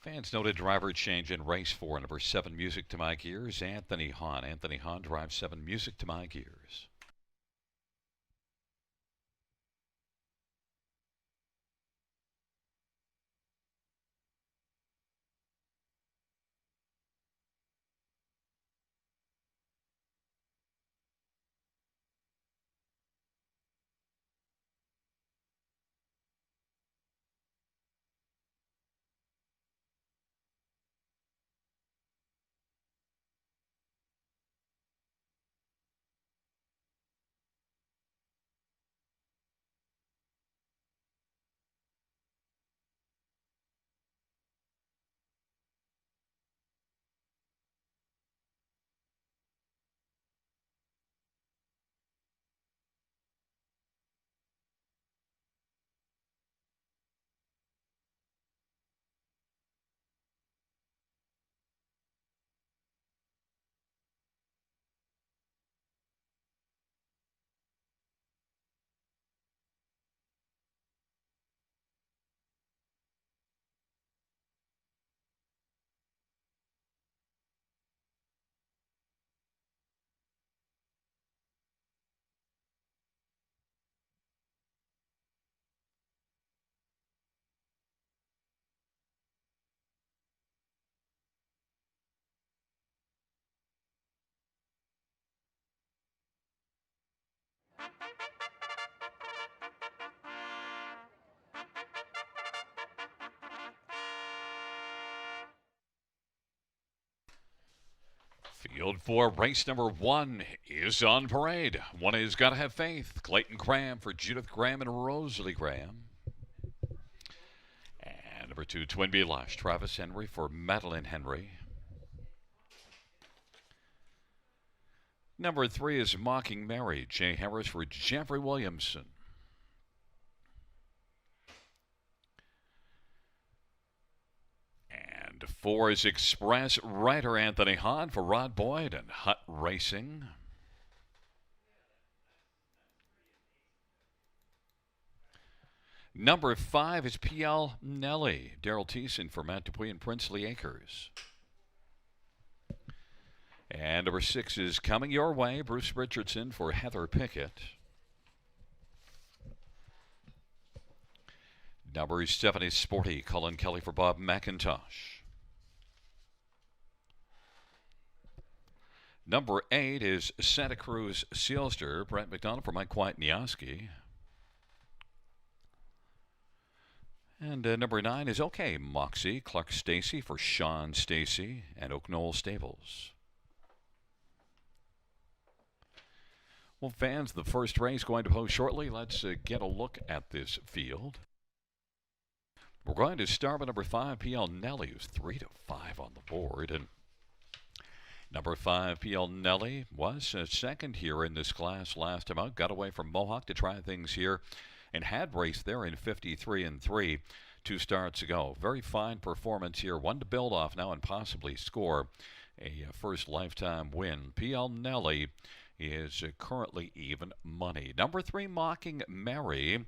Fans noted driver change in race 4, number 7, Music to My Gears, Anthony Hahn. Anthony Hahn drives 7, Music to My Gears. Field 4, race number 1 is on parade. One is Gotta Have Faith. Clayton Graham for Judith Graham and Rosalie Graham. And number 2, Twin B Lush. Travis Henry for Madeline Henry. Number 3 is Mocking Mary. Jay Harris for Jeffrey Williamson. And 4 is Express Rider Anthony Hahn for Rod Boyd and Hut Racing. Number 5 is PL Nelly. Daryl Thiessen for Matt Dupuy and Princely Acres. And number 6 is Coming Your Way. Bruce Richardson for Heather Pickett. Number 7 is Sporty. Cullen Kelly for Bob McIntosh. Number 8 is Santa Cruz Sealster. Brent McDonald for Mike White-Nioski. And number 9 is OK Moxie. Clark Stacy for Sean Stacy and Oak Knoll Stables. Well, fans, the first race going to post shortly. Let's get a look at this field. We're going to start with number 5, PL Nelly, who's 3-5 on the board. And number 5, PL Nelly, was second here in this class last time out. Got away from Mohawk to try things here and had raced there in 53-3 2 starts ago. Very fine performance here. One to build off now and possibly score a first lifetime win. PL Nelly is currently even money. Number 3, Mocking Mary.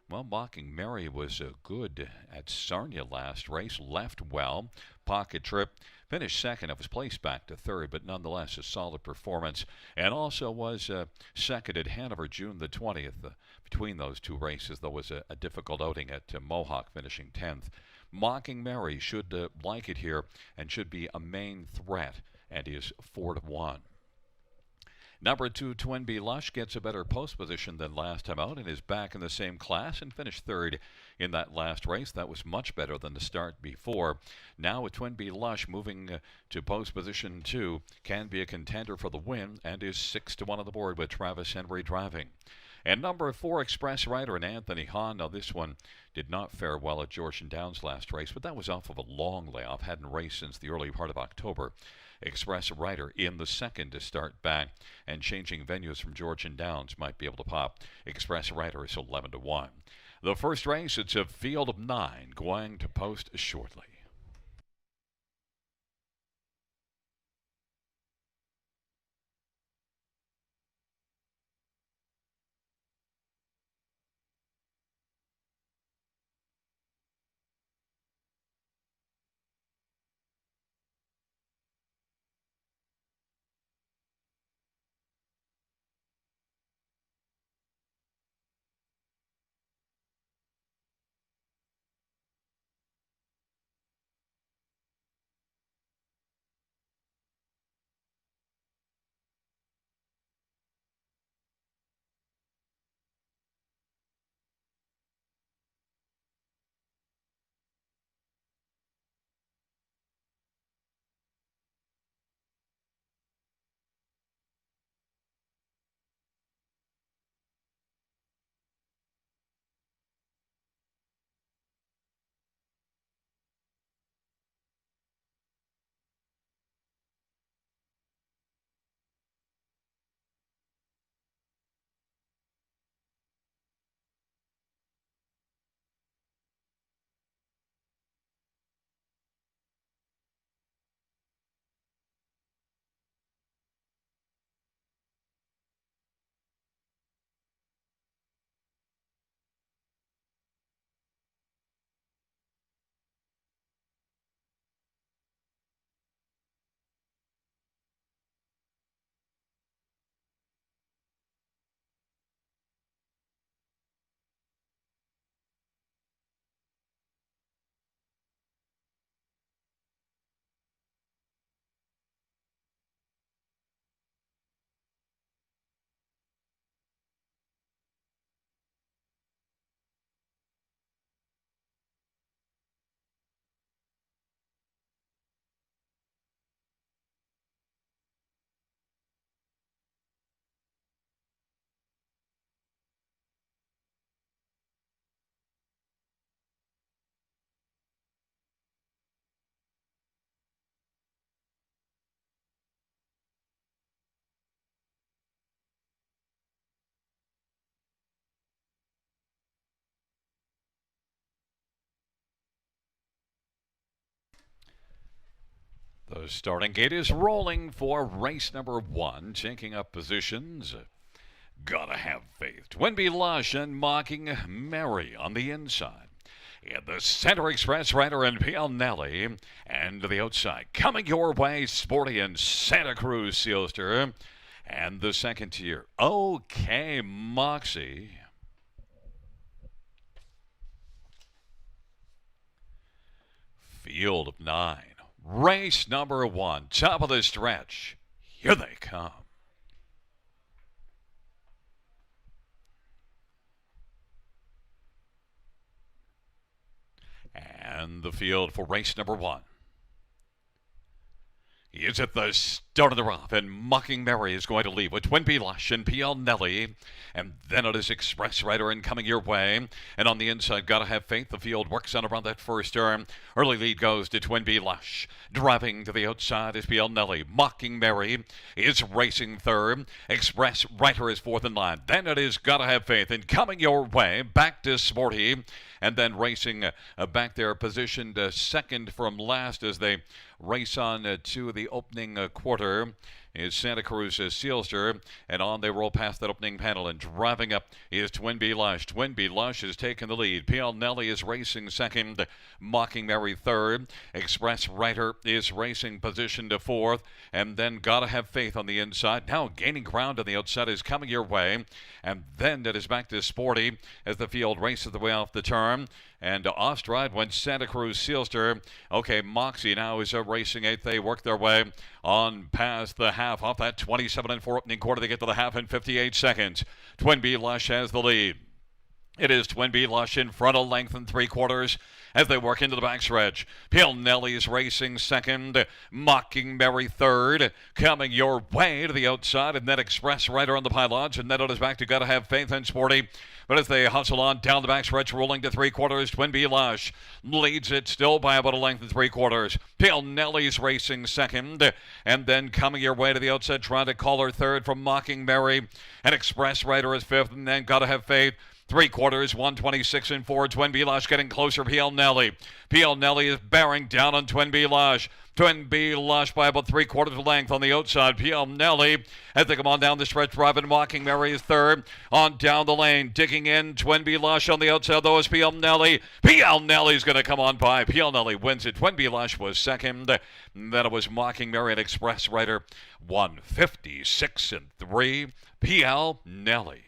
Well, Mocking Mary was good at Sarnia last race. Left well. Pocket trip. Finished second. It was placed back to third, but nonetheless a solid performance. And also was second at Hanover June the 20th. Between those 2 races, there was a difficult outing at Mohawk, finishing 10th. Mocking Mary should like it here and should be a main threat, and is 4-1. Number 2, Twin B Lush, gets a better post position than last time out and is back in the same class and finished third in that last race. That was much better than the start before. Now with Twin B Lush moving to post position 2, can be a contender for the win and is 6-1 on the board with Travis Henry driving. And number 4, Express Rider and Anthony Hahn. Now this one did not fare well at Georgian Downs last race, but that was off of a long layoff. Hadn't raced since the early part of October. Express Rider in the second to start back, and changing venues from Georgian Downs might be able to pop. Express Rider is 11-1. The first race, it's a field of 9 going to post shortly. The starting gate is rolling for race number 1, taking up positions. Gotta have faith. Twin B Lush and Mocking Mary on the inside. In the center, Express Rider and PL Nelly. And to the outside, coming your way, Sporty and Santa Cruz Sealster. And the second tier, OK Moxie. Field of 9. Race number 1, top of the stretch. Here they come. And the field for race number 1 is at the start of the rough, and Mocking Mary is going to lead with Twin B Lush and PL Nelly. And then it is Express Rider and coming your way. And on the inside, Gotta Have Faith. The field works on around that first turn. Early lead goes to Twin B Lush. Driving to the outside is PL Nelly. Mocking Mary is racing third. Express Rider is fourth in line. Then it is Gotta Have Faith. And coming your way, back to Sporty. And then racing back there, positioned second from last as they race on to the opening quarter is Santa Cruz Sealster, and on they roll past that opening panel, and driving up is Twin B Lush. Twin B Lush has taken the lead. PL Nelly is racing second, Mocking Mary third. Express Rider is racing position to fourth, and then Gotta Have Faith on the inside. Now gaining ground on the outside is coming your way, and then it is back to Sporty as the field races the way off the turn. And off stride went Santa Cruz Sealster. OK Moxie now is racing eighth. They work their way on past the half. Off that 27-4 opening quarter, they get to the half in 58 seconds. Twin B Lush has the lead. It is Twin B Lush in front, a length and 3/4 as they work into the backstretch. PL Nelly is racing second, Mocking Mary third. Coming your way to the outside, and then Express Rider on the pylons, and then it is back to Gotta Have Faith and Sporty. But as they hustle on down the backstretch, rolling to 3/4, Twin B Lush leads it still by about a length and 3/4. PL Nelly's racing second, and then coming your way to the outside, trying to call her third from Mocking Mary. And Express Rider is fifth, and then Gotta Have Faith. 3/4, 126-4. Twin B Lush getting closer. PL Nelly. PL Nelly is bearing down on Twin B Lush. Twin B Lush by about 3/4 length on the outside. PL Nelly as they come on down the stretch, driving. Mocking Mary is third. On down the lane, digging in. Twin B Lush on the outside, though, is PL Nelly. PL Nelly's going to come on by. PL Nelly wins it. Twin B Lush was second. Then it was Mocking Mary and Express Rider. 156-3. PL Nelly.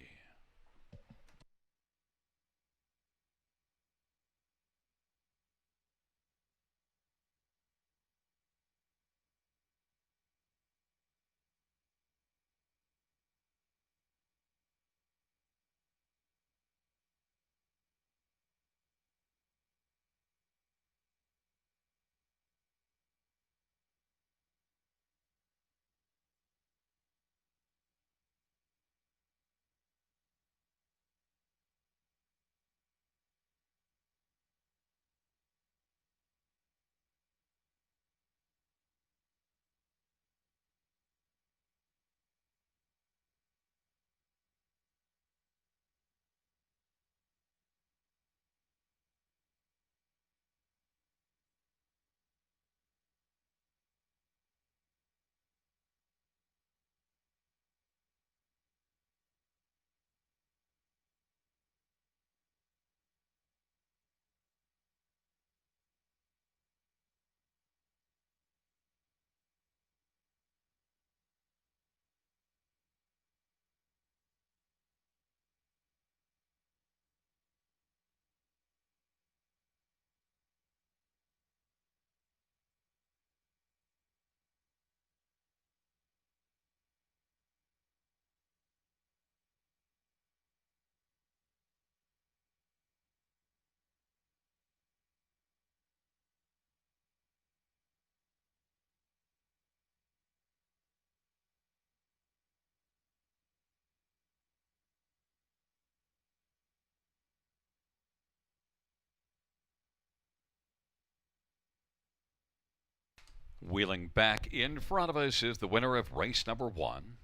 Wheeling back in front of us is the winner of race number 1.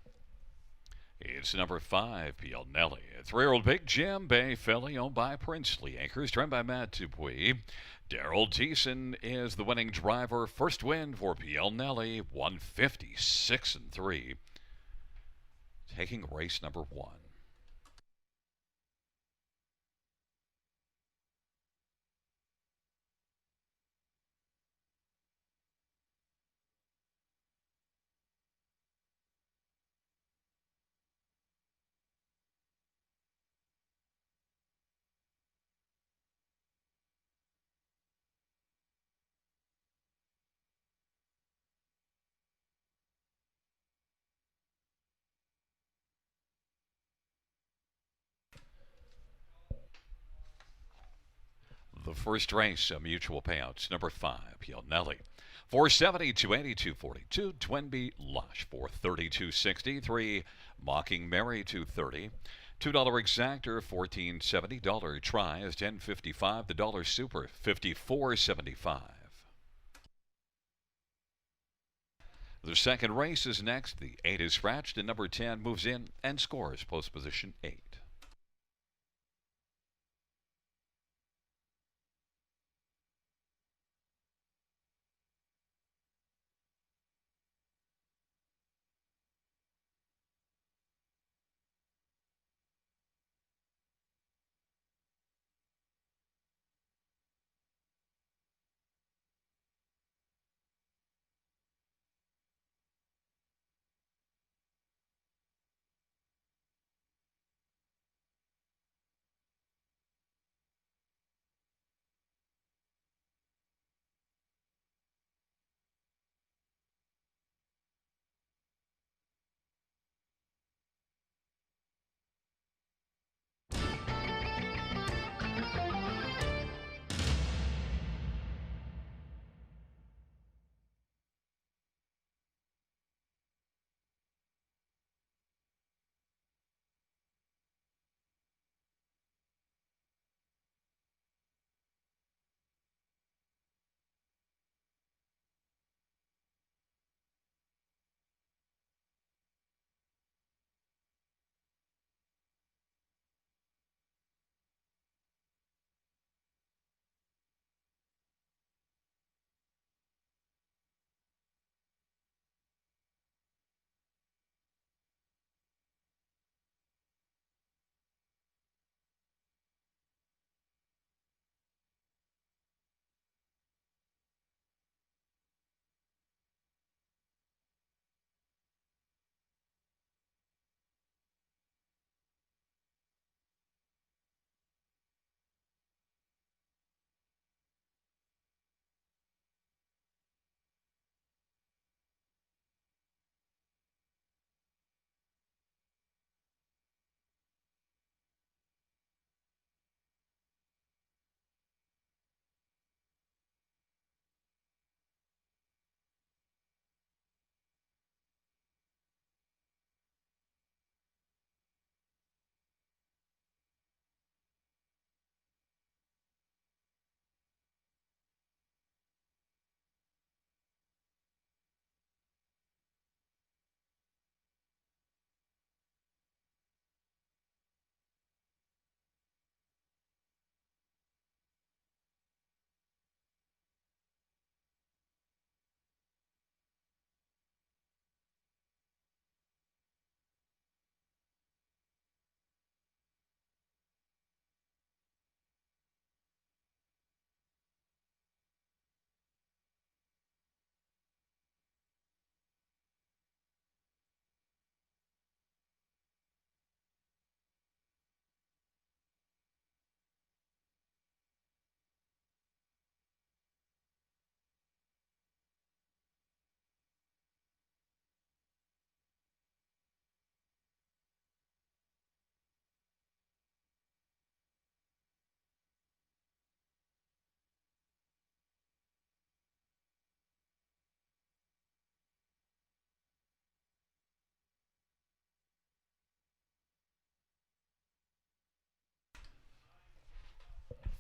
It's number 5, PL Nelly. A 3-year-old Big Jim Bay filly owned by Princely Acres, trained by Matt Dupuis. Daryl Thiessen is the winning driver. First win for PL Nelly, 156-3. Taking race number 1. The first race, mutual payouts, number 5, PL Nelly. 470, 280, 242. Twinbee Lush, 432, 63. Mocking Mary, 230. $2 exactor, 1470. Dollar try is 1055. The dollar super, 54.75. The second race is next. The 8 is scratched and number 10 moves in and scores post position 8.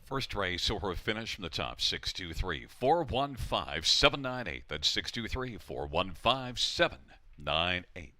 First race or finish from the top, 623 415 798. That's 623 415 798.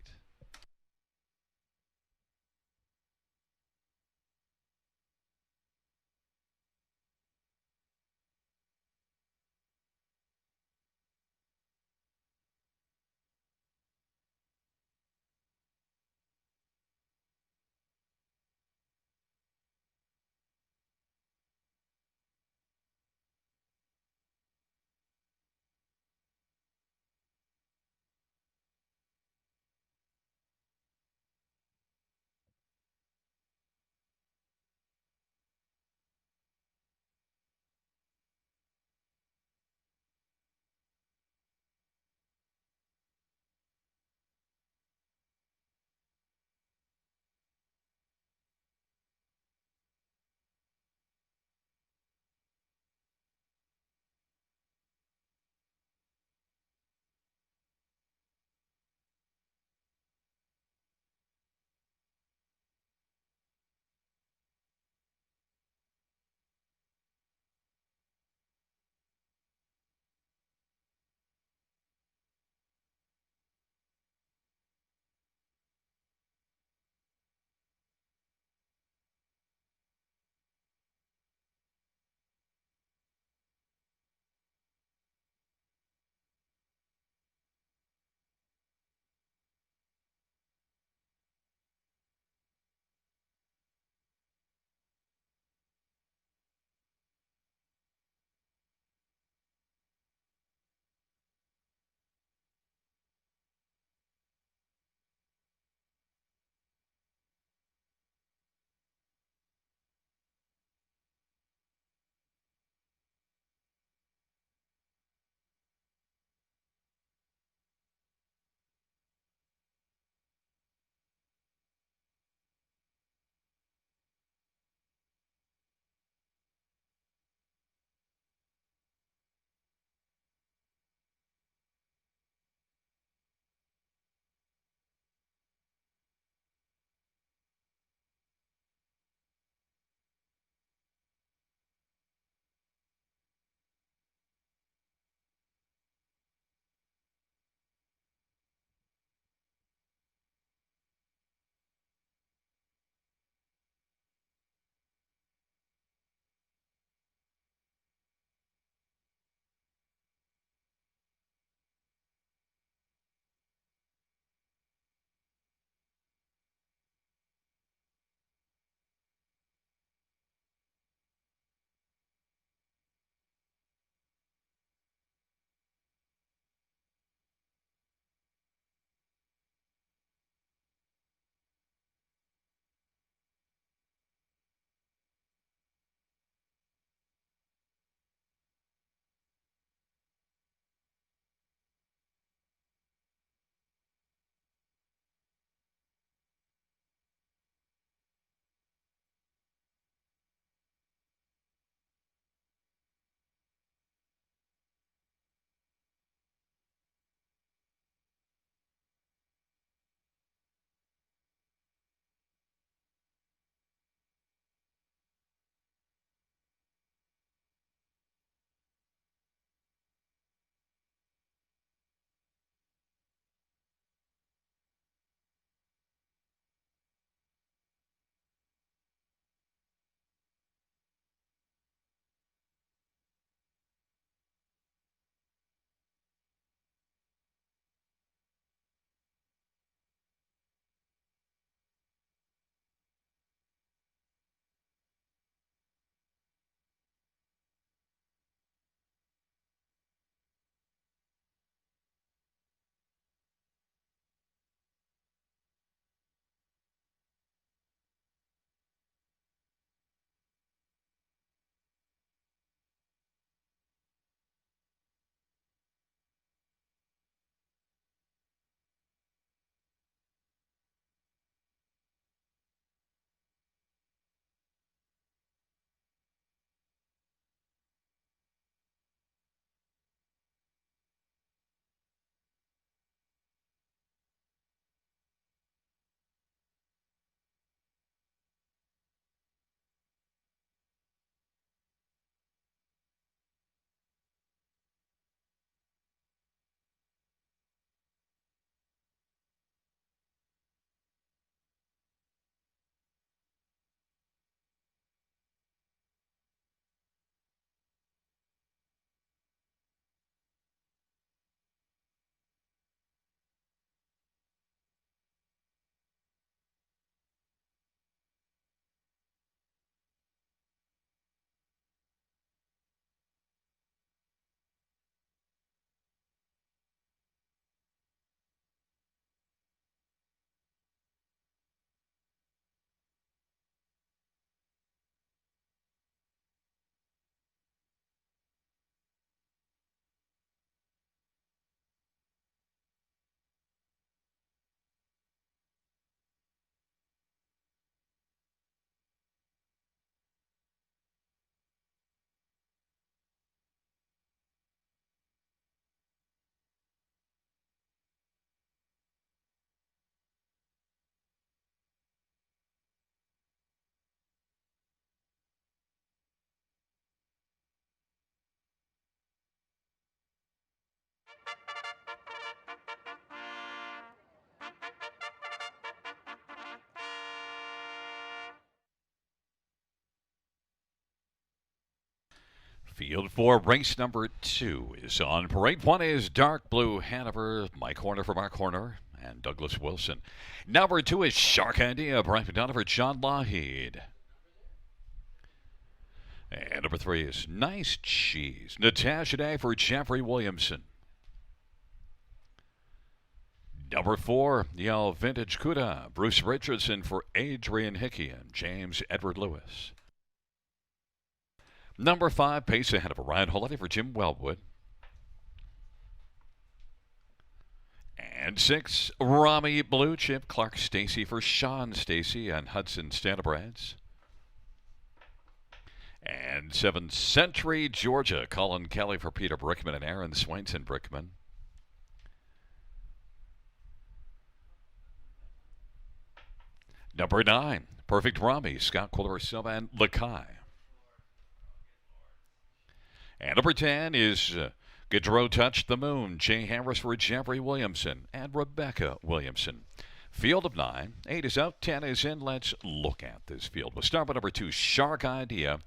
Field 4, race number 2 is on parade. 1 is Dark Blue Hanover, Mike Horner for Mark Horner and Douglas Wilson. Number 2 is Shark Idea, Brian McDonough for John Lougheed. And number 3 is Nice Cheese, Natasha Day for Jeffrey Williamson. Number 4, Yell Vintage Cuda, Bruce Richardson for Adrian Hickey and James Edward Lewis. Number 5, Pace Ahead of Ryan Holiday for Jim Wellwood. And 6, Rami Blue Chip, Clark Stacy for Sean Stacy and Hudson Standards. And 7, Century Georgia, Colin Kelly for Peter Brickman and Aaron Swainson Brickman. Number 9, Perfect Rami, Scott Quiller Silva and Lakai. And number 10 is Gaudreau Touched the Moon, Jay Harris for Jeffrey Williamson and Rebecca Williamson. Field of 9, 8 is out, 10 is in. Let's look at this field. We'll start with number 2, Shark Idea.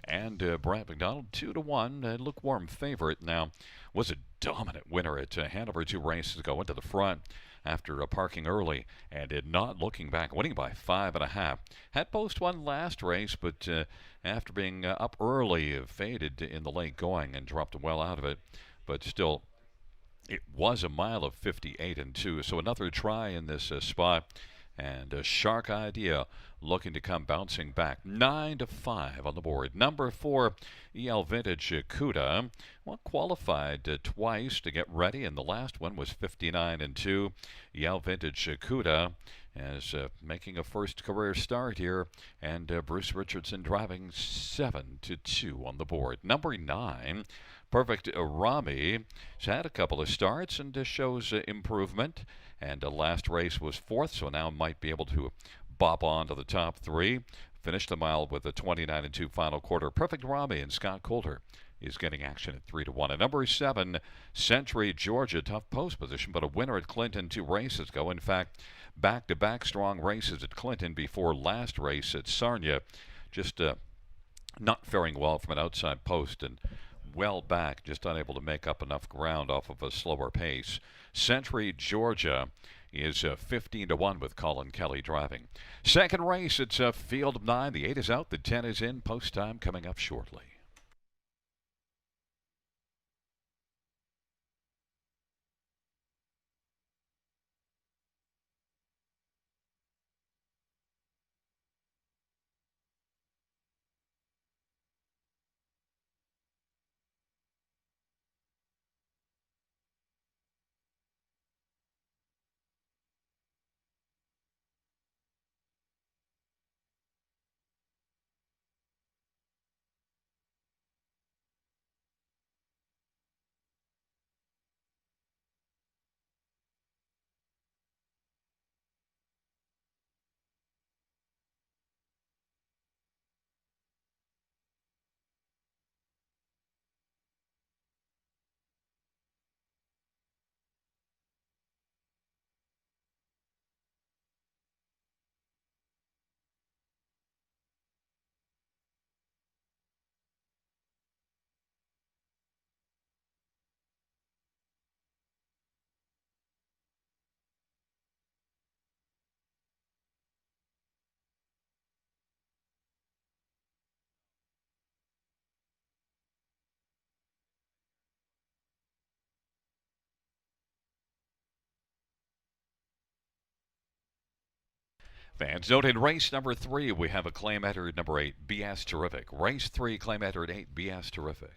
And Brad McDonald, 2-1, lukewarm favorite. Now, was a dominant winner at Hanover 2 races ago. Went to the front after parking early and did not looking back, winning by 5.5. Had post one last race, but after being up early, faded in the late going and dropped well out of it. But still, it was a mile of 58-2. So another try in this spot. And Shark Idea looking to come bouncing back. 9-5 on the board. Number 4, EL Vintage Cuda. Well, qualified twice to get ready, and the last one was 59-2. EL Vintage Cuda is making a first career start here, and Bruce Richardson driving 7-2 on the board. Number 9, Perfect Rami. He's had a couple of starts and shows improvement. And the last race was 4th, so now might be able to bop on to the top 3. Finished the mile with a 29-2 final quarter. Perfect Rami and Scott Coulter is getting action at 3-1. And number 7, Century Georgia, tough post position, but a winner at Clinton 2 races ago. In fact, back-to-back strong races at Clinton before last race at Sarnia. Just not faring well from an outside post and well back, just unable to make up enough ground off of a slower pace. Century Georgia is 15-1 with Colin Kelly driving. Second race, it's a field of 9. The 8 is out, the 10 is in. Post time coming up shortly. Fans note in race number 3, we have a claim entered number 8, BS Terrific. Race 3, claim entered 8, BS Terrific.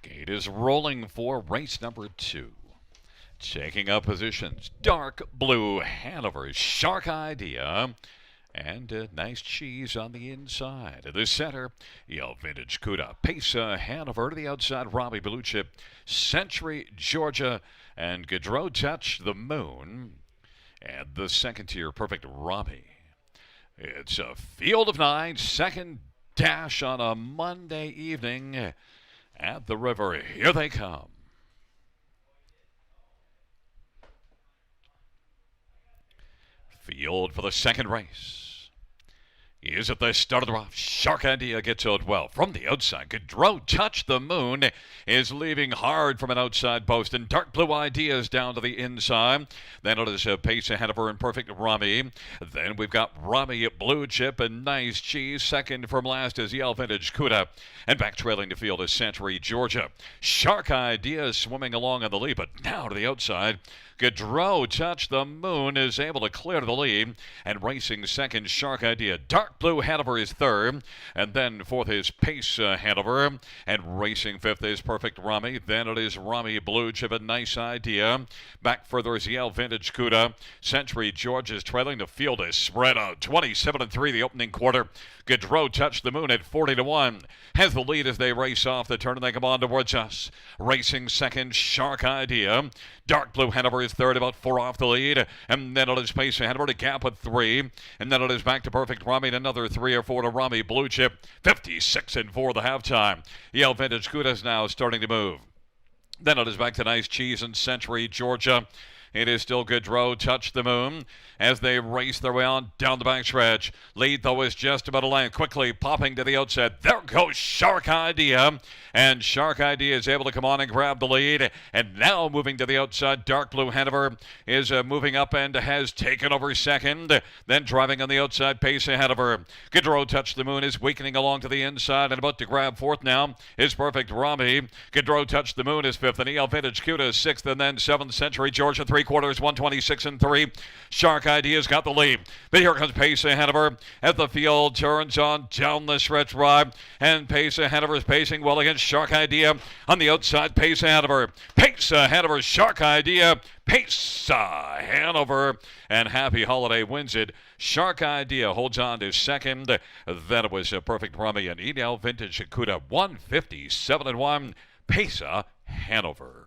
Gate is rolling for race number 2. Taking up positions, dark blue Hanover, Shark Idea, and a nice cheese on the inside. In the center, Yell Vintage Cuda, Pesa Hanover to the outside, Robbie Blue Chip, Century Georgia, and Gaudreau Touch the Moon. And the second tier, Perfect Robbie. It's a field of 9, second dash on a Monday evening at the river. Here they come. Field for the second race. Is at the start of the rough. Shark Idea gets out well. From the outside, Gaudreau Touch the Moon is leaving hard from an outside post. And Dark Blue Ideas down to the inside. Then it is Pace ahead of her and Perfect Robbie. Then we've got Robbie Blue Chip and Nice Cheese. Second from last is Yell Vintage Cuda. And back trailing the field is Century Georgia. Shark Idea swimming along on the lead, but now to the outside. Gaudreau Touch the Moon is able to clear to the lead. And racing second, Shark Idea. Dark Blue Hanover is third. And then fourth is Pace Hanover. And racing fifth is Perfect Robbie. Then it is Robbie Blue Chip, a Nice Idea. Back further is Yell Vintage Cuda. Century George is trailing. The field is spread out. 27-3 the opening quarter. Gaudreau Touch the Moon at 40-1. Has the lead as they race off the turn and they come on towards us. Racing second, Shark Idea. Dark Blue Hanover is third, about 4 off the lead. And then it is Pace Hanover to gap at 3. And then it is back to Perfect Robbie, another 3 or 4 to Robbie Blue Chip. 56-4 the halftime. Yell Vintage Cuda is now starting to move. Then it is back to Nice Cheese and Century Georgia. It is still Gaudreau Touch the Moon as they race their way on down the backstretch. Lead, though, is just about a length. Quickly popping to the outset. There goes Shark Idea. And Shark Idea is able to come on and grab the lead. And now moving to the outside, Dark Blue Hanover is moving up and has taken over second. Then driving on the outside, Pace ahead of her. Gaudreau Touch the Moon is weakening along to the inside and about to grab fourth now is Perfect Robbie. Gaudreau Touch the Moon is fifth and Yell Vintage Cuda is sixth, and then seventh Century Georgia 3/4, 126-3. Shark Idea's got the lead. But here comes Pace ahead of her as the field turns on down the stretch ride. And Pace ahead of her is pacing well against Shark Idea. On the outside, Pace ahead of her. Pace ahead of her, Shark Idea. Pace Hanover. And Happy Holiday wins it. Shark Idea holds on to second. Then it was Perfect Robbie and Yell Vintage Cuda 157-1. Pace Hanover.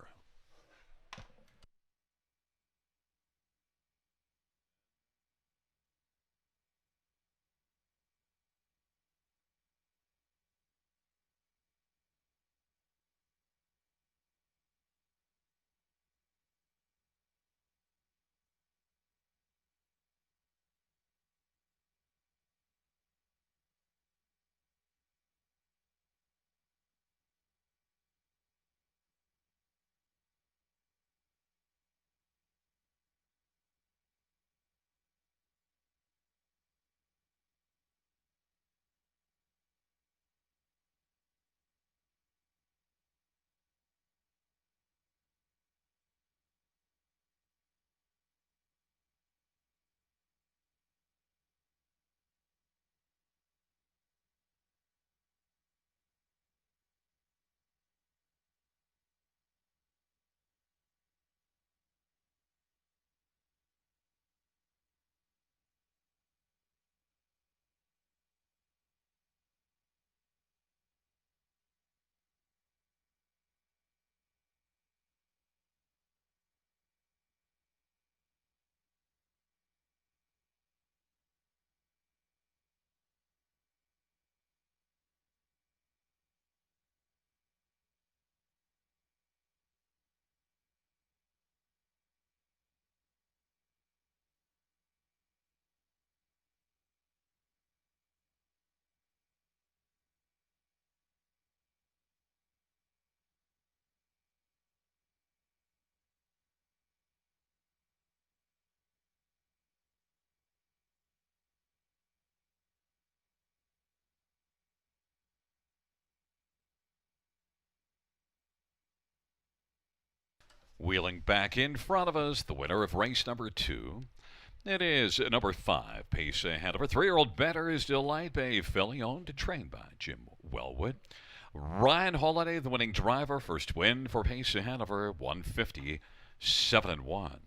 Wheeling back in front of us, the winner of race number 2. It is number 5, Pace Hanover. 3-year-old Better is Delight Bay filly, owned and trained by Jim Wellwood. Ryan Holiday, the winning driver, first win for Pace Hanover, 150, 7-1.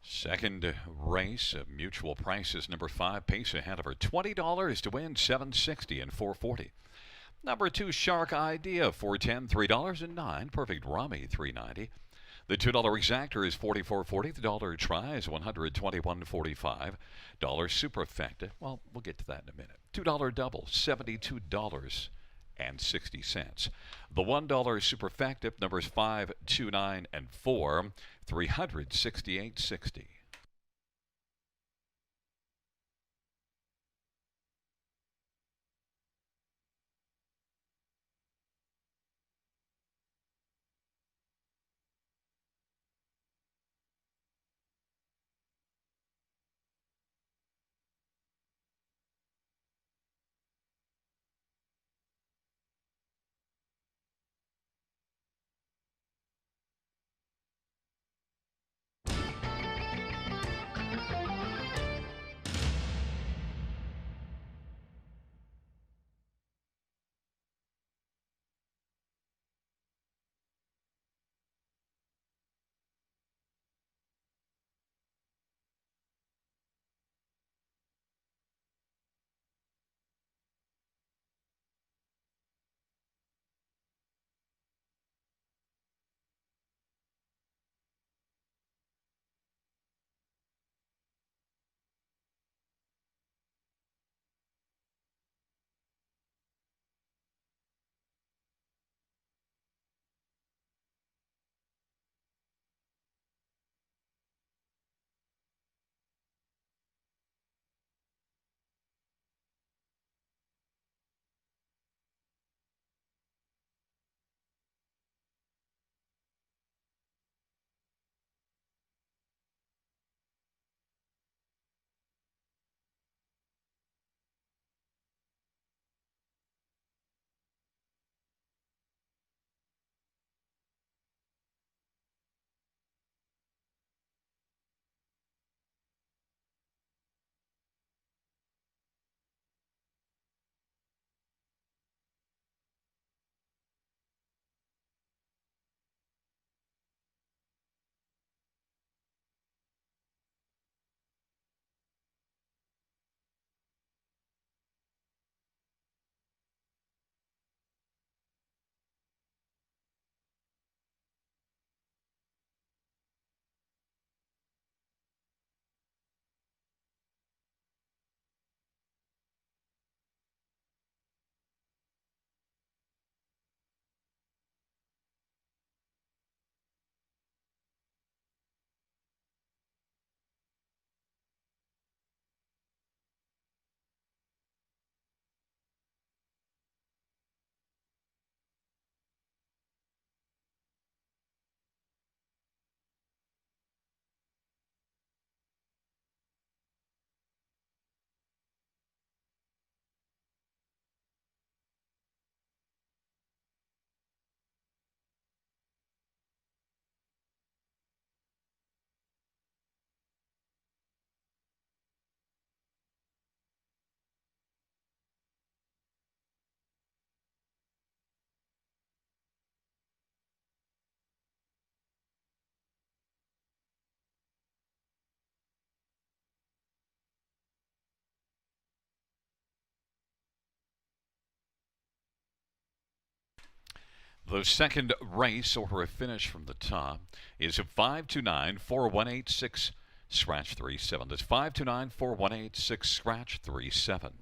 Second race, mutual prices. Number 5, Pace Hanover, $20 to win, 760 and 440. Number 2, Shark Idea, 410, $3.09. Perfect Rummy, $3.90. The $2 exactor is $44.40. The dollar try is $121.45. Dollar superfecta, well, we'll get to that in a minute. $2 double, $72.60. The $1 superfecta, numbers 5, 2, 9, and 4, $368.60. The second race, order of finish from the top, is 529-4186 scratch 37. That's 529-4186 scratch 37.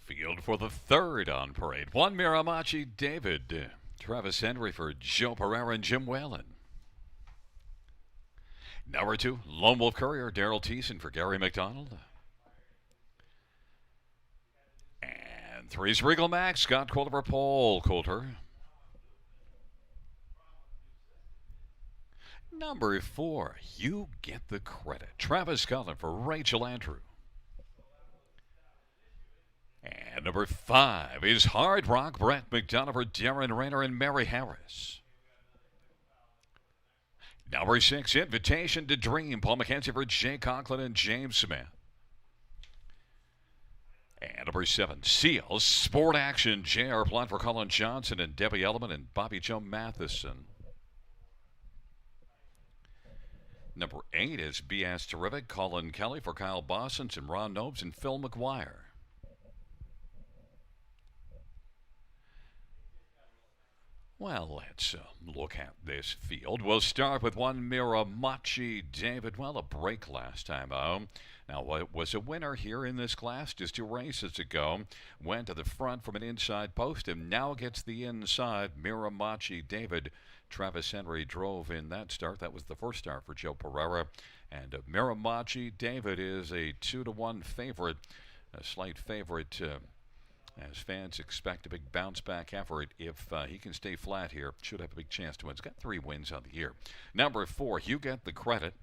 Field for the third on parade. One Miramachi David. Travis Henry for Joe Pereira and Jim Whalen. Number 2, Lone Wolf Courier, Daryl Thiessen for Gary McDonald. And 3's Regal Max, Scott Coulter for Paul Coulter. Number 4, You Get the Credit, Travis Scotland for Rachel Andrew. And number 5 is Hard Rock, Brett McDonough for Darren Rayner and Mary Harris. Number 6, Invitation to Dream, Paul McKenzie for Jay Conklin and James Smith. And number 7, Seals, Sport Action, J.R. Plot for Colin Johnson and Debbie Elliman and Bobby Joe Matheson. Number 8 is BS Terrific, Colin Kelly for Kyle Bossens and Ron Nobes and Phil McGuire. Well, let's look at this field. We'll start with one Miramachi David. Well, a break last time. Now, was a winner here in this class just 2 races ago. Went to the front from an inside post and now gets the inside. Miramachi David. Travis Henry drove in that start. That was the first start for Joe Pereira. And Miramachi David is a 2-1 favorite. A slight favorite as fans expect a big bounce-back effort. If he can stay flat here, should have a big chance to win. He's got 3 wins on the year. Number 4, You Get the Credit.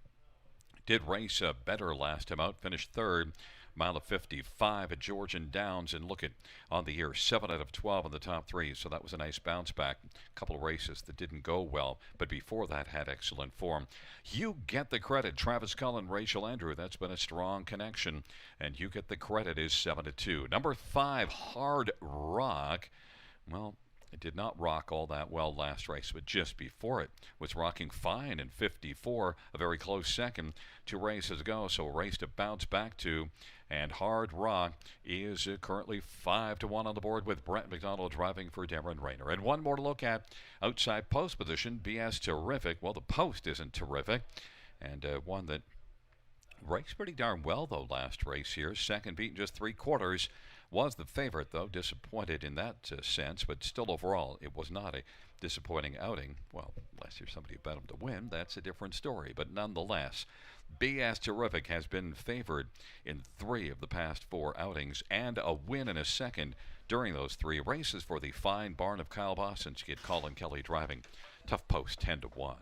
Did race better last time out. Finished 3rd. Mile of 55 at Georgian Downs. And look at, on the year, 7 out of 12 in the top 3. So that was a nice bounce-back. A couple of races that didn't go well. But before that, had excellent form. You Get the Credit. Travis Cullen, Rachel Andrew. That's been a strong connection. And You Get the Credit is 7-2. Number 5, Hard Rock. Well, it did not rock all that well last race, but just before it was rocking fine in 54, a very close second. 2 races ago, so a race to bounce back to. And Hard Rock is currently 5-1 on the board with Brett McDonald driving for Darren Rayner. And one more to look at, outside post position, BS Terrific. Well, the post isn't terrific, and one that raced pretty darn well, though, last race here. Second beat in just 3/4. Was the favorite, though, disappointed in that sense, but still overall it was not a disappointing outing. Well, unless you're somebody who bet him to win, that's a different story. But nonetheless, BS Terrific has been favored in 3 of the past 4 outings and a win in a second during those 3 races for the fine barn of Kyle Bossens. Get Colin Kelly driving. Tough post, 10-1.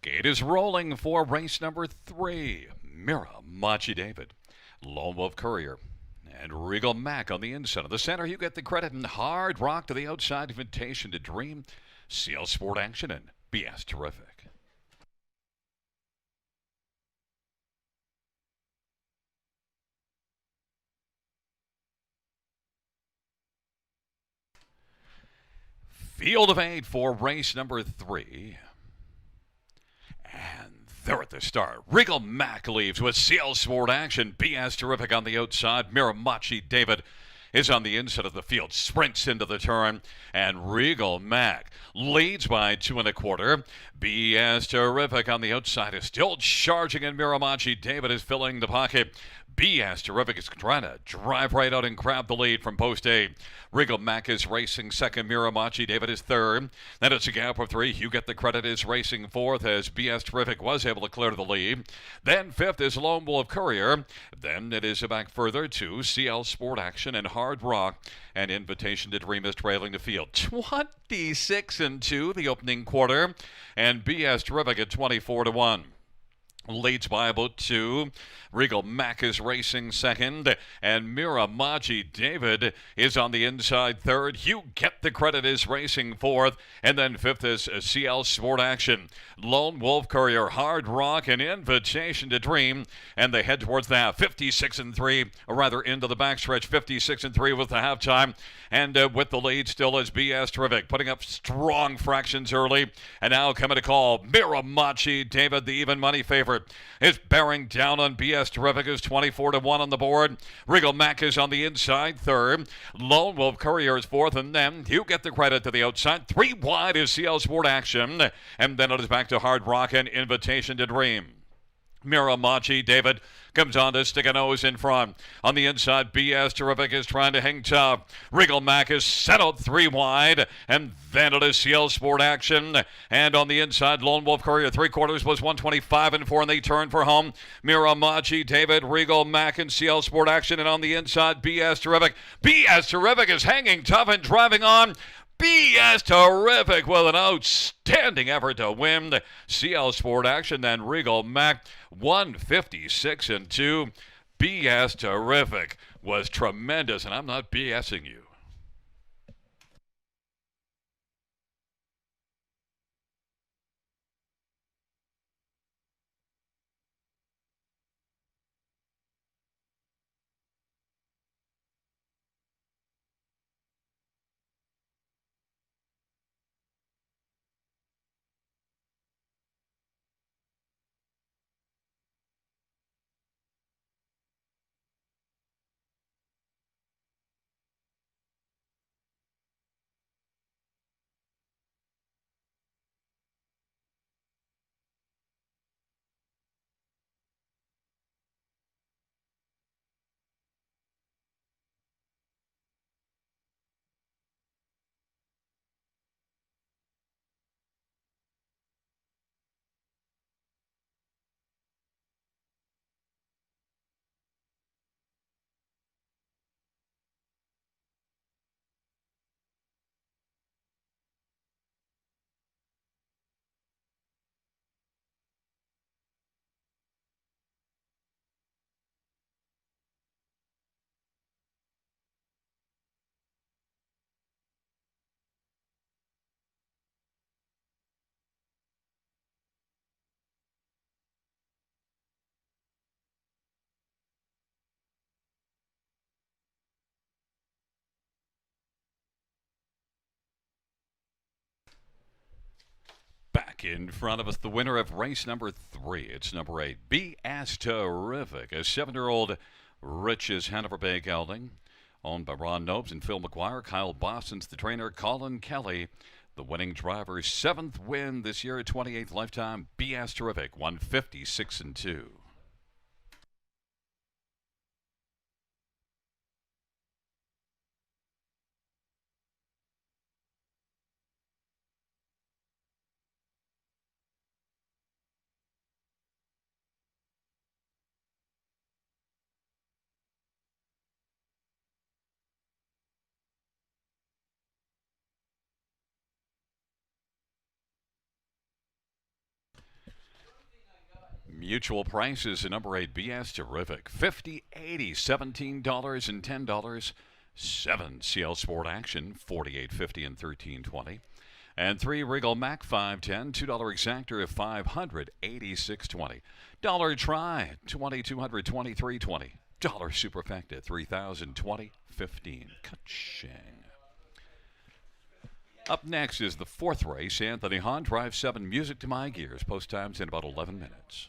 Gate is rolling for race number 3. Miramachi David, Lone Wolf Courier, and Regal Mac on the inside. Of the center, you get the credit, and Hard Rock to the outside. Invitation to Dream, CL Sport Action, and BS Terrific. Field of 8 for race number 3. And they're at the start. Regal Mac leaves with CL Sport Action. BS Terrific on the outside. Miramachi David is on the inside of the field, sprints into the turn, and Regal Mac leads by 2 1/4. BS Terrific on the outside is still charging, and Miramachi David is filling the pocket. BS Terrific is trying to drive right out and grab the lead from post A. Regal Mac is racing second. Miramachi David is third. Then it's a gap of 3. You get the credit is racing fourth, as BS Terrific was able to clear the lead. Then fifth is Lone Wolf Courier. Then it is back further to CL Sport Action and Hard Rock. And Invitation to Dream is trailing the field. 26-2 the opening quarter. And BS Terrific at 24-1. Leads by about 2. Regal Mac is racing second, and Miramachi David is on the inside third. You get the credit is racing fourth, and then fifth is CL Sport Action. Lone Wolf Courier, Hard Rock, and Invitation to Dream, and they head towards the half. 56-3, or rather into the backstretch. 56-3 with the halftime, and with the lead still is BS Terrific, putting up strong fractions early, and now coming to call. Miramachi David, the even money favorite, is bearing down on BS Terrific, is 24-1 on the board. Regal Mac is on the inside third. Lone Wolf Courier is fourth, and then you get the credit to the outside. 3 wide is CL Sport Action, and then it is back to Hard Rock and Invitation to Dream. Miramachi David comes on to stick a nose in front. On the inside, BS Terrific is trying to hang tough. Regal Mac is settled 3 wide, and then it is CL Sport Action. And on the inside, Lone Wolf Courier 3/4 was 125-4, and they turn for home. Miramachi David, Regal Mac, and CL Sport Action. And on the inside, BS Terrific. BS Terrific is hanging tough and driving on. BS Terrific with an outstanding effort to win. CL Sport Action, then Regal Mac, 156-2. BS Terrific was tremendous, and I'm not BSing you. Back in front of us, the winner of race number 3. It's number 8, BS Terrific, a 7-year-old Rich's Hanover Bay gelding, owned by Ron Nobes and Phil McGuire. Kyle Boston's the trainer. Colin Kelly, the winning driver. 7th win this year, 28th lifetime. BS Terrific, 156-2. Mutual prices in number 8 BS terrific. 50, 80, $17 and $10. 7 CL Sport Action 48.50 and 13.20. And 3 Regal Mac 510, $2 exactor of 586.20. Dollar Try 2223.20. Dollar Superfecta 3020.15. Ka-ching. Up next is the fourth race. Anthony Hahn, Drive 7, Music to My Gears. Post times in about 11 minutes.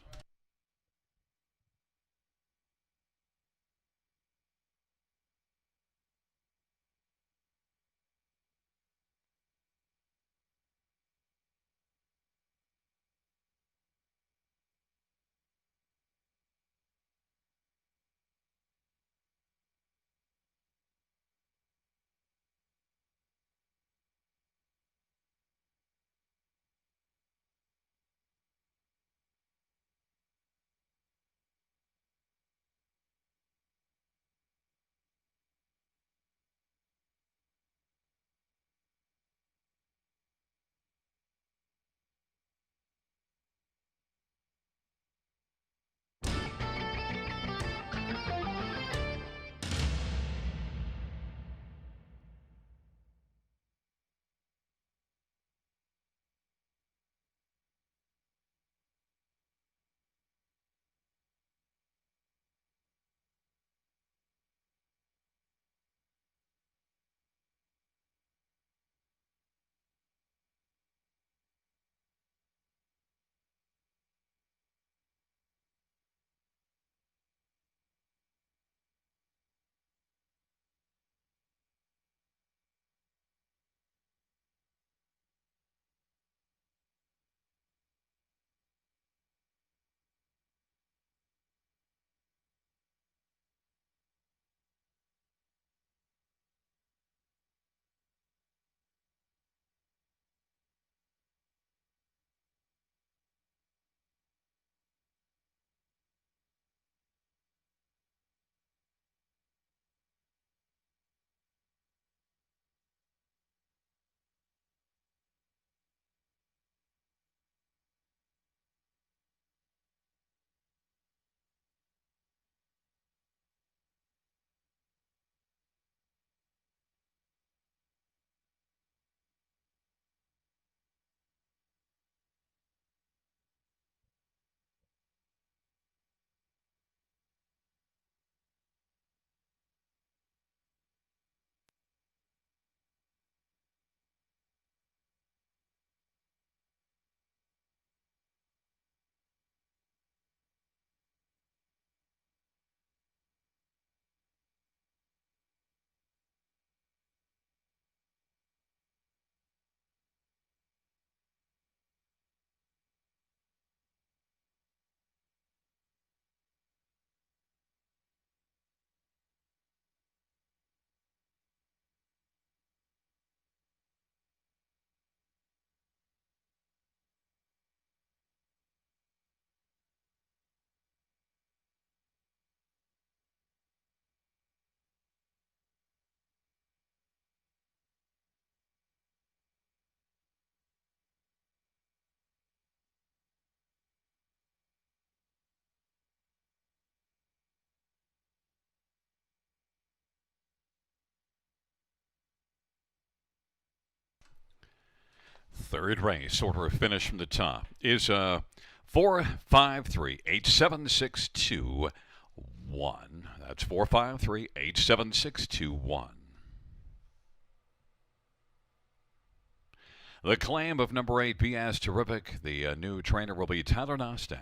Third race, order of finish from the top, is 453-87621. That's 453-87621. The claim of number 8, BS Terrific. The new trainer will be Tyler Nostad.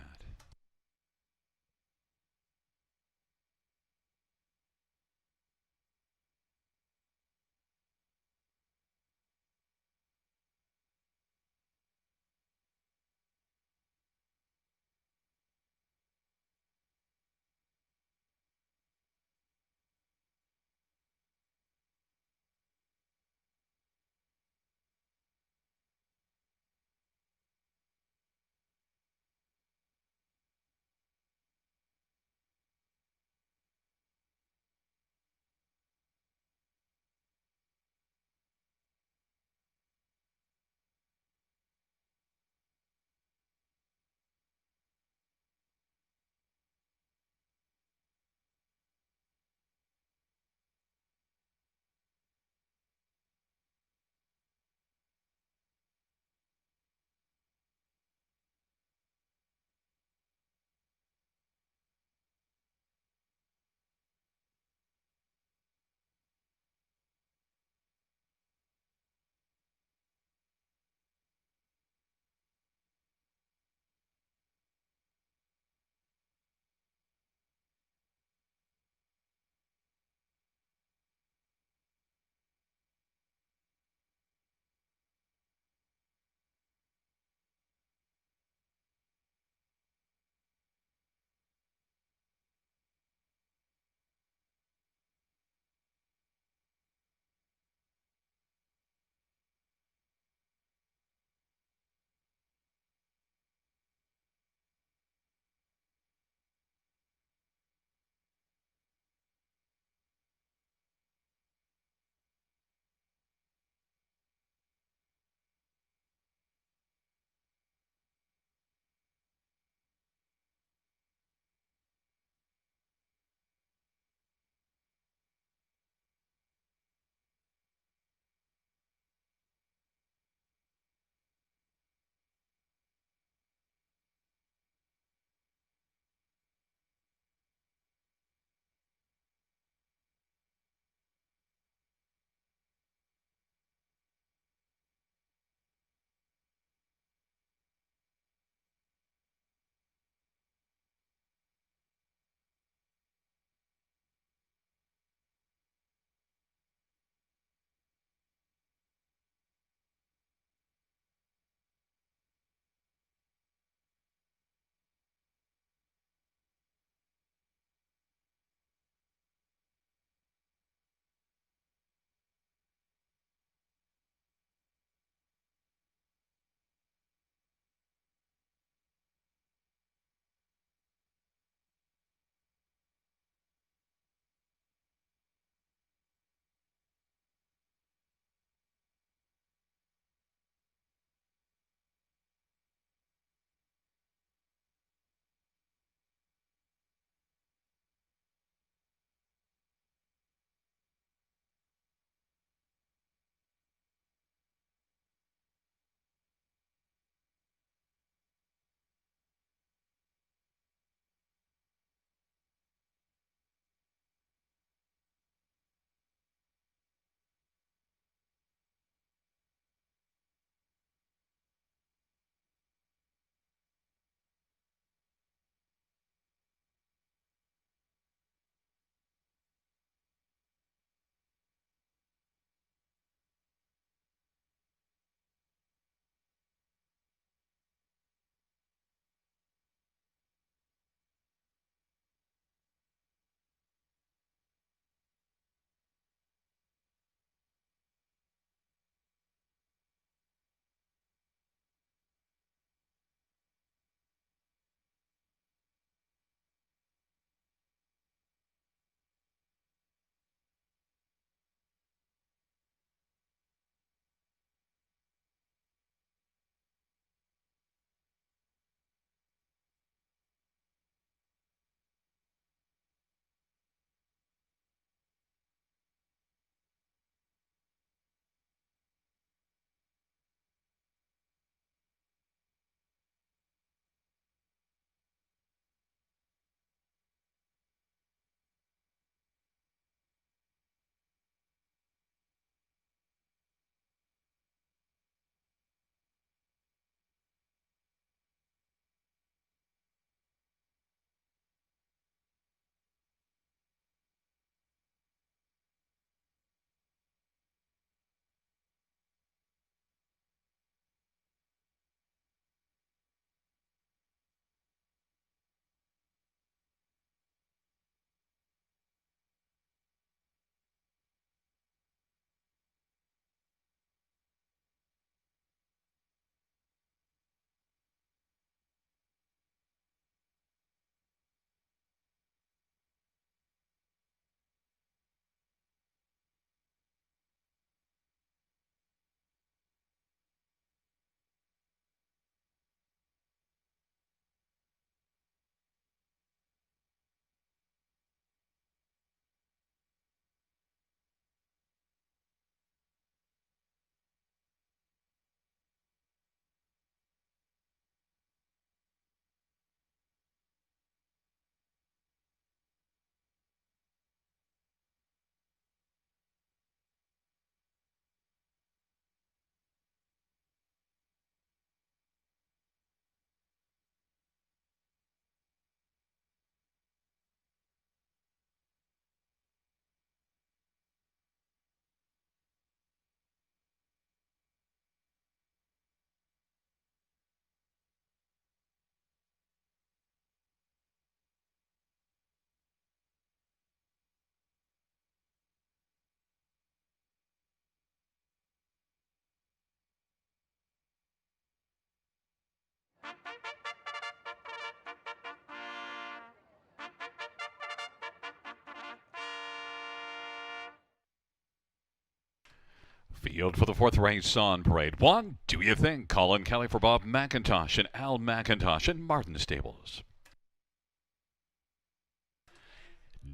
Field for the fourth race on parade. One, Do You Think? Colin Kelly for Bob McIntosh and Al McIntosh and Martin Stables.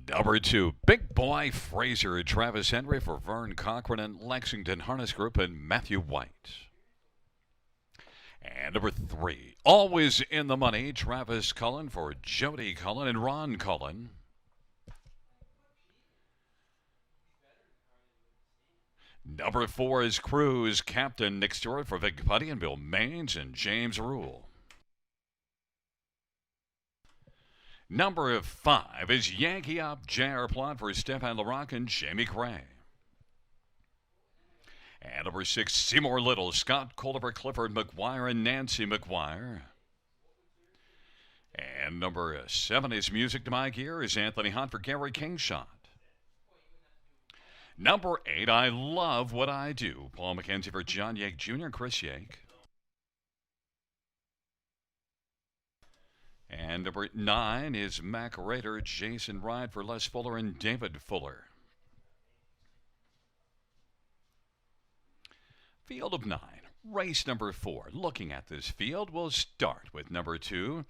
Number 2, Big Boy Fraser, Travis Henry for Vern Cochran and Lexington Harness Group and Matthew White. And number 3, Always in the Money, Travis Cullen for Jody Cullen and Ron Cullen. Number 4 is Cruise, Captain Nick Stewart for Vic Putty and Bill Maines and James Rule. Number 5 is Yankee Up, J.R. Plot for Stefan LaRocque and Jamie Gray. And number 6, Seymour Little, Scott Culver, Clifford McGuire, and Nancy McGuire. And number 7 is Music to My Gears, Anthony Hunt for Gary Kingshot. Number 8, I Love What I Do, Paul McKenzie for John Yake Jr. and Chris Yake. And number 9 is Mac Rader, Jason Ride for Les Fuller and David Fuller. Field of 9, race number 4. Looking at this field, we'll start with number 2.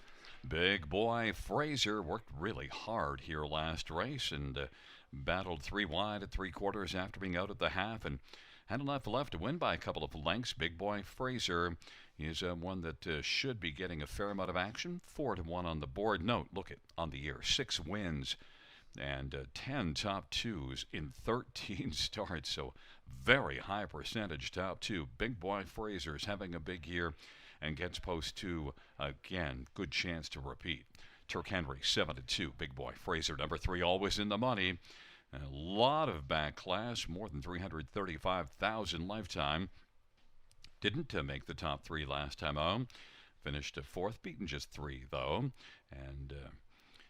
Big Boy Fraser worked really hard here last race and battled 3 wide at 3/4 after being out at the half and had enough left to win by a couple of lengths. Big Boy Fraser is one that should be getting a fair amount of action. 4-1 on the board. Note, look at on the year, 6 wins and 10 top 2s in 13 starts. So very high percentage top 2. Big Boy Fraser is having a big year and gets post 2 again. Good chance to repeat. Turk Henry 7-2. Big Boy Fraser number 3, Always in the Money. A lot of back class, more than 335,000 lifetime. Didn't make the top 3 last time out. Finished 4th, beaten just 3 though, and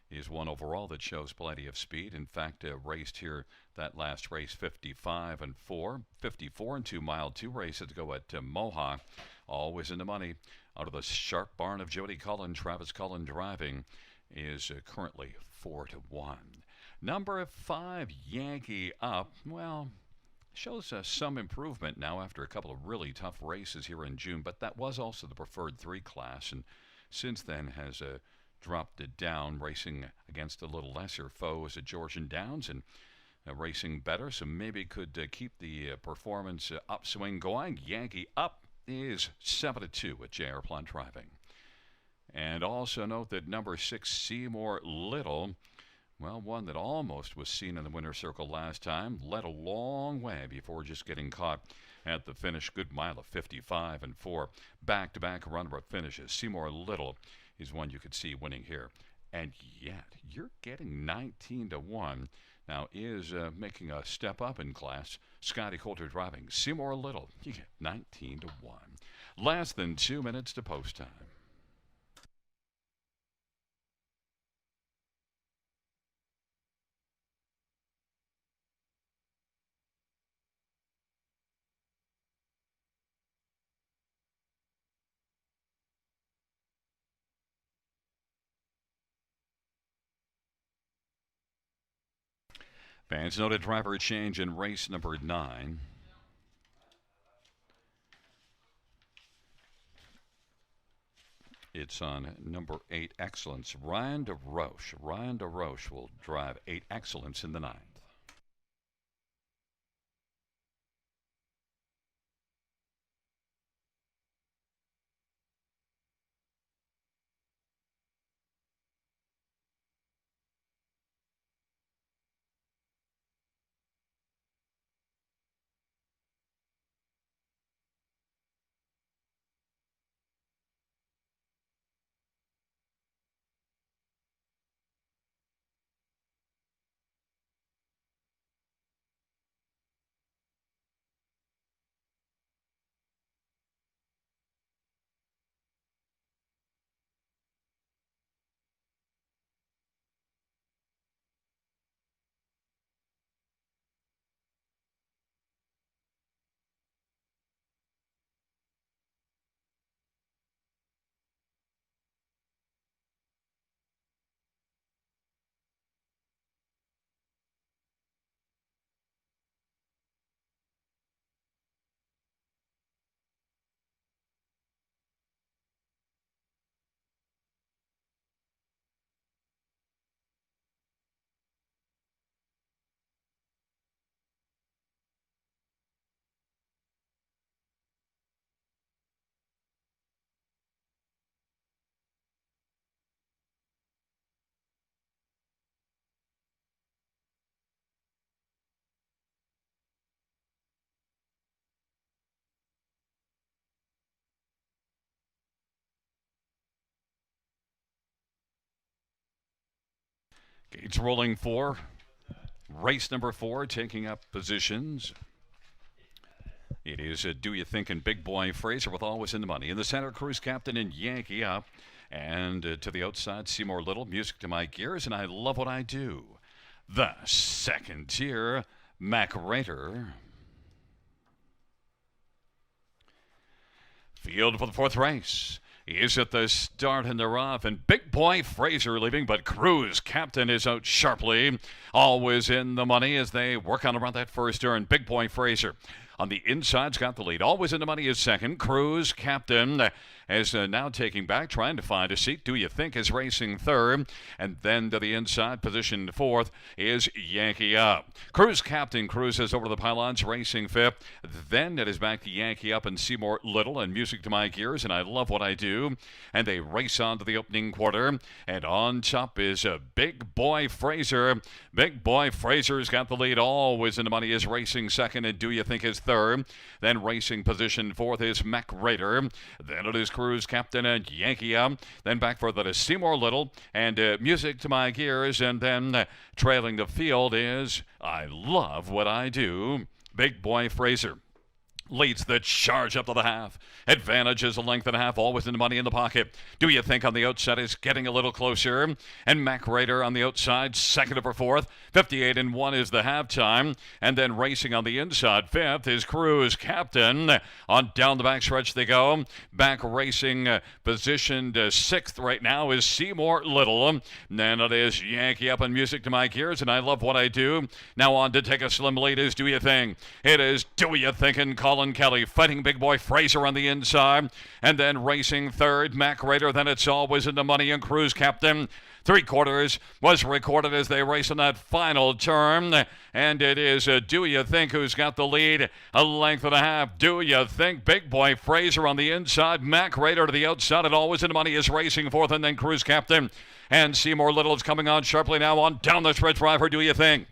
is one overall that shows plenty of speed. In fact, raced here that last race 55-4, 54-2 mile 2 races to go at Mohawk. Always in the Money. Out of the sharp barn of Jody Cullen, Travis Cullen driving is currently 4-1. Number 5, Yankee Up. Well, shows some improvement now after a couple of really tough races here in June, but that was also the preferred 3 class, and since then has dropped it down, racing against a little lesser foes at Georgian Downs and racing better, so maybe could keep the performance upswing going. Yankee Up is 7-2 at J.R. Plot driving. And also note that number 6, Seymour Little, well, one that almost was seen in the winner's circle last time, led a long way before just getting caught at the finish. Good mile of 55-4. Back-to-back runner-up finishes. Seymour Little is one you could see winning here. And yet, you're getting 19-1. Now is making a step up in class. Scotty Coulter driving. Seymour Little, you get 19-1. Less than 2 minutes to post time. Fans noted driver change in race number 9. It's on number 8, Excellence. Ryan DeRoche. Ryan DeRoche will drive 8, Excellence in the 9th. Gates rolling for race number 4, taking up positions. It is Do You Think and Big Boy Fraser with Always in the Money. In the center, Cruise Captain and Yankee up. And to the outside, Seymour Little, Music to My Gears, and I Love What I Do. The second tier, Mac Rader. Field for the 4th race. Is at the start and they're off, and Big Boy Fraser leaving, but Cruise Captain is out sharply. Always in the money as they work on around that first turn. Big Boy Fraser on the inside's got the lead. Always in the money is second. Cruise Captain is now taking back, trying to find a seat. Do You Think is racing third. And then to the inside, positioned fourth, is Yankee Up. Cruise Captain cruises over the pylons, racing fifth. Then it is back to Yankee Up and Seymour Little and Music to My Gears and I Love What I Do. And they race on to the opening quarter. And on top is Big Boy Fraser. Big Boy Fraser's got the lead. Always in the money is racing second, and Do You Think is third. Then racing position fourth is Mac Rader. Then it is Cruise Captain and Yankee Up. Then back further to Seymour Little and Music to My Gears. And then trailing the field is I Love What I Do. Big Boy Fraser leads the charge up to the half. Advantage is a length and a half, always in the money in the pocket. Do You Think on the outside is getting a little closer. And Mac Rader on the outside, second over fourth. 58-1 is the halftime. And then racing on the inside, fifth is Cruise Captain. On down the back stretch they go. Back racing positioned sixth right now is Seymour Little. Then it is Yankee Up and Music to My Gears and I Love What I Do. Now on to take a slim lead is Do You Think. It is Do You Think and Colin Kelly fighting Big Boy Fraser on the inside. And then racing third, Mac Rader. Then it's Always in the Money and Cruise Captain. 3/4 was recorded as they race in that final turn. And it is Do You Think who's got the lead. A length and a half. Do You Think. Big Boy Fraser on the inside. Mac Rader to the outside. And Always in the Money is racing fourth. And then Cruise Captain. And Seymour Little is coming on sharply now on down the stretch driver. Do You Think.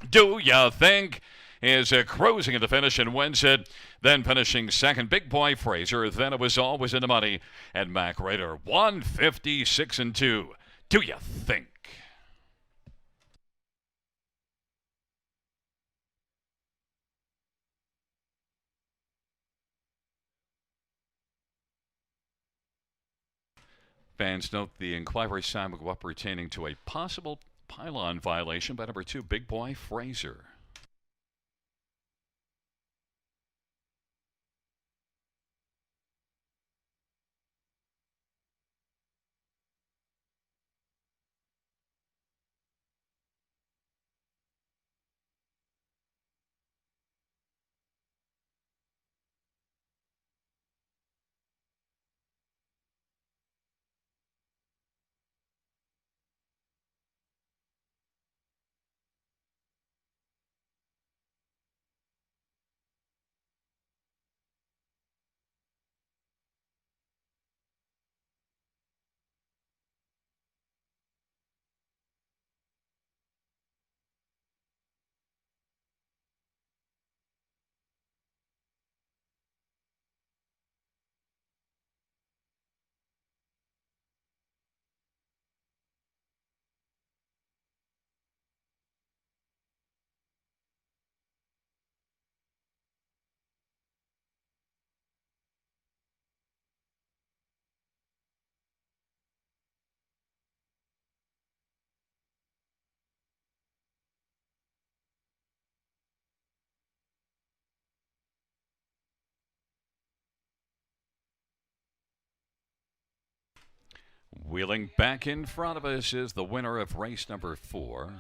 Do You Think is cruising at the finish and wins it. Then finishing second, Big Boy Fraser. Then it was Always in the Money. And Mac Rader, 156-2. Do You Think? Fans note the inquiry sign will go up pertaining to a possible pylon violation by number 2, Big Boy Fraser. Wheeling back in front of us is the winner of race number 4.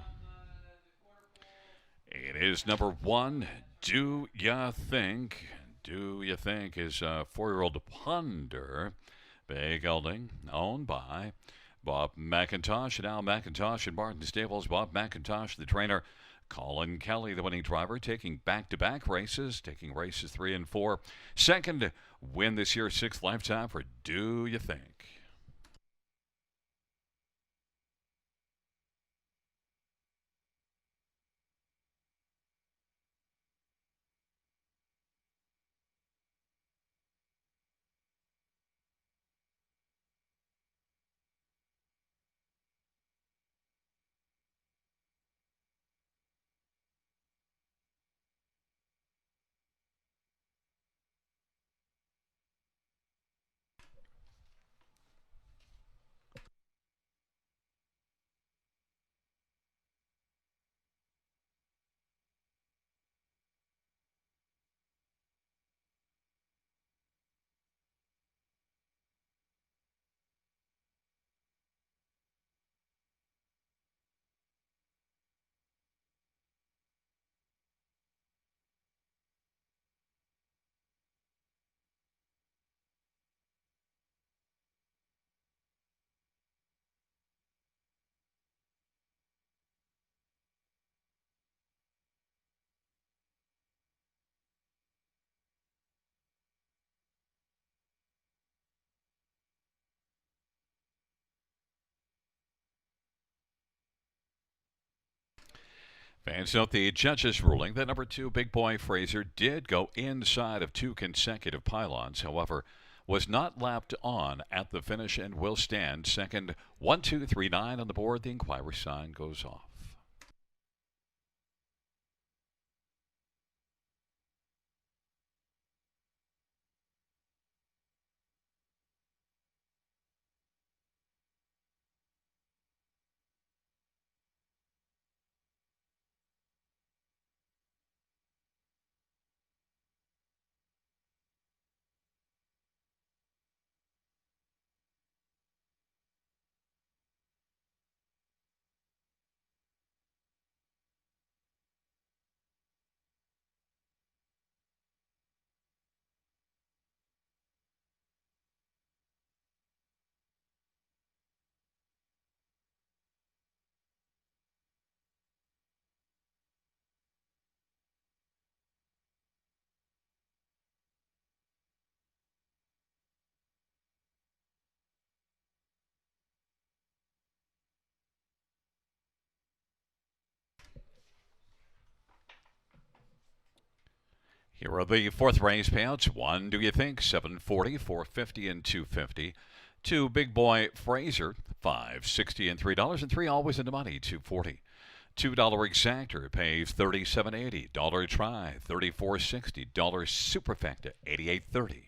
It is number 1, Do Ya Think. Do You Think is a 4-year-old Ponder. Big gelding, owned by Bob McIntosh and Al McIntosh and Martin Stables. Bob McIntosh, the trainer. Colin Kelly, the winning driver, taking back-to-back races, taking races 3 and 4. Second win this year, 6th lifetime for Do You Think. Fans note the judges' ruling that number 2 Big Boy Fraser did go inside of 2 consecutive pylons, however, was not lapped on at the finish and will stand second. 1, 2, 3, 9 on the board. The inquiry sign goes off. Here are the fourth race payouts. 1, do you think? $740, $450, and $250. 2, Big Boy Fraser, $560 and $3, and 3 always in the money, $240. $2 exactor pays $37.80. Dollar try $34.60. Dollar superfecta $88.30.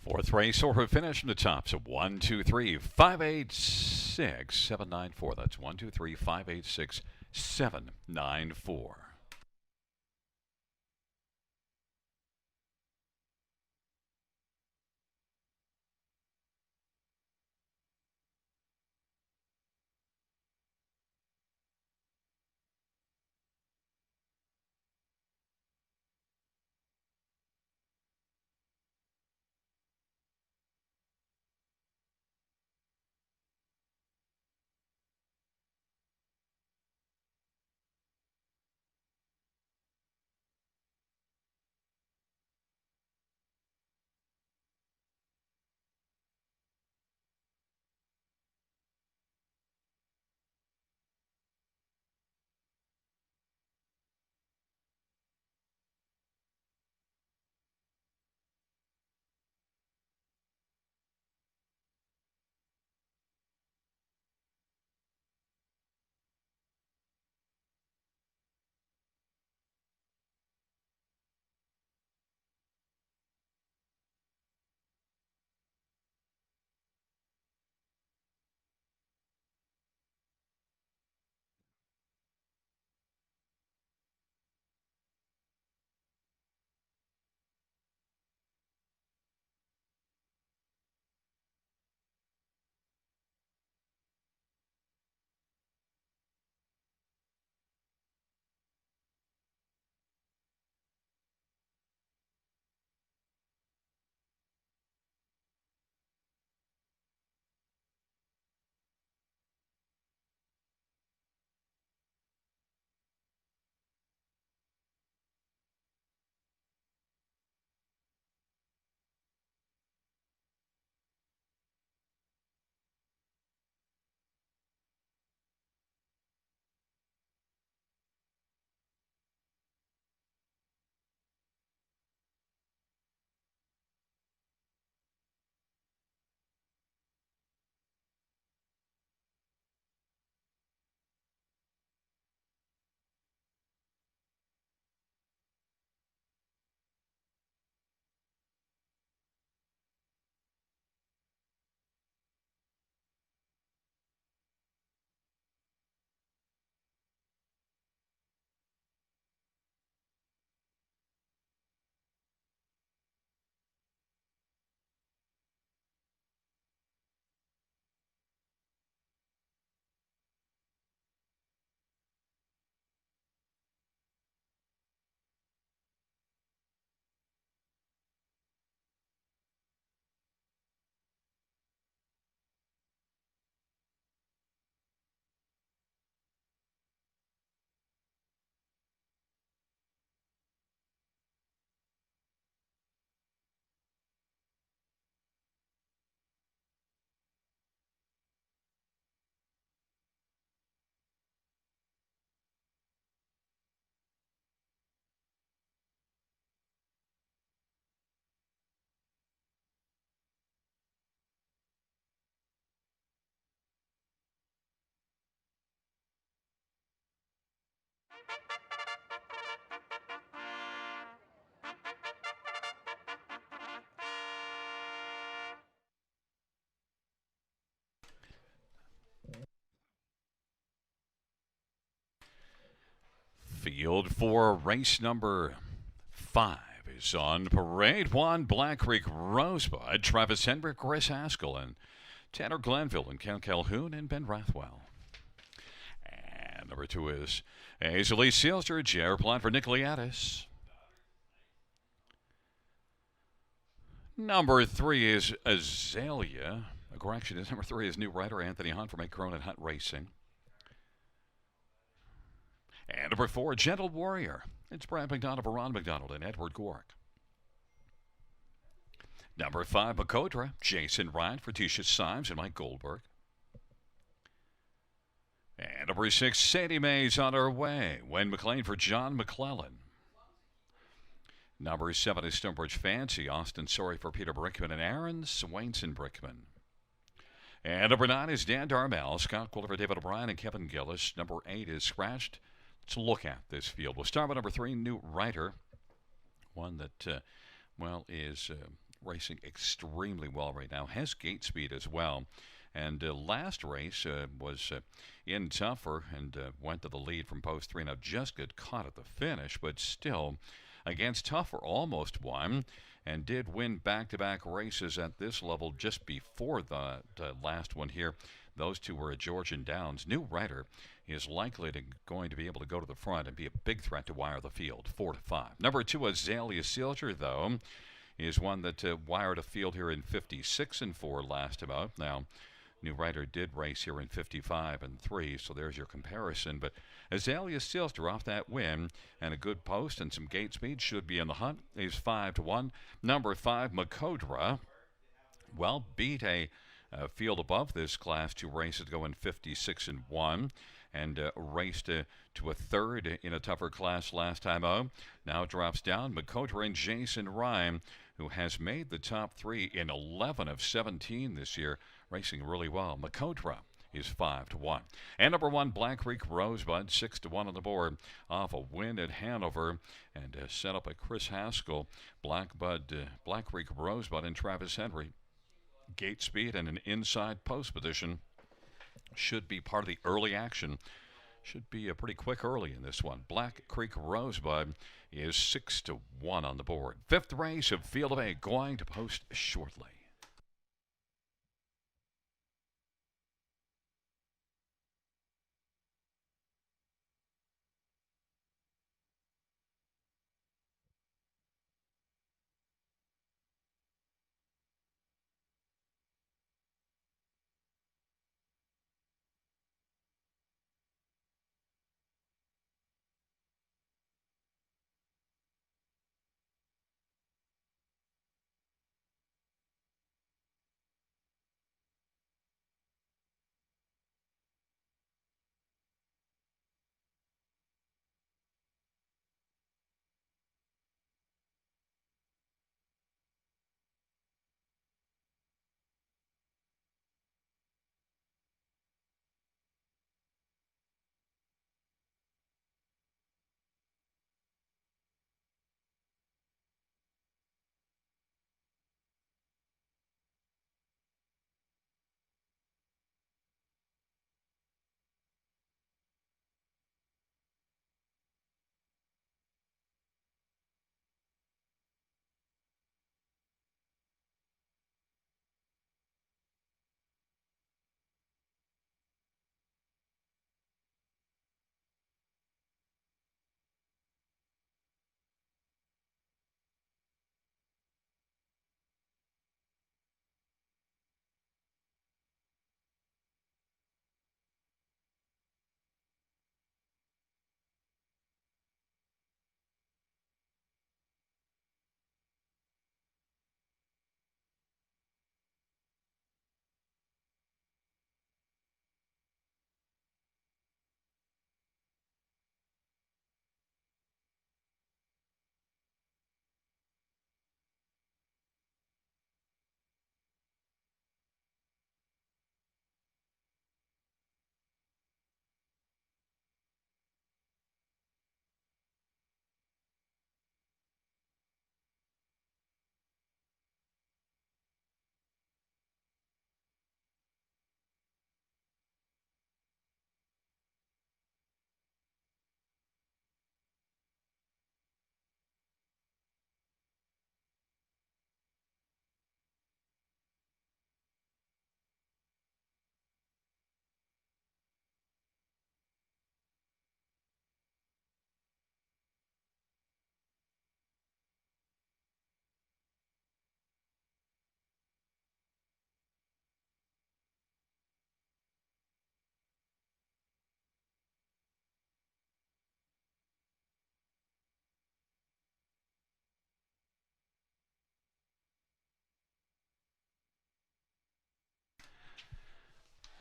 Fourth race order finish in the tops of 1, 2, 3, 5, 8, 6, 7, 9, 4. That's 1, 2, 3, 5, 8, 6, 7, 9, 4. Field for race number 5 is on parade. 1, Black Creek Rosebud, Travis Henry, Chris Haskell, and Tanner Glenville, and Cal Calhoun, and Ben Rathwell. And number 2 is Azalee Sealster, J.R. Plant for Nick Liadis. Number 3 is Azalea. Correction is number 3 is new rider Anthony Hunt from A. Cronin Hunt Racing. And number 4, Gentle Warrior. It's Brad McDonald for Ron McDonald and Edward Gork. Number 5, Makodra. Jason Ryan for Tisha Symes and Mike Goldberg. And number 6, Sadie Mae's on her way. Wayne McLean for John McClellan. Number 7 is Stonebridge Fancy. Austin Sorry for Peter Brickman and Aaron Swainson Brickman. And number 9 is Dan Darmel. Scott Quiller for David O'Brien and Kevin Gillis. Number 8 is Scratched. Let's look at this field. We'll start with number 3, New Rider. One that, is racing extremely well right now. Has gate speed as well. And last race was in tougher and went to the lead from post 3. Now just got caught at the finish, but still against tougher almost won and did win back-to-back races at this level just before the last one here. Those two were at Georgian Downs. New Rider is likely going to be able to go to the front and be a big threat to wire the field, 4-5. Number 2, Azalea Sealter, though, is one that wired a field here in 56-4 last about. Now, New Rider did race here in 55-3, so there's your comparison. But Azalea Sealter off that win and a good post and some gate speed should be in the hunt. Is 5-1. Number 5, Makodra, beat a field above this class 2 races ago in 56-1 and raced to a third in a tougher class last time out. Now drops down. Makodra and Jason Ryan, who has made the top 3 in 11 of 17 this year, racing really well. Makodra is 5-1. And number 1, Black Creek Rosebud, 6-1 on the board off a win at Hanover and set up by Chris Haskell. Black Creek Rosebud and Travis Henry. Gate speed and an inside post position should be part of the early action. Should be a pretty quick early in this one. Black Creek Rosebud is 6-1 on the board. 5th race of Field of 8 going to post shortly.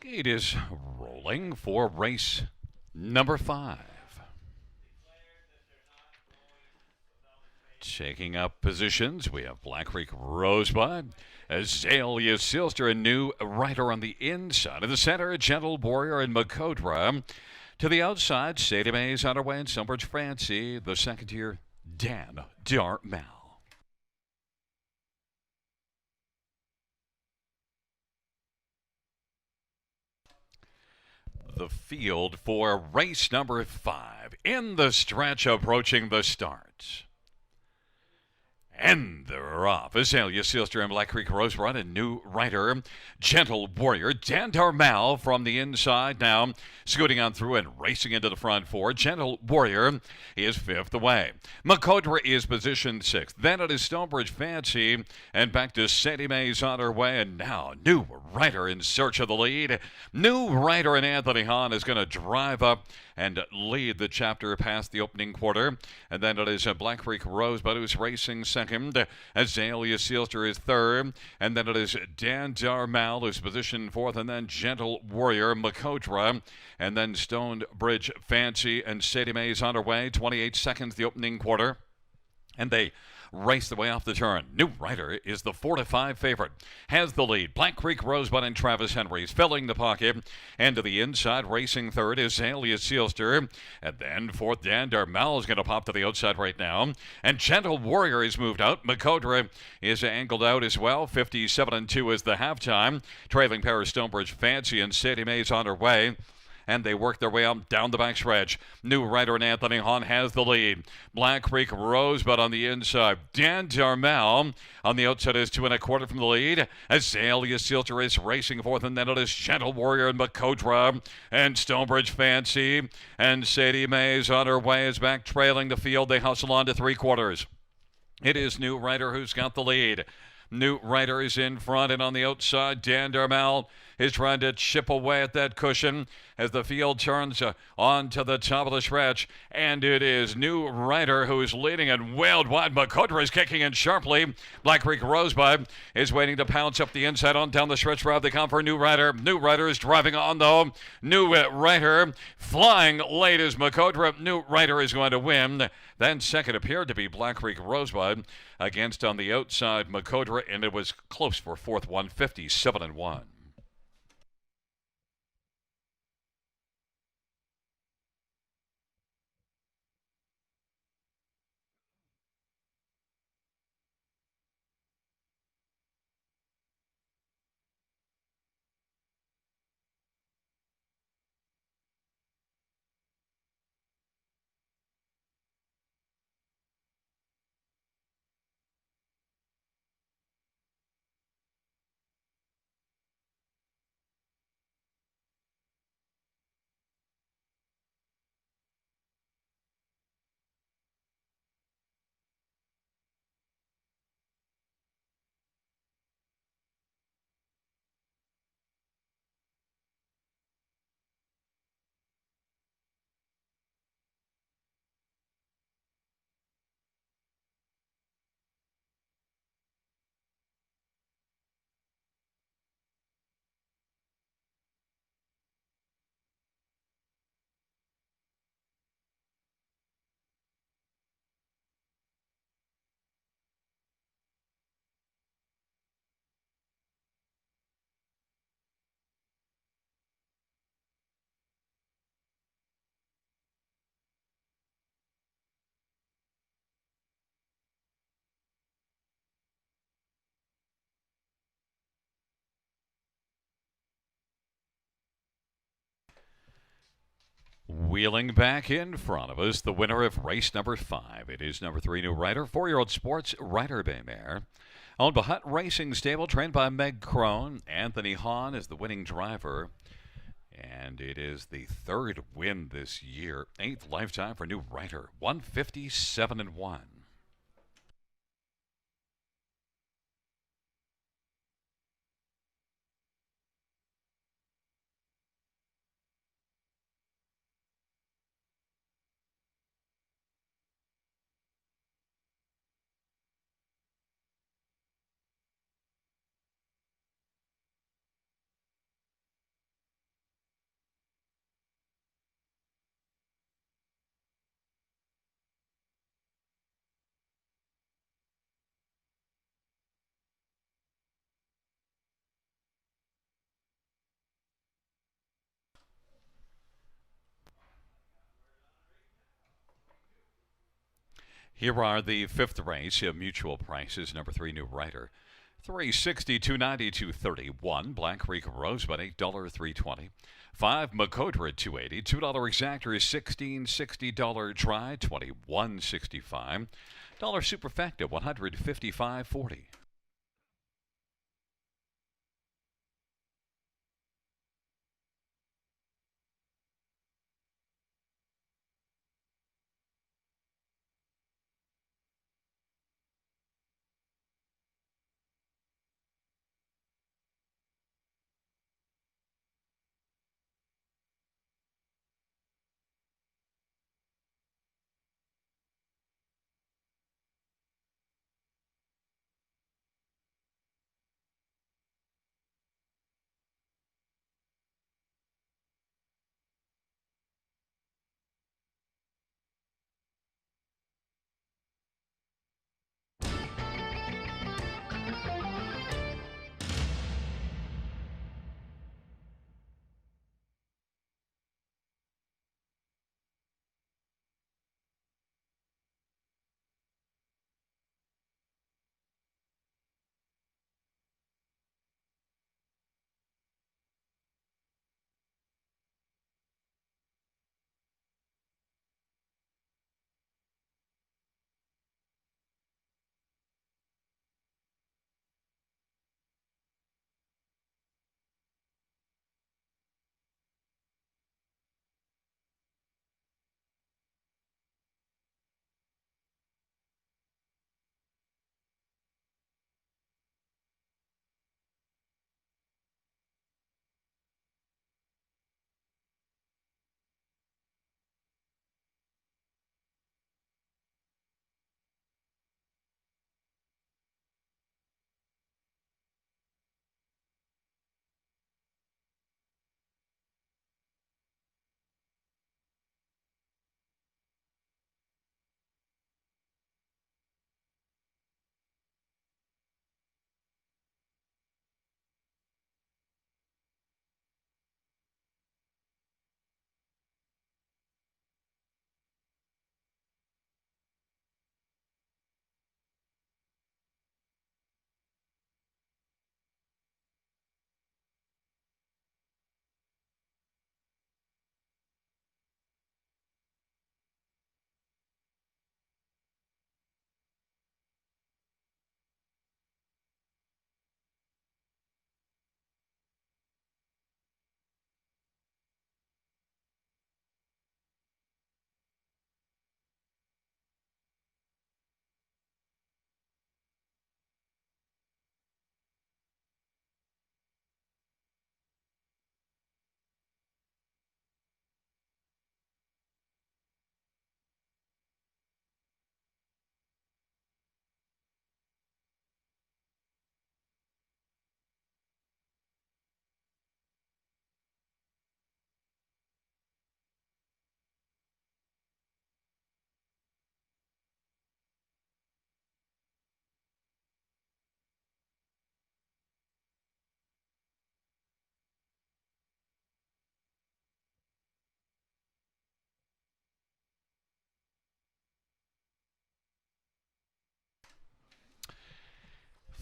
Gate is rolling for race number 5. Taking up positions, we have Black Creek Rosebud, Azalea Silster, a new rider on the inside of the center, Gentle Warrior and Makodra. To the outside, Sadie Mae's on her way, and Sunbridge Fancy, the second tier, Dan Dartmouth. The field for race number 5 in the stretch approaching the start. And they're off. Azalea Silster and Black Creek Rosebud, a new rider, Gentle Warrior, Dan Darmal from the inside now, scooting on through and racing into the front four. Gentle Warrior is 5th away. Makodra is positioned 6th. Then it is Stonebridge Fancy, and back to Sadie Mae's on her way, and now new rider in search of the lead. New rider in Anthony Hahn is going to drive up and lead the chapter past the opening quarter. And then it is Black Creek Rosebud who's racing second. Azalea Silster is 3rd. And then it is Dan Darmal who's positioned 4th. And then Gentle Warrior, Makodra. And then Stonebridge Fancy and Sadie Mae's on her way. 28 seconds the opening quarter. And they race the way off the turn. New rider is the 4-5 favorite. Has the lead. Black Creek Rosebud and Travis Henry's filling the pocket. And to the inside, racing 3rd is Azalea Silster. And then 4th, Dan Darmal is going to pop to the outside right now. And Gentle Warrior is moved out. Makodra is angled out as well. 57-2 is the halftime. Trailing pair of Stonebridge Fancy and Sadie Mae's on her way. And they work their way up down the backstretch. New rider in Anthony Hahn has the lead. Black Creek Rosebud on the inside. Dan Darmal on the outside is 2 1/4 from the lead. Azalea Silter is racing 4th, and then it is Gentle Warrior and Makodra and Stonebridge Fancy. And Sadie Mae's on her way, is back trailing the field. They hustle on to 3/4. It is New Rider who's got the lead. New Rider is in front, and on the outside, Dan Darmal is trying to chip away at that cushion as the field turns on to the top of the stretch. And it is New Rider who is leading, and wailed wide. Makodra is kicking in sharply. Black Creek Rosebud is waiting to pounce up the inside on down the stretch route. They come for New Rider. New Rider is driving on, though. New Rider flying late as Makodra. New Rider is going to win. Then second appeared to be Black Creek Rosebud against on the outside Makodra, and it was close for 4th, 157-1. Wheeling back in front of us, the winner of race number 5. It is number 3, New Rider, 4-year-old sports rider bay mare. Owned by Hutt Racing Stable, trained by Meg Crone. Anthony Hahn is the winning driver. And it is the 3rd win this year. 8th lifetime for New Rider, 157-1. Here are the fifth race mutual prices. Number 3, New Rider. 360, 290, 231. Black Creek Rosebud, $8, 320. 5 Makodra, 280. $2 exactor is $16.60. Try, $21.65. Dollar Superfecta, $155.40.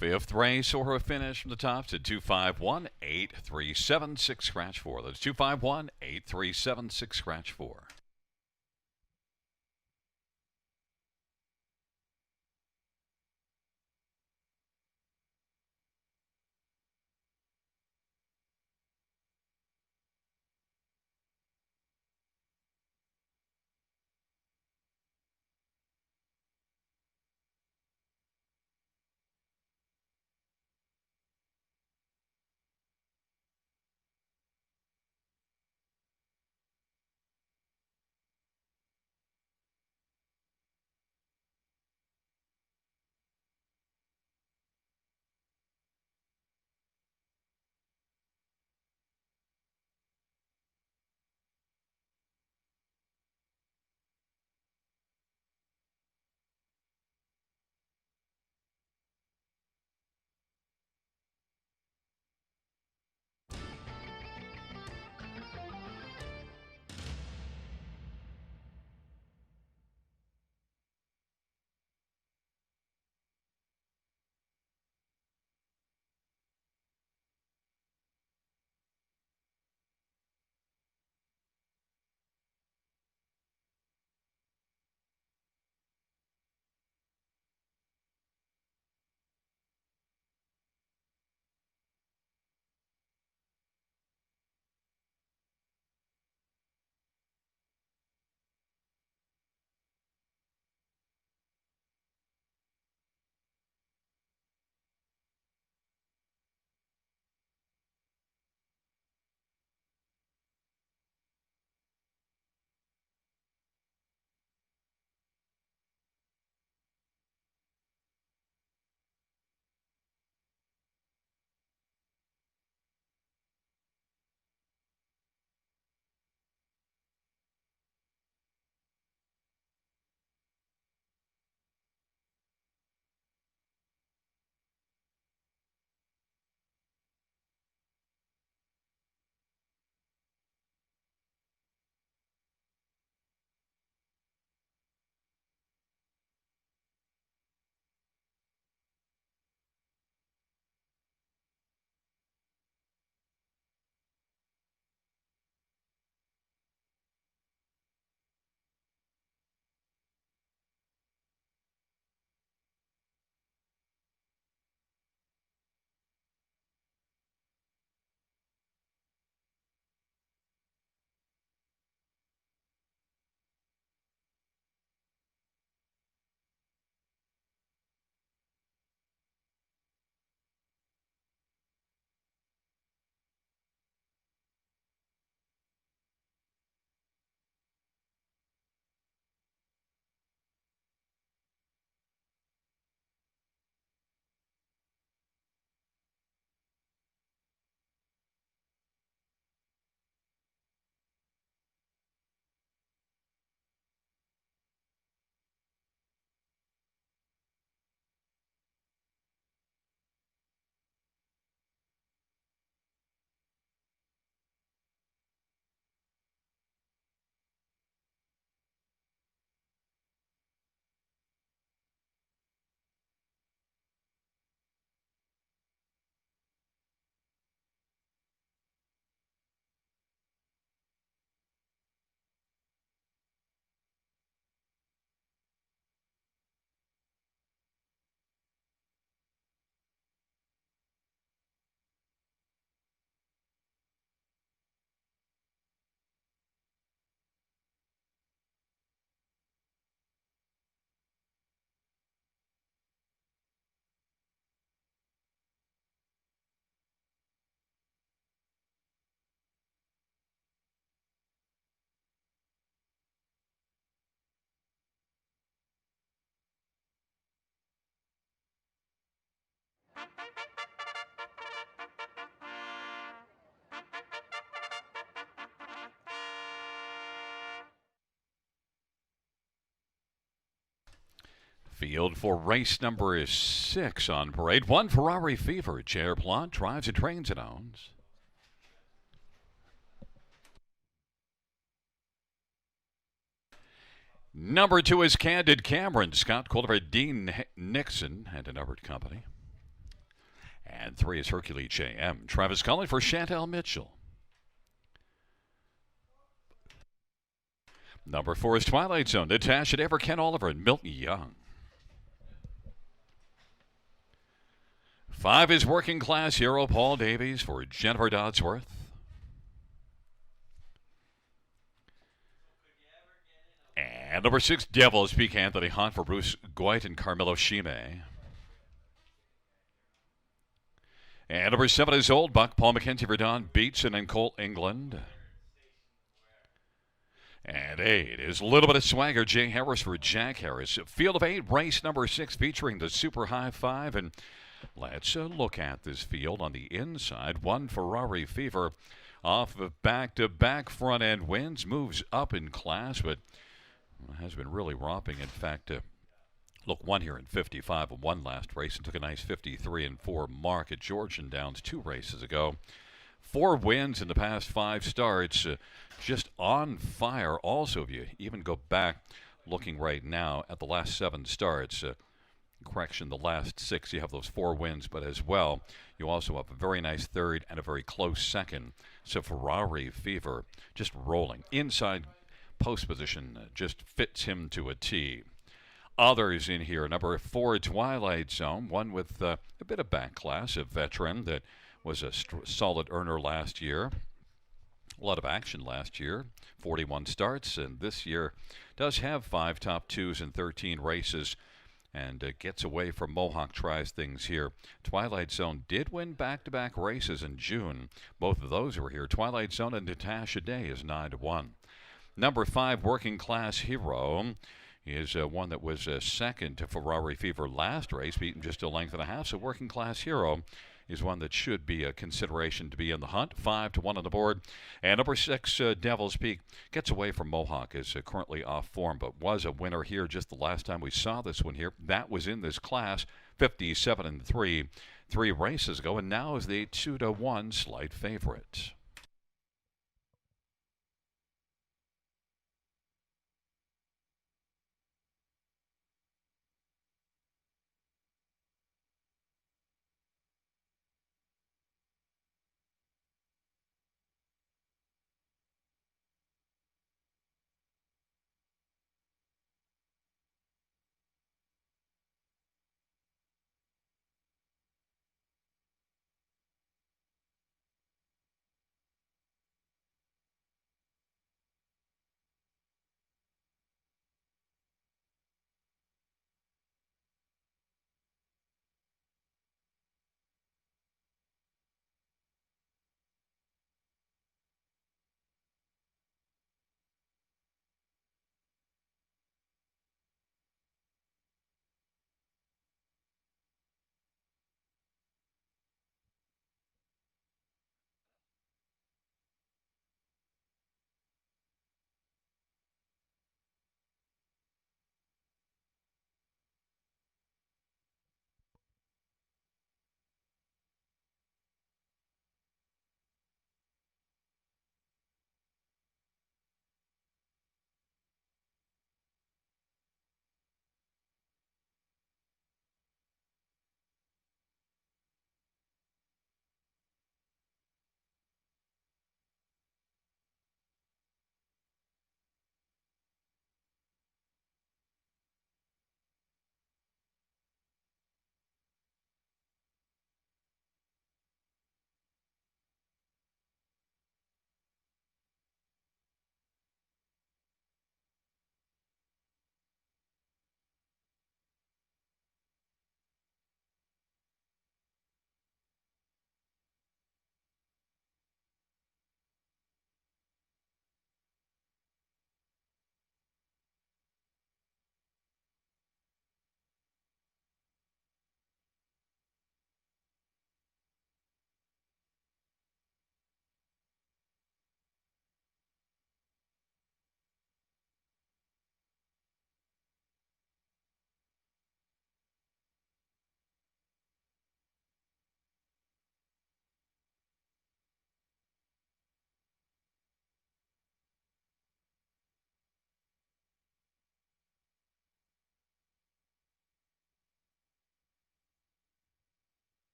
Fifth race or a finish from the top to 251-837-6 scratch 4. That's 251-837-6 scratch 4. Field for race number 6 on parade. 1 Ferrari Fever. Chair Plot drives and trains and owns. Number 2 is Candid Cameron. Scott Culver, Dean Nixon, and an Everett Company. And 3 is Hercules JM. Travis Cullen for Chantel Mitchell. Number 4 is Twilight Zone. Natasha Dever, Ken Oliver, and Milton Young. 5 is Working Class Hero Paul Davies for Jennifer Dodsworth. And number 6, Devils Peak Anthony Hunt for Bruce Goit and Carmelo Shime. And number 7 is Old Buck, Paul McKenzie for Don Beatson and Colt England. And 8 is a little bit of swagger, Jay Harris for Jack Harris. Field of 8, race number 6 featuring the Super High 5. And let's look at this field on the inside. 1 Ferrari Fever off of back-to-back front-end wins, moves up in class, but has been really romping. In fact, look, won here in 55 and won last race and took a nice 53 and 4 mark at Georgian Downs 2 races ago. 4 wins in the past 5 starts, just on fire. Also, if you even go back, looking right now at the last 7 starts, correction, the last 6, you have those 4 wins, but as well, you also have a very nice 3rd and a very close 2nd. So Ferrari Fever just rolling. Inside post position just fits him to a T. Others in here, number 4, Twilight Zone, one with a bit of back class, a veteran that was a solid earner last year. A lot of action last year, 41 starts, and this year does have 5 top 2s and 13 races, and gets away from Mohawk, tries things here. Twilight Zone did win back-to-back races in June. Both of those were here. Twilight Zone and Natasha Day is 9-1. Number 5, Working Class Hero, is one that was second to Ferrari Fever last race, beaten just a length and a half. So Working Class Hero is one that should be a consideration to be in the hunt. 5-1 on the board. And number 6, Devil's Peak, gets away from Mohawk, is currently off form, but was a winner here just the last time we saw this one here. That was in this class, 57 and 3 races ago, and now is the 2-1 slight favorite.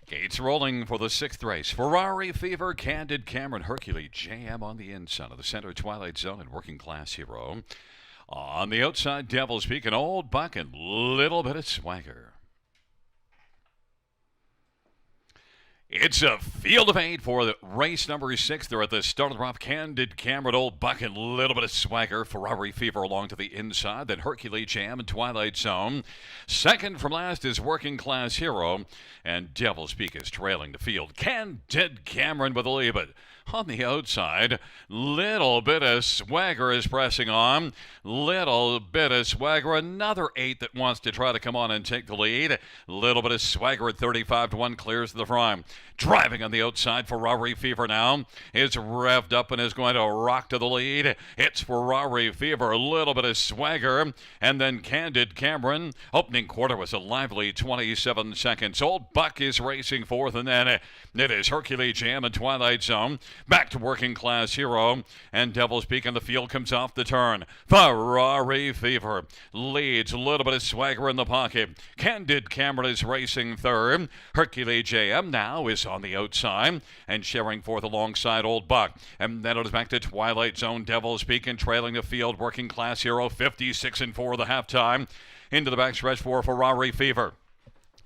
Gates rolling for the 6th race. Ferrari Fever, Candid Cameron, Hercules JM on the inside of the center, Twilight Zone, and Working Class Hero. On the outside, Devil's Peak, and Old Buck, and Little Bit of Swagger. It's a field of 8 for the race number 6. They're at the start of the drop. Candid Cameron, Old Buck, and Little Bit of Swagger. Ferrari Fever along to the inside. Then Hercules Jam and Twilight Zone. Second from last is Working Class Hero. And Devil's Peak is trailing the field. Candid Cameron with a lead, but on the outside, Little Bit of Swagger is pressing on. Little Bit of Swagger, another 8 that wants to try to come on and take the lead. Little Bit of Swagger at 35-1 clears the front. Driving on the outside, Ferrari Fever now is revved up and is going to rock to the lead. It's Ferrari Fever, a Little Bit of Swagger, and then Candid Cameron. Opening quarter was a lively 27 seconds. Old Buck is racing fourth, and then it is Hercules Jam and Twilight Zone. Back to Working Class Hero, and Devil's Peak, and the field comes off the turn. Ferrari Fever leads, a Little Bit of Swagger in the pocket. Candid Cameron is racing third. Hercules JM now is on the outside and sharing fourth alongside Old Buck. And then it is back to Twilight Zone, Devil's Peak, and trailing the field, Working Class Hero, 56-4 the halftime. Into the backstretch for Ferrari Fever.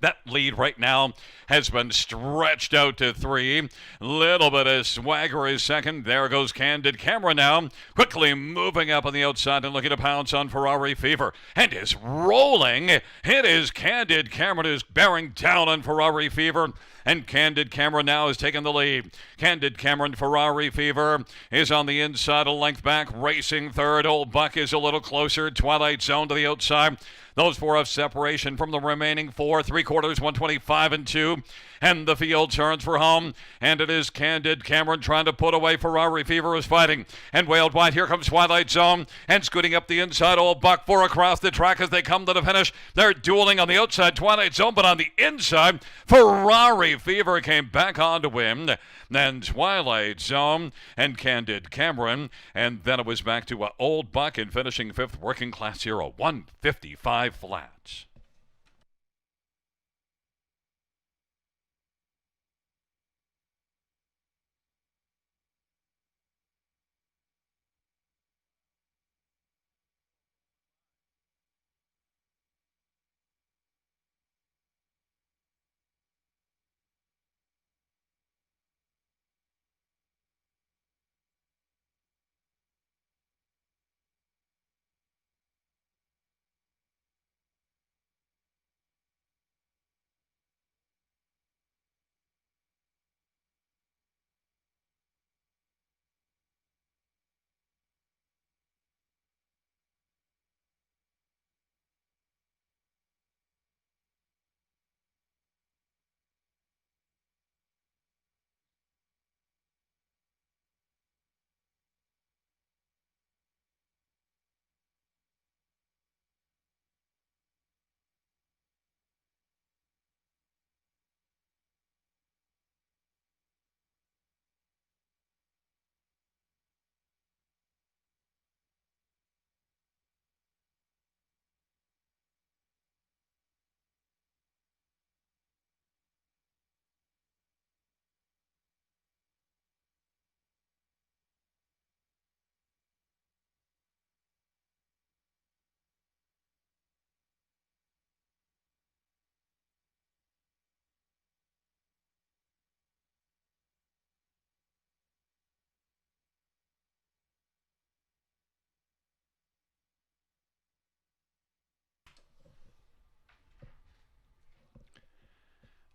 That lead right now has been stretched out to 3. Little Bit of Swagger is second. There goes Candid Cameron now, quickly moving up on the outside and looking to pounce on Ferrari Fever. And is rolling. It is Candid Cameron who's bearing down on Ferrari Fever. And Candid Cameron now is taking the lead. Candid Cameron, Ferrari Fever is on the inside, a length back, racing third. Old Buck is a little closer. Twilight Zone to the outside. Those four have separation from the remaining four. 3/4, 125-2. And the field turns for home. And it is Candid Cameron trying to put away Ferrari Fever is fighting. And wailed wide. Here comes Twilight Zone. And scooting up the inside, Old Buck. 4 across the track as they come to the finish. They're dueling on the outside, Twilight Zone. But on the inside, Ferrari Fever came back on to win. Then Twilight Zone and Candid Cameron. And then it was back to Old Buck and finishing fifth, Working Class Hero. 155 flats.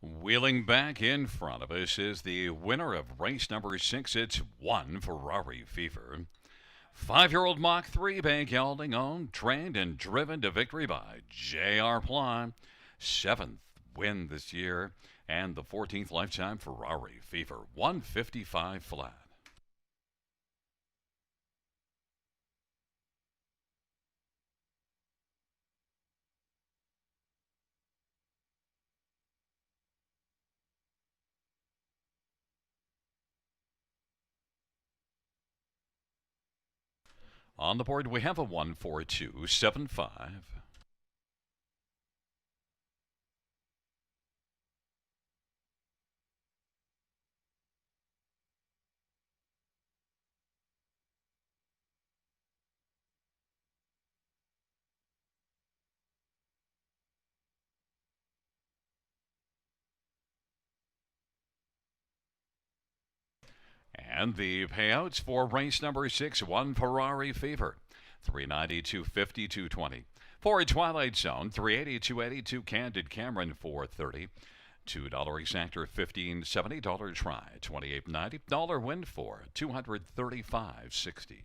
Wheeling back in front of us is the winner of race number 6. It's 1 Ferrari Fever. 5-year-old Mach 3 bank gelding owned, trained, and driven to victory by J.R. Ply. 7th win this year and the 14th lifetime Ferrari Fever. 155 flat. On the board, we have a 14275. And the payouts for race number 6, 1 Ferrari Fever, 390, 250, 220. For Twilight Zone, 380, 282 Candid Cameron, 430. $2 exactor, $15.70. Try, $28.90. Dollar win for, $235.60.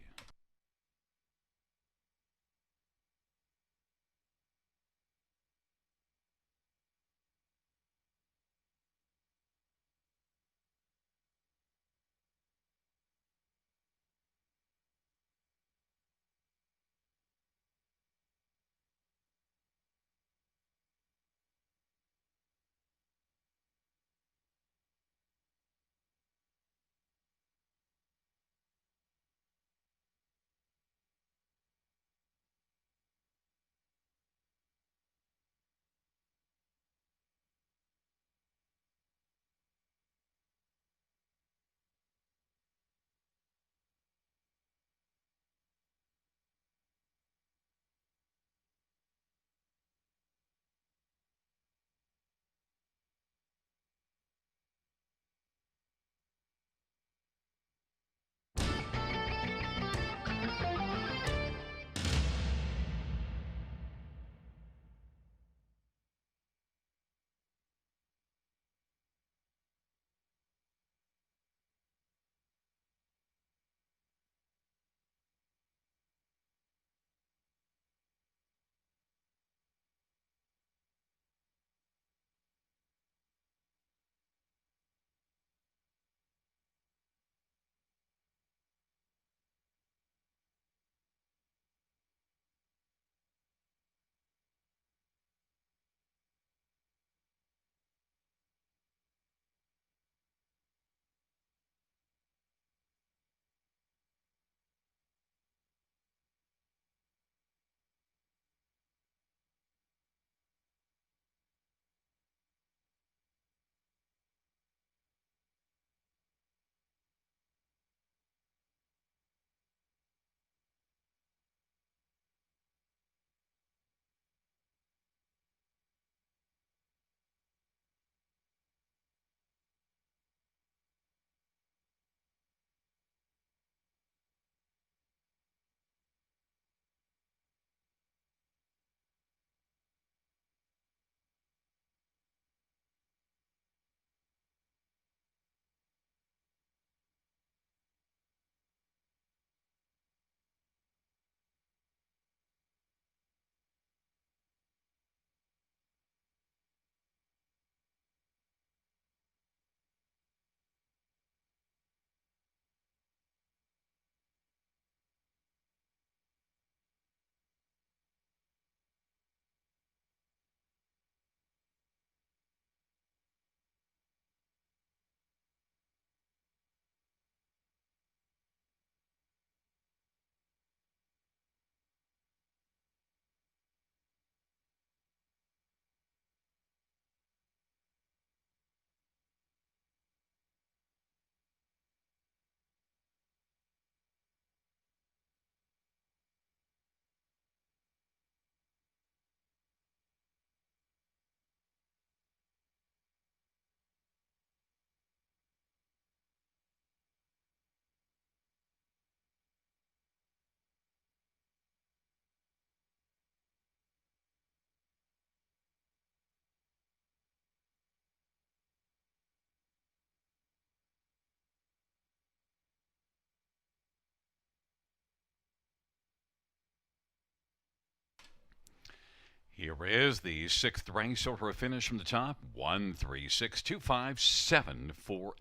Here is the sixth race order of finish from the top. 136254748.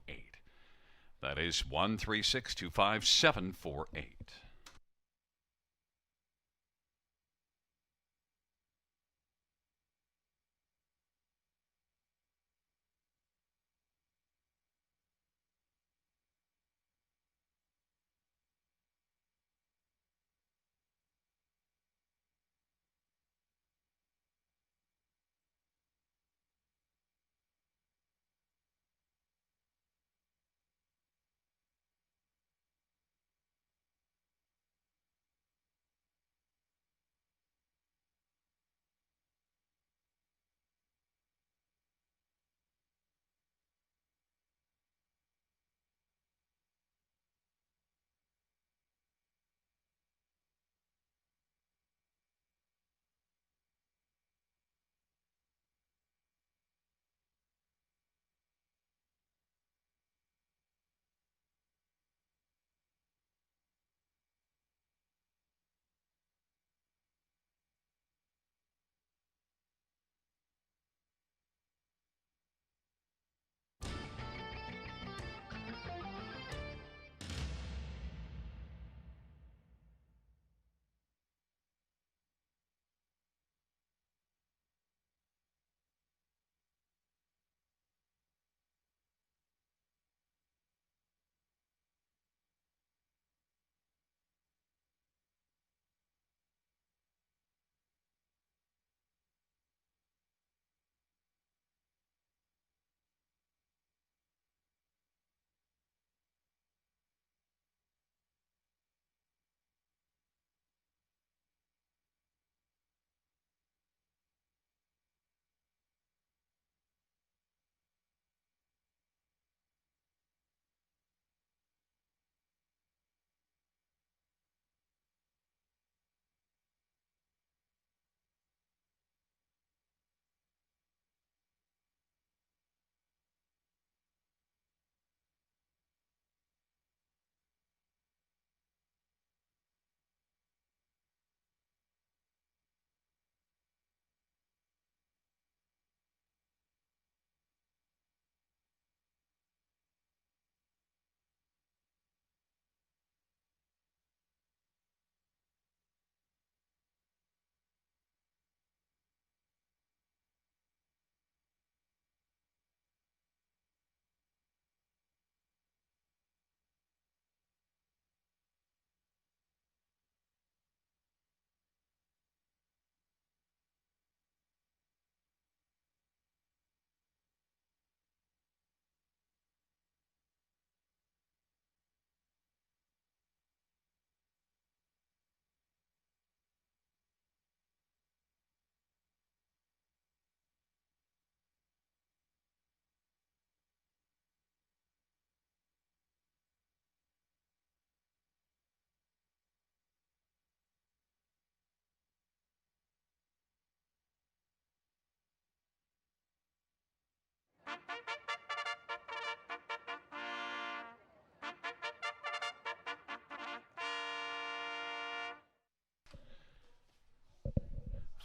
That is 136254748.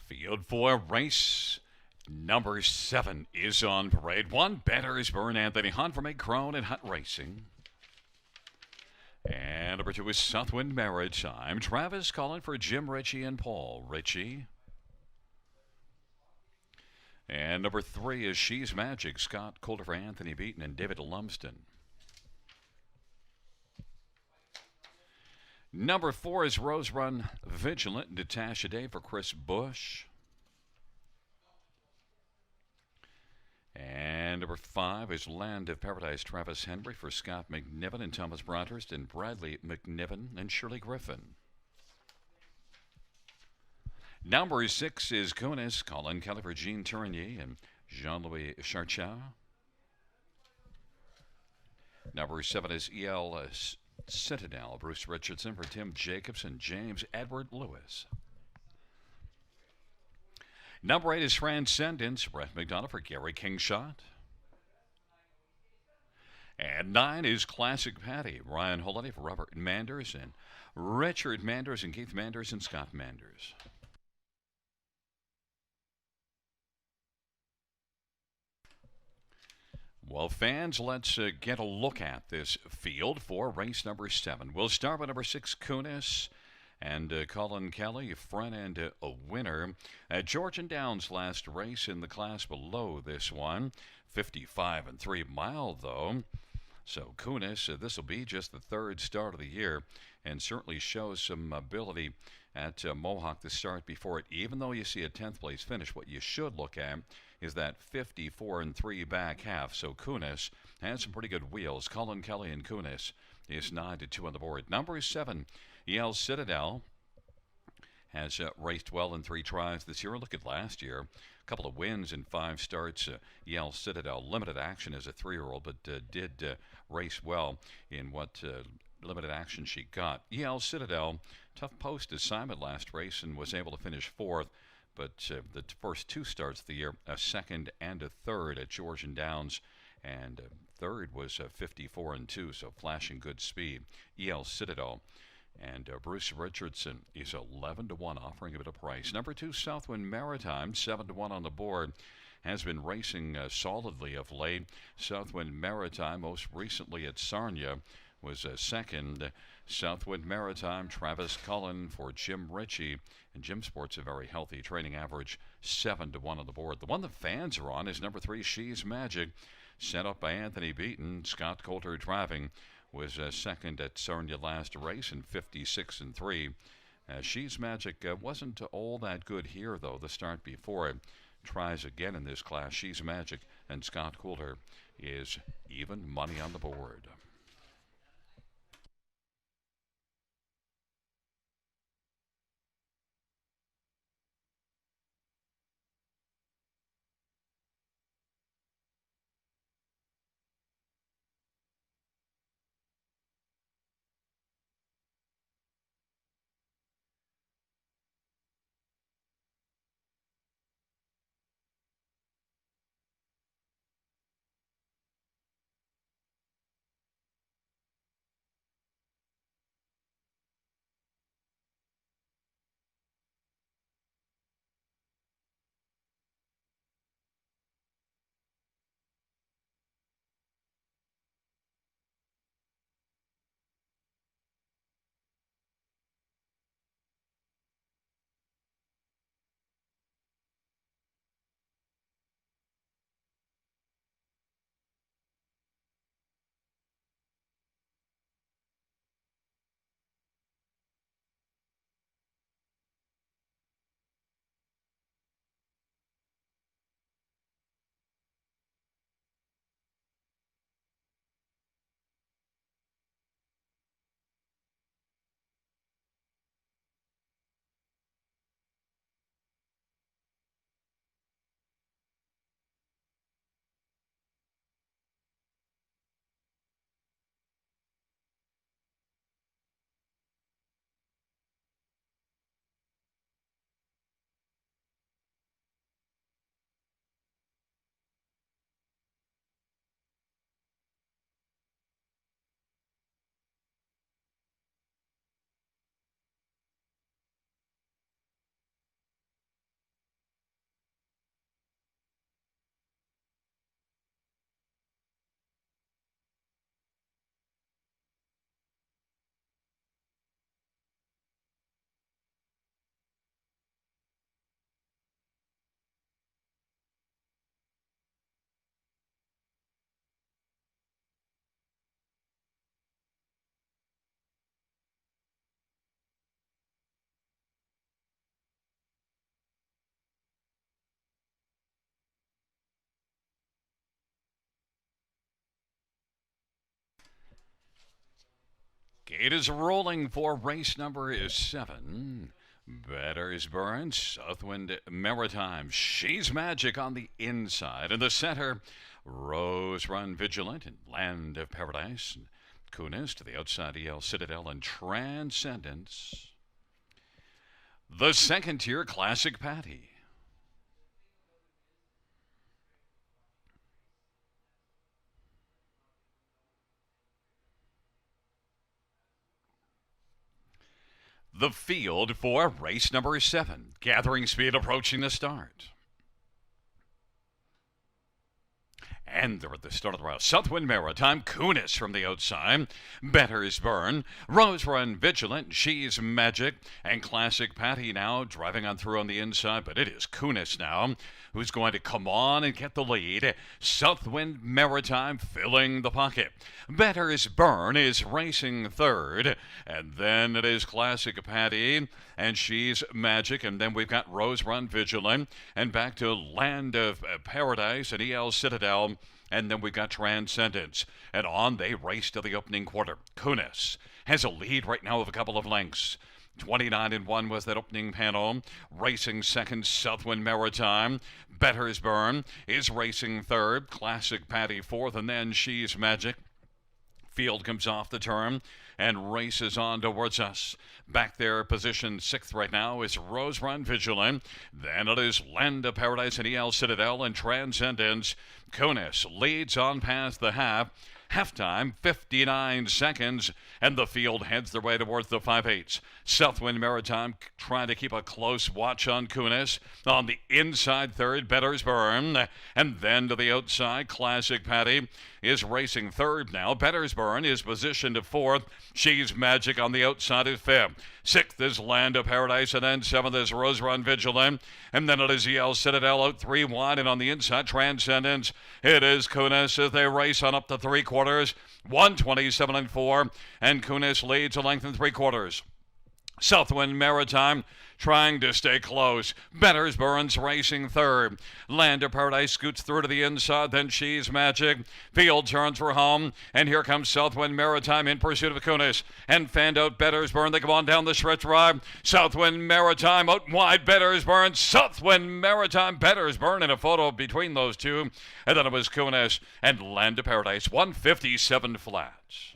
Field 4, race number 7 is on parade. One better is Burn Anthony Hunt from Crone and Hunt Racing. And number 2 is Southwind Maritime. Travis calling for Jim Ritchie and Paul Ritchie. And number 3 is She's Magic. Scott Coulter for Anthony Beaton and David Lumsden. Number 4 is Rose Run Vigilant. Natasha Day for Chris Bush. And number 5 is Land of Paradise. Travis Henry for Scott McNiven and Thomas Broadhurst and Bradley McNiven and Shirley Griffin. Number 6 is Kunis, Colin Kelly for Jean Tournier and Jean-Louis Charchard. Number 7 is E.L. Citadel, Bruce Richardson for Tim Jacobs and James Edward Lewis. Number 8 is Transcendence, Brett McDonough for Gary Kingshot. And 9 is Classic Patty, Ryan Holiday for Robert Manders and Richard Manders and Keith Manders and Scott Manders. Well, fans, let's get a look at this field for race number 7. We'll start with number 6, Kunis. And Colin Kelly, front and a winner. Georgian Downs last race in the class below this one. 55 and 3 mile, though. So Kunis, this will be just the 3rd start of the year and certainly shows some ability at Mohawk to start before it. Even though you see a 10th place finish, what you should look at is that 54 and 3 back half. So Kunis has some pretty good wheels. Colin Kelly and Kunis is 9 to 2 on the board. Number 7, Yale Citadel has raced well in 3 tries this year. Look at last year. A couple of wins in 5 starts. Yale Citadel, limited action as a 3-year-old, but did race well in what limited action she got. Yale Citadel, tough post assignment last race and was able to finish 4th. But the first 2 starts of the year, a 2nd and a 3rd at Georgian Downs. And 3rd was 54 and 2, so flashing good speed. E.L. Citadel. And Bruce Richardson is 11 to 1, offering a bit of price. Number 2, Southwind Maritime, 7 to 1 on the board, has been racing solidly of late. Southwind Maritime, most recently at Sarnia, was 2nd. Southwind Maritime, Travis Cullen for Jim Ritchie. And Jim Sports a very healthy training average, 7 to 1 on the board. The one the fans are on is number 3, She's Magic, set up by Anthony Beaton. Scott Coulter driving. Was 2nd at Sarnia last race in 56 and 3. She's Magic wasn't all that good here, though. The start before it tries again in this class. She's Magic and Scott Coulter is even money on the board. It is rolling for race number 7. Better's Burn, Southwind Maritime. She's Magic on the inside. In the center, Rose Run Vigilant and Land of Paradise. Kunis to the outside, EL Citadel and Transcendence. The second tier, Classic Patty. The field for race number 7. Gathering speed approaching the start. And they're at the start of the route. Southwind Maritime, Kunis from the outside. Better's Burn, Rose Run Vigilant, She's Magic, and Classic Patty now driving on through on the inside. But it is Kunis now who's going to come on and get the lead. Southwind Maritime filling the pocket. Better's Burn is racing third. And then it is Classic Patty and She's Magic. And then we've got Rose Run Vigilant. And back to Land of Paradise and EL Citadel. And then we've got Transcendence. And on they race to the opening quarter. Kunis has a lead right now of a couple of lengths. 29-1 was that opening panel. Racing second, Southwind Maritime. Better's Burn is racing third. Classic Patty fourth, and then She's Magic. Field comes off the turn and races on towards us. Back there, position 6th right now is Rose Run Vigilant. Then it is Land of Paradise and EL Citadel and Transcendence. Kunis leads on past the half. Halftime, 59 seconds, and the field heads their way towards the 5/8. Southwind Maritime trying to keep a close watch on Kunis. On the inside third, Better's Burn. And then to the outside, Classic Patty is racing third now. Better's Burn is positioned to fourth. She's Magic on the outside is fifth. 6th is Land of Paradise, and then 7th is Rose Run Vigilant. And then it is EL Citadel out 3 wide, and on the inside, Transcendence. It is Kunis as they race on up to 3/4. 127-4, and Kunis leads a length and 3/4. Southwind Maritime trying to stay close. Better's Burns racing third. Land of Paradise scoots through to the inside, then She's Magic. Field turns for home, and here comes Southwind Maritime in pursuit of Kunis. And fanned out Better's Burn. They come on down the stretch drive. Southwind Maritime out wide. Better's Burn. Southwind Maritime. Better's Burn in a photo between those two. And then it was Kunis and Land of Paradise. 157 flats.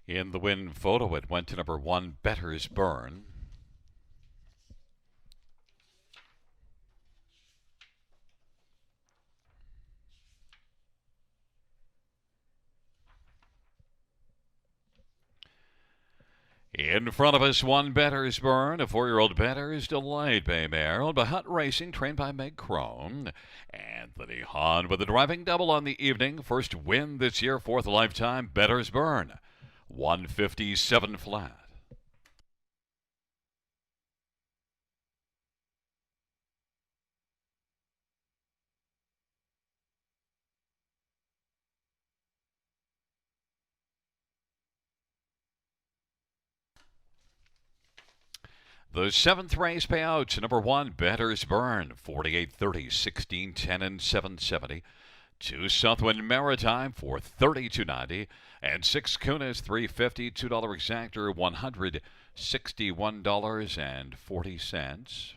In the win photo, it went to number 1, Better's Burn. In front of us, 1, Better's Burn. A 4-year-old Better's Delight Bay mare, owned by Hunt Racing, trained by Meg Crone. Anthony Hahn with a driving double on the evening. First win this year, 4th lifetime, Better's Burn. 157 flat. The seventh race payouts: number 1, Better's Burn, 48.30, 16.10, and 7.70. 2, Southwind Maritime for $32.90, and 6, Kunis, $3.50, $2 exactor, $161.40.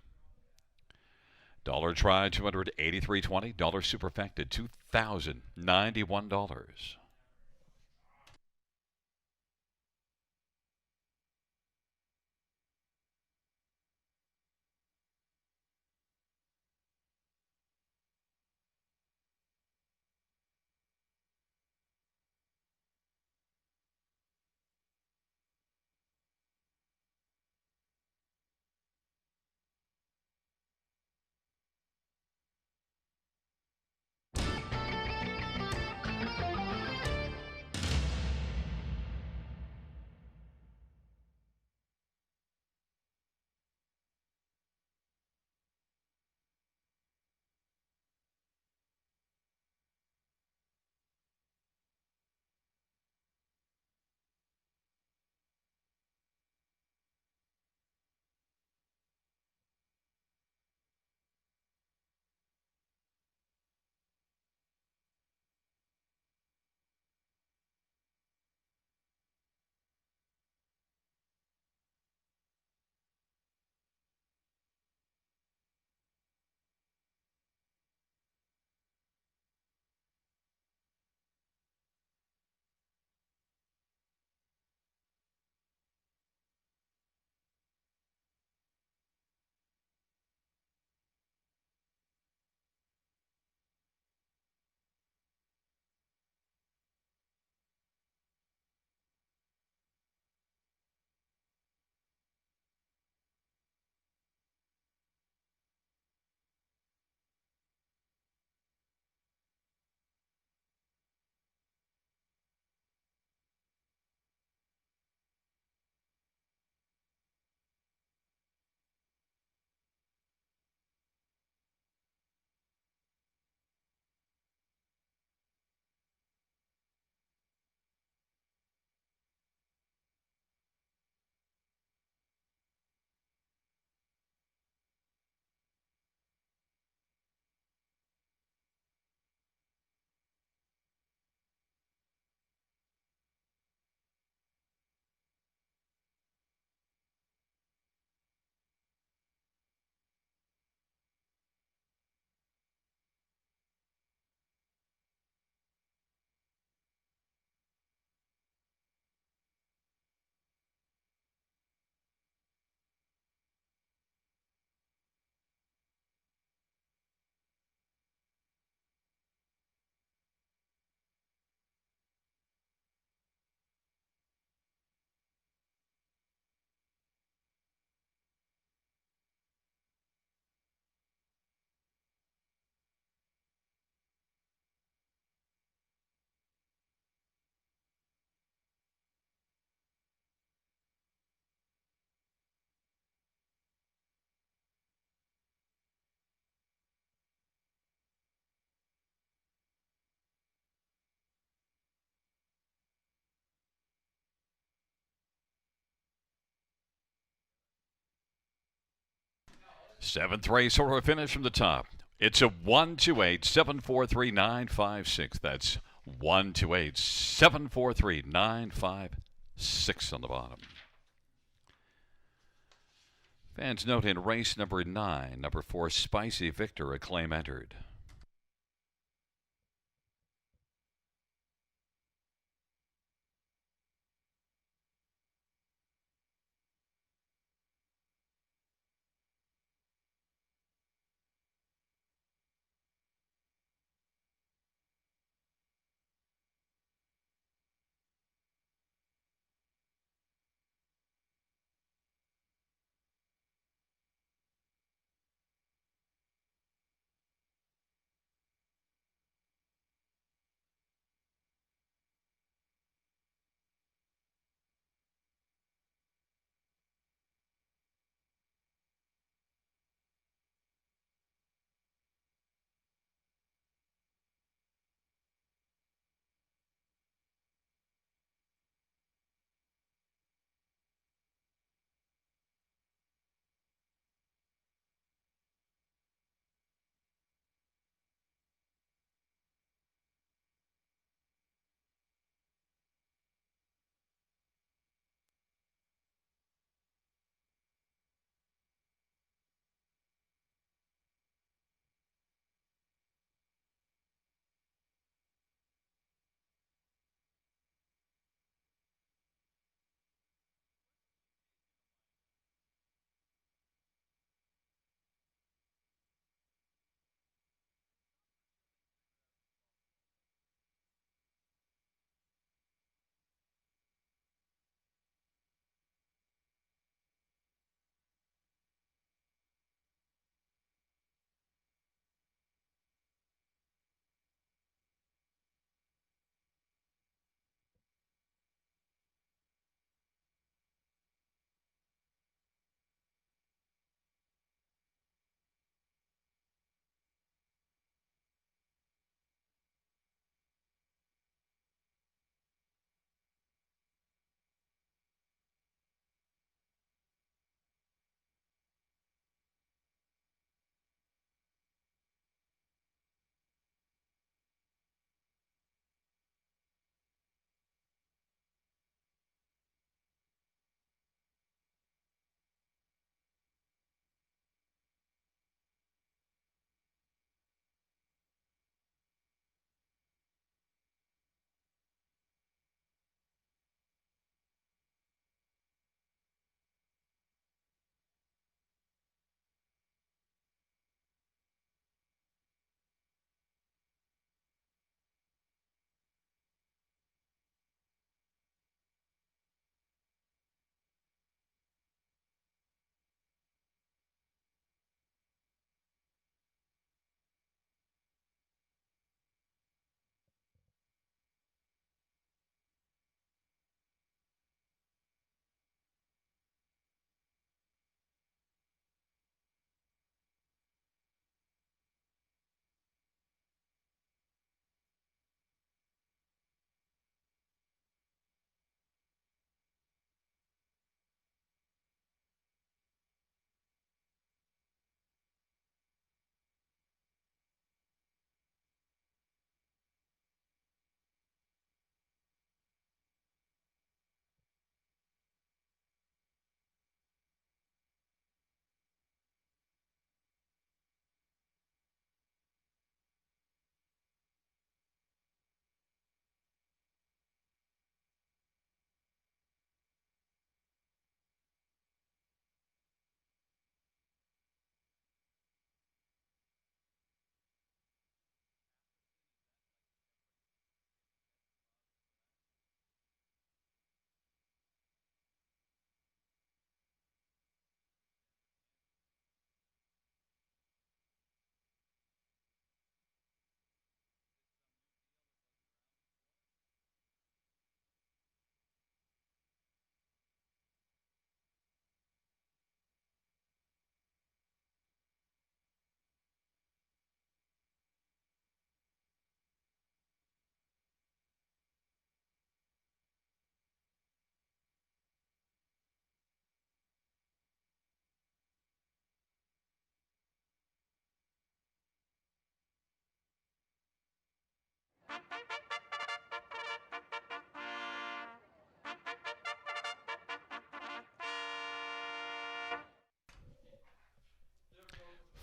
Dollar Try, $283.20. Dollar Superfected, $2,091. Seventh race order finish from the top. It's a 128-743-956. That's 128-743-956 on the bottom. Fans note in race number 9, number 4, Spicy Victor, a claim entered.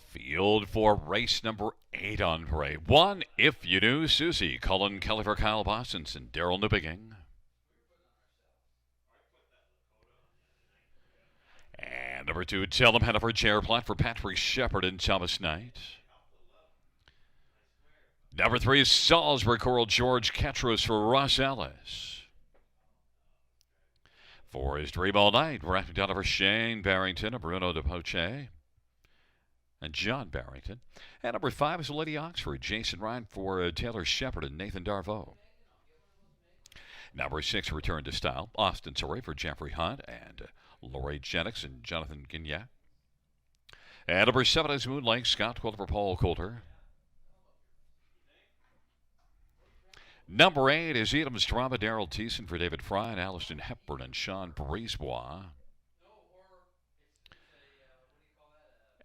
Field for race number 8 on parade. 1, If You Knew Susie, Cullen Kelly for Kyle Bostonson, Daryl Newbegin. And number 2, Tell Them Hannah for Chair Plat for Patrick Shepard and Thomas Knight. Number 3, Salisbury Coral George Ketros for Ross Ellis. For his Dream All Night, wrapping down for Shane Barrington and Bruno DePoche and John Barrington. And number 5 is Lady Oxford, Jason Ryan for Taylor Shepard and Nathan Darvo. Number 6, Return to Style, Austin Surrey for Jeffrey Hunt and Lori Jennings and Jonathan Gignac. And number 7 is Moonlake, Scott Quill for Paul Coulter. Number 8 is Edam's Drama, Daryl Thiessen for David Fry and Allison Hepburn and Sean Brisebois.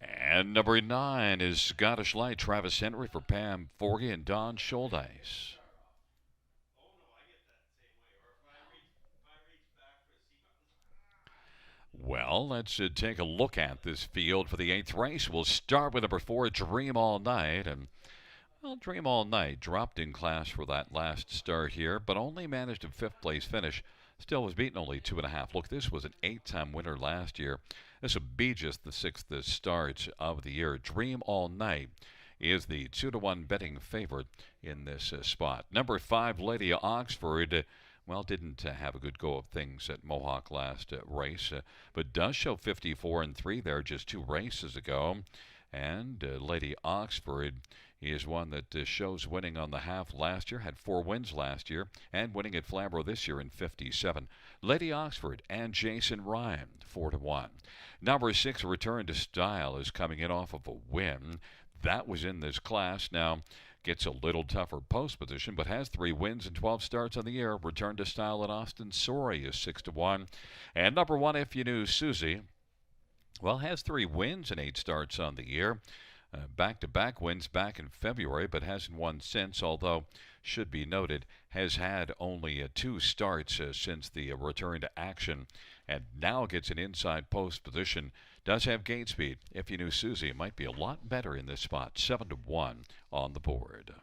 And number 9 is Scottish Light, Travis Henry for Pam Forgy and Don Scholdice. Well, let's take a look at this field for the 8th race. We'll start with number 4, Dream All Night. And, well, Dream All Night dropped in class for that last start here, but only managed a 5th place finish. Still was beaten only 2.5. Look, this was an 8-time winner last year. This will be just the 6th start of the year. Dream All Night is the 2-1 betting favorite in this spot. Number 5, Lady Oxford. Well, didn't have a good go of things at Mohawk last race, but does show 54-3 there just 2 races ago. And Lady Oxford is one that shows winning on the half last year, had 4 wins last year, and winning at Flamborough this year in 57. Lady Oxford and Jason Ryan, 4-1. Number 6, Return to Style, is coming in off of a win. That was in this class. Now, gets a little tougher post position, but has 3 wins and 12 starts on the year. Return to Style at Austin Surrey is 6-1. And number 1, If You Knew Susie, well, has 3 wins and 8 starts on the year. Back-to-back wins back in February, but hasn't won since, although, should be noted, has had only 2 starts since the return to action, and now gets an inside post position. Does have gate speed. If You Knew Susie, might be a lot better in this spot. 7-1 on the board.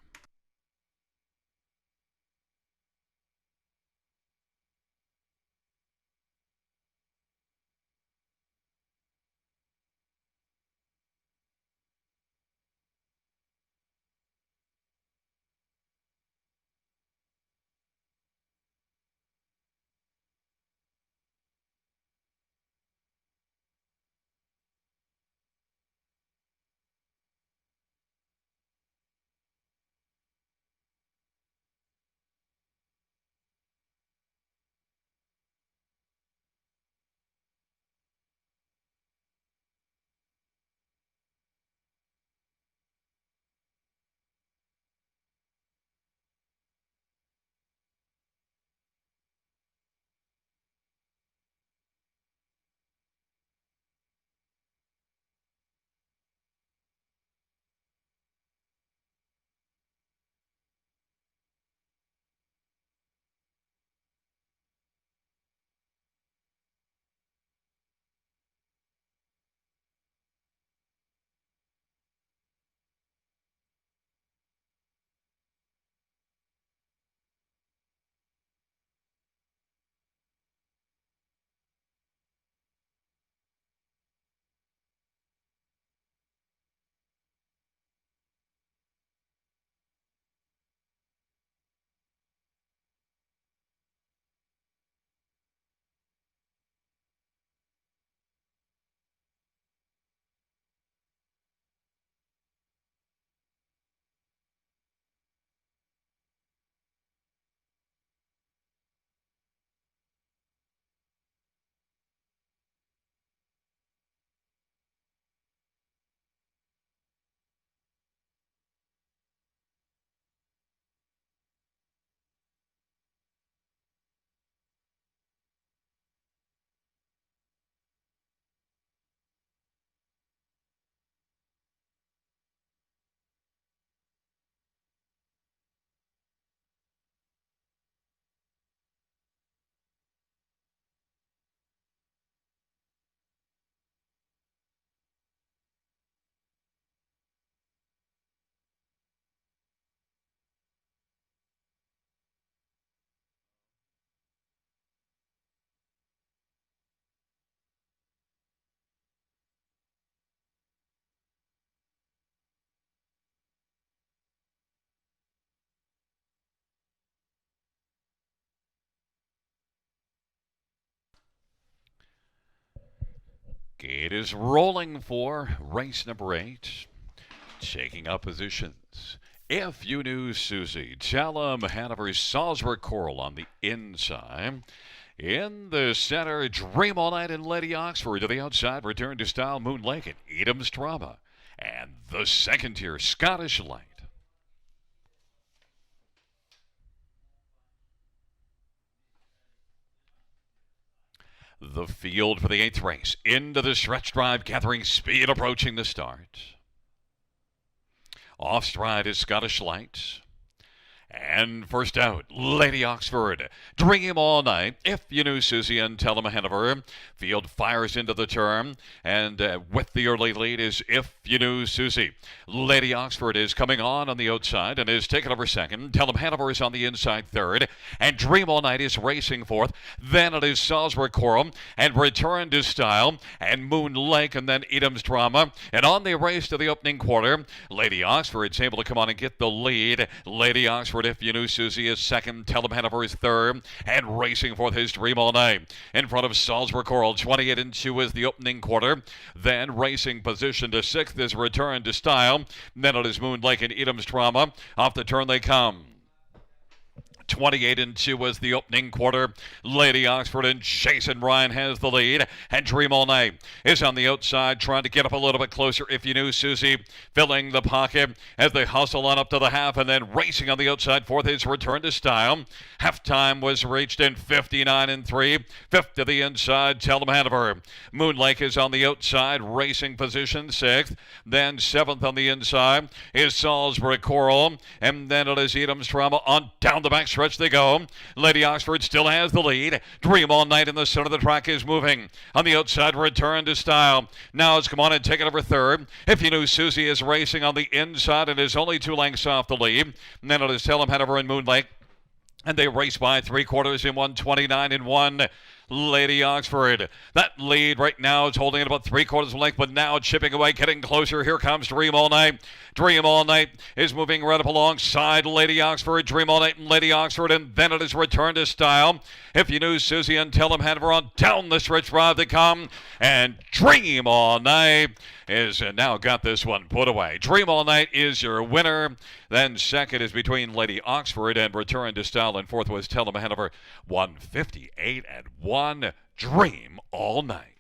Gate is rolling for race number 8. Taking up positions. If you knew Susie, tell him Hanover Salisbury Coral on the inside. In the center, Dream All Night and Lady Oxford. To the outside, Return to Style, Moon Lake and Edam's Drama. And the second tier, Scottish Light. The field for the 8th race. Into the stretch drive, gathering speed, approaching the start. Off stride is Scottish Light. And first out, Lady Oxford. Dream All Night. If you knew Susie and tell him Hanover. Field fires into the turn. And with the early lead is If You Knew Susie. Lady Oxford is coming on the outside and is taking over second. Tell him Hanover is on the inside third. And Dream All Night is racing fourth. Then it is Salisbury Coral and Return to Style and Moon Lake and then Edam's Drama. And on the race to the opening quarter, Lady Oxford's able to come on and get the lead. Lady Oxford, If You Knew Susie, is second. Tell him Hanover is third. And racing fourth is Dream All Night. In front of Salisbury Coral, 28 and 2 is the opening quarter. Then racing position to sixth is Return to Style. Then it is Moon Lake and Edam's Drama. Off the turn they come. 28 and 2 was the opening quarter. Lady Oxford and Jason Ryan has the lead. And Dream All Night is on the outside trying to get up a little bit closer. If You Knew Susie filling the pocket as they hustle on up to the half. And then racing on the outside fourth is Return to Style. Halftime was reached in 59 and 3. Fifth to the inside, Tell Them Hanover. Moon Lake is on the outside, racing position sixth. Then seventh on the inside is Salisbury Coral. And then it is Edam's Drama on down the back stretch they go. Lady Oxford still has the lead. Dream All Night in the center of the track is moving. On the outside, Return to Style. Now it's come on and take it over third. If You Knew Susie is racing on the inside and is only 2 lengths off the lead. And then it is Tell Him Hanover and Moon Lake. And they race by 3/4 in 1:29 and 1. Lady Oxford. That lead right now is holding it about 3/4 of a length, but now chipping away, getting closer. Here comes Dream All Night. Dream All Night is moving right up alongside Lady Oxford. Dream All Night and Lady Oxford, and then it is Return to Style. If You Knew Susie and Tell Him Hanover on down the stretch drive they come, and Dream All Night is now got this one put away. Dream All Night is your winner. Then second is between Lady Oxford and Return to Style, and fourth was Tell Them Hanover. 158 and 1. Dream All Night.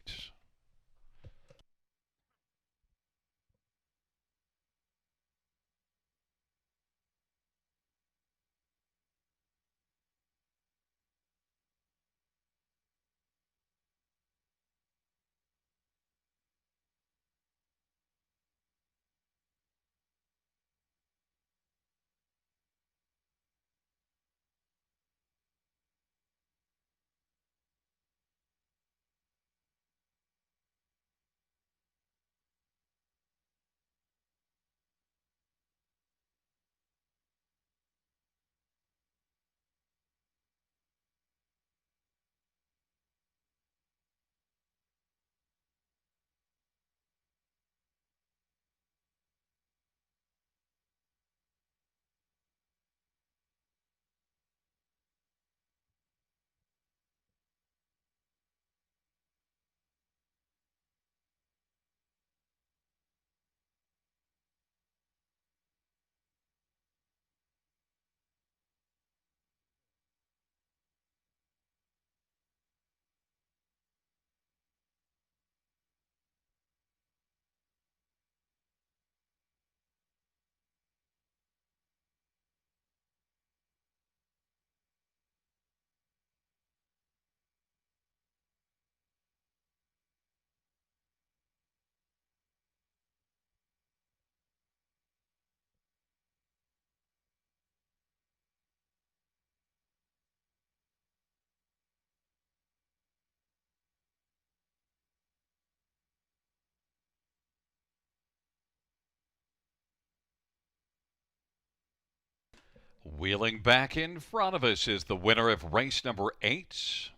Wheeling back in front of us is the winner of race number 8.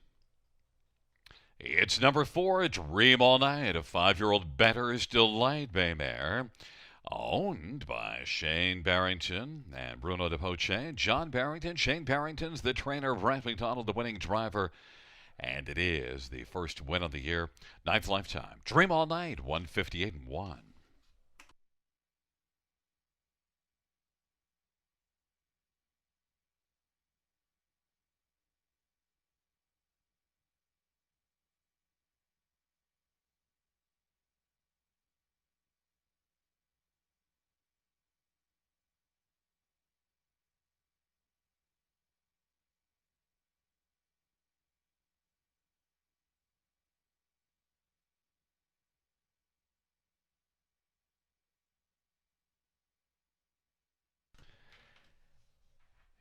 It's number 4, Dream All Night, a 5-year-old Better's Delight Bay mare, owned by Shane Barrington and Bruno DePoche. John Barrington, Shane Barrington's the trainer of Ralph McDonald, the winning driver, And it is the first win of the year, ninth lifetime. Dream All Night, 158 and 1.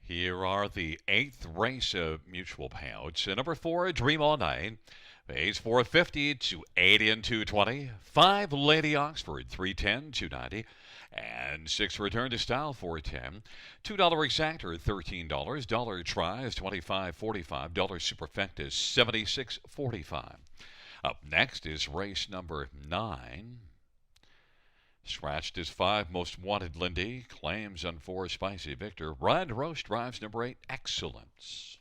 Here are the eighth race of mutual payouts. Number 4, Dream All Night. Pays 450 to 80 and 220. 5, Lady Oxford, 310, 290. And 6, Return to Style, 410. $2 exactor, $13. Dollar try is 25.45. Dollar superfecta is 76.45. Up next is race number 9. Scratched is 5, Most Wanted Lindy. Claims on 4, Spicy Victor. Ryan DeRoche drives number 8, Excellence.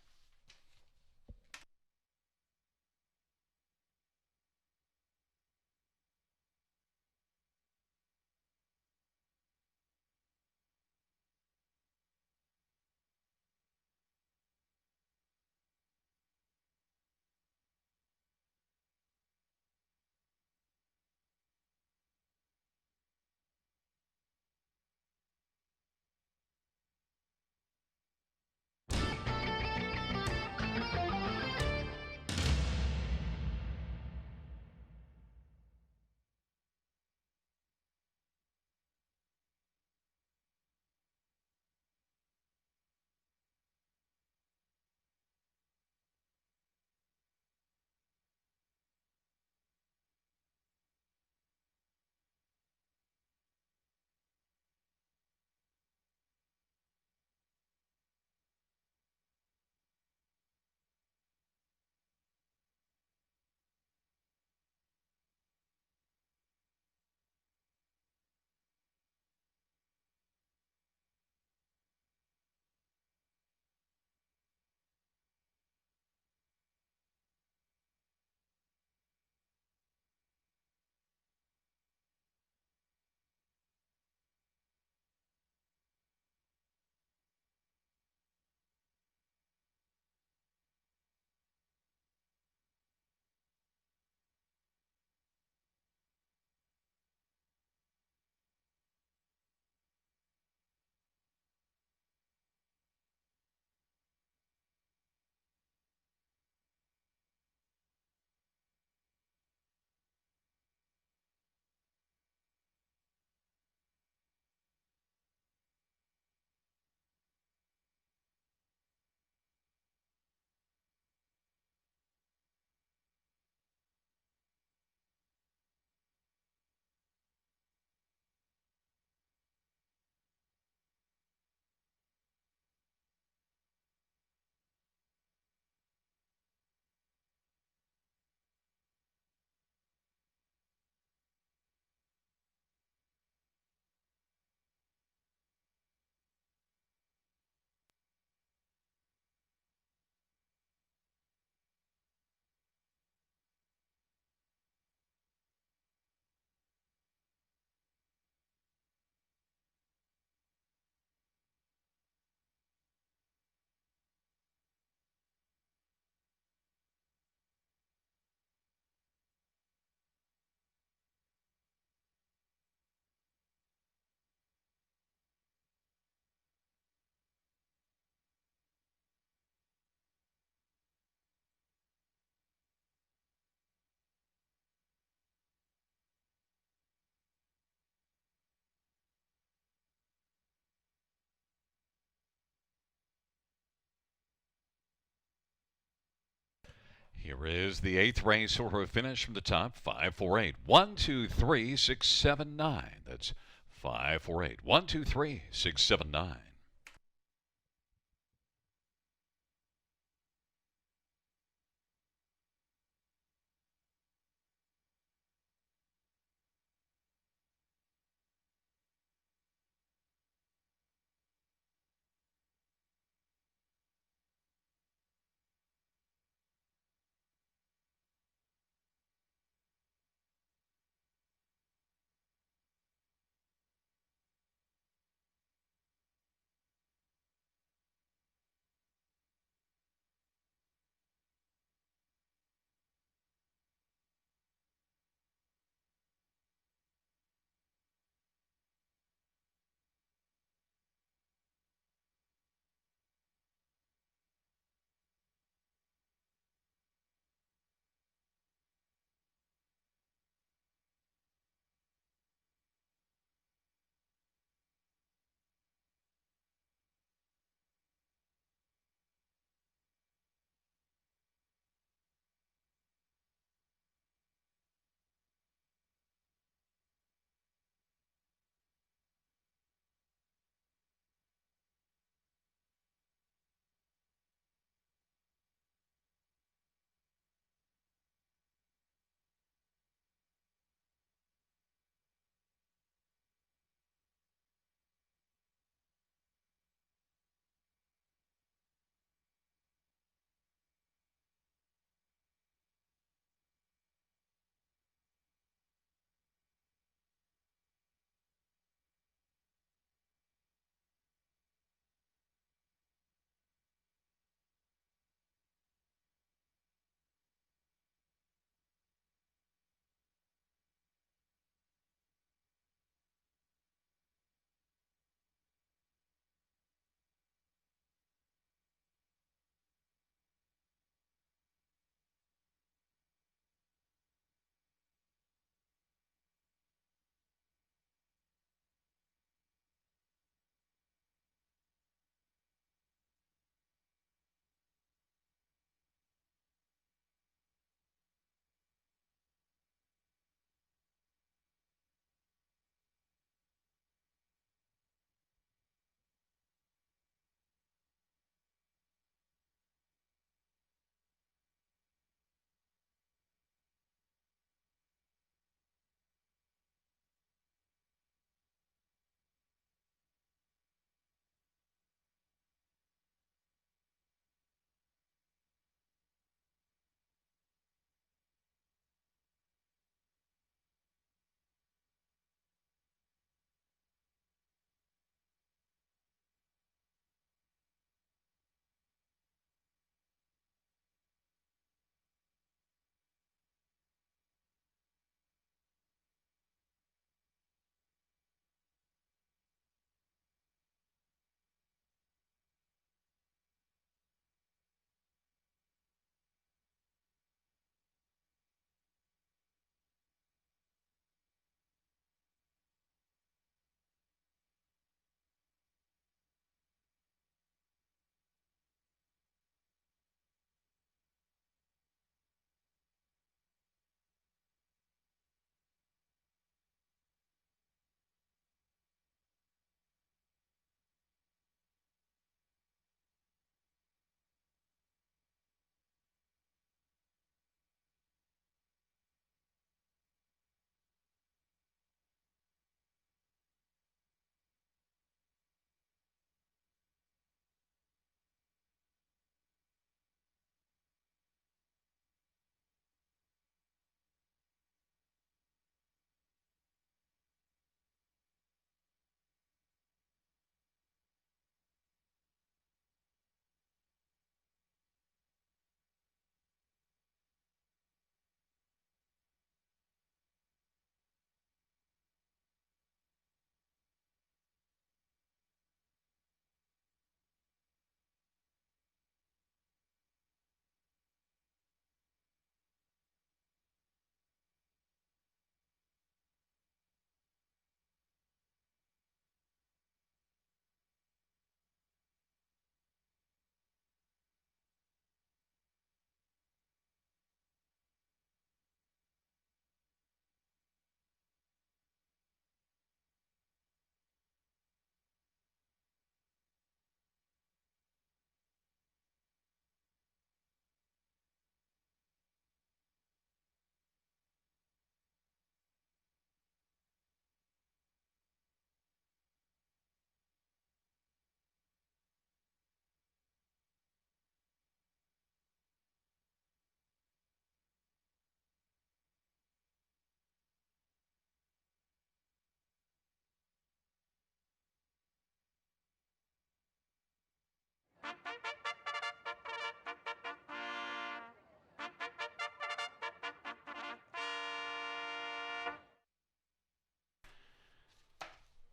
Here is the eighth race order finish from the top. 5, 4, 8. 1, 2, 3, 6, 7, 9. That's 5, 4, 8. 1, 2, 3, 6, 7, 9.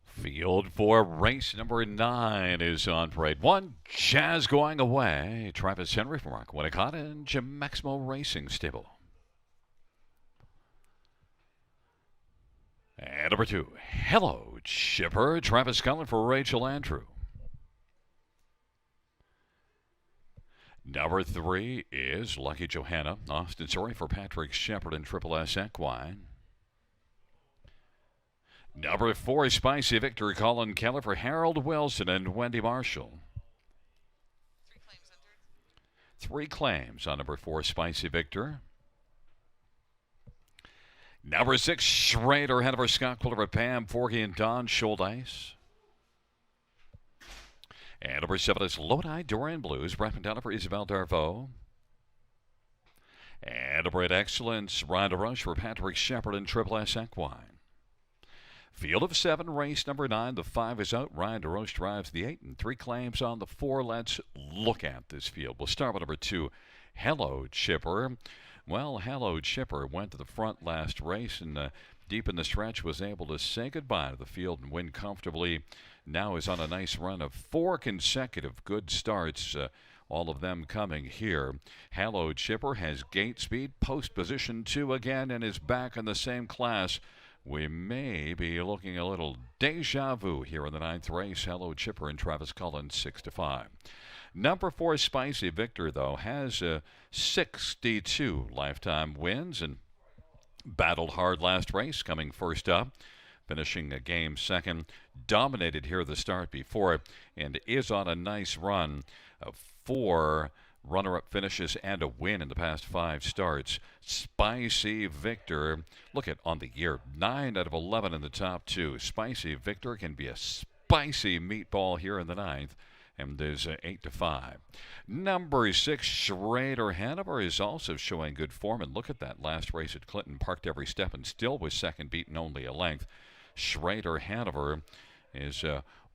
Field for race number 9 is on parade. 1, Jazz going away. Travis Henry from Rock Winnicott and Jim Maximo Racing Stable. And number 2, Hello Chipper. Travis Cullen for Rachel Andrew. Number 3 is Lucky Johanna. Austin Surrey for Patrick Shepard and Triple S Equine. Number 4, Spicy Victor. Colin Keller for Harold Wilson and Wendy Marshall. 3 claims on number 4, Spicy Victor. Number 6, Schrader, Hanover, Scott Quiller, Pam Forky, and Don Schuldice. And number 7 is Lodi Dorian Blues, Brett McDonough for Isabel Darvaux. And number 8, Excellence, Rhonda Rush for Patrick Shepard and Triple S Equine. Field of 7, race number 9. The 5 is out. Ryan DeRoche drives the 8 and 3 claims on the 4. Let's look at this field. We'll start with number 2, Hello Chipper. Well, Hello Chipper went to the front last race and deep in the stretch was able to say goodbye to the field and win comfortably. Now is on a nice run of 4 consecutive good starts. All of them coming here. Hello Chipper has gate speed, post position 2 again, and is back in the same class. We may be looking a little deja vu here in the 9th race. Hello Chipper and Travis Cullen 6-5. Number 4, Spicy Victor, though, has 62 lifetime wins and battled hard last race, coming first up, finishing a game second, dominated here the start before, and is on a nice run of 4 runner-up finishes and a win in the past 5 starts. Spicy Victor, look at on the year, 9 out of 11 in the top 2. Spicy Victor can be a spicy meatball here in the 9th. And there's 8-5. Number 6, Schrader Hanover is also showing good form. And look at that last race at Clinton. Parked every step and still was second, beaten only a length. Schrader Hanover is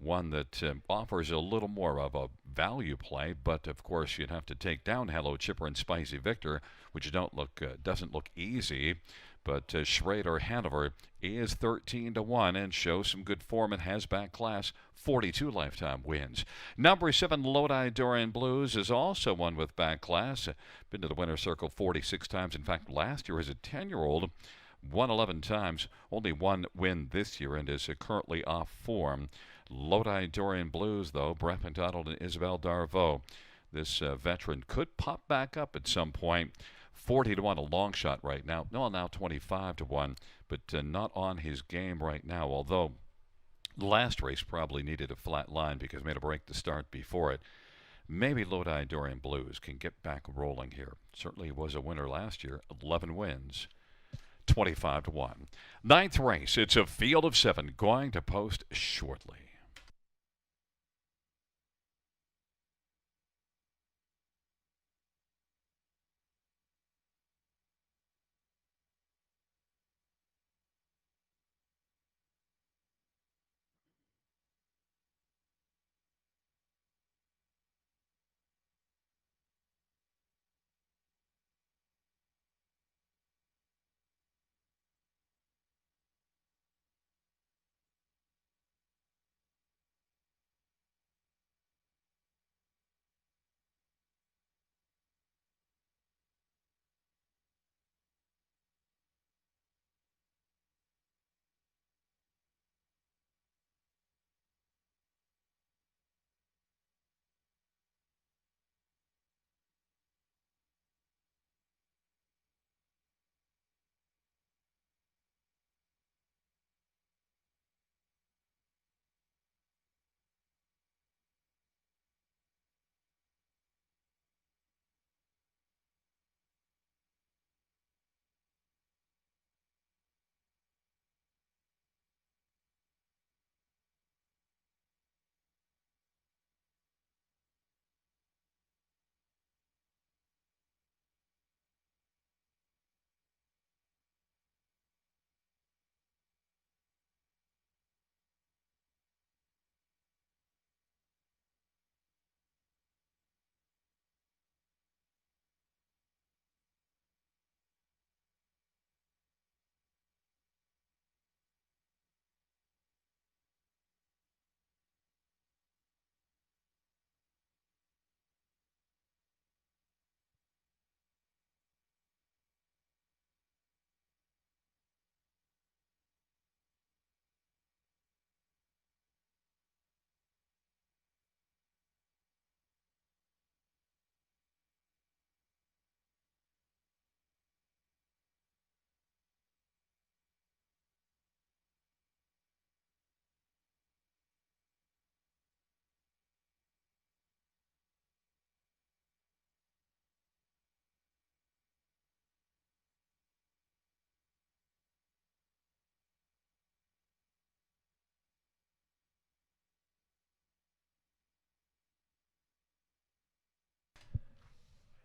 one that offers a little more of a value play. But, of course, you'd have to take down Hello Chipper and Spicy Victor, which doesn't look easy. But Schrader Hanover is 13-1 and shows some good form and has back class, 42 lifetime wins. Number 7, Lodi Dorian Blues is also one with back class. Been to the winner's circle 46 times. In fact, last year as a 10-year-old, won 11 times, only 1 win this year, and is currently off form. Lodi Dorian Blues, though, Brett McDonald and Isabel Darvaux. This veteran could pop back up at some point. 40-1, a long shot right now. No, now 25-1, but not on his game right now. Although the last race probably needed a flat line because made a break to start before it. Maybe Lodi Dorian Blues can get back rolling here. Certainly was a winner last year. 11 wins, 25-1. 9th race. It's a field of 7 going to post shortly.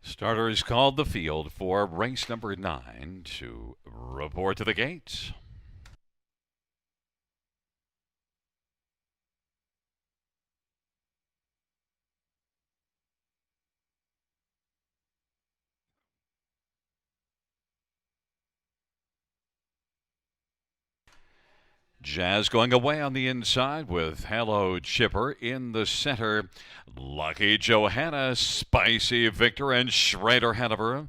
Starters called the field for race number 9 to report to the gates. Jazz going away on the inside with Hello Chipper in the center. Lucky Johanna, Spicy Victor, and Schrader Hanover.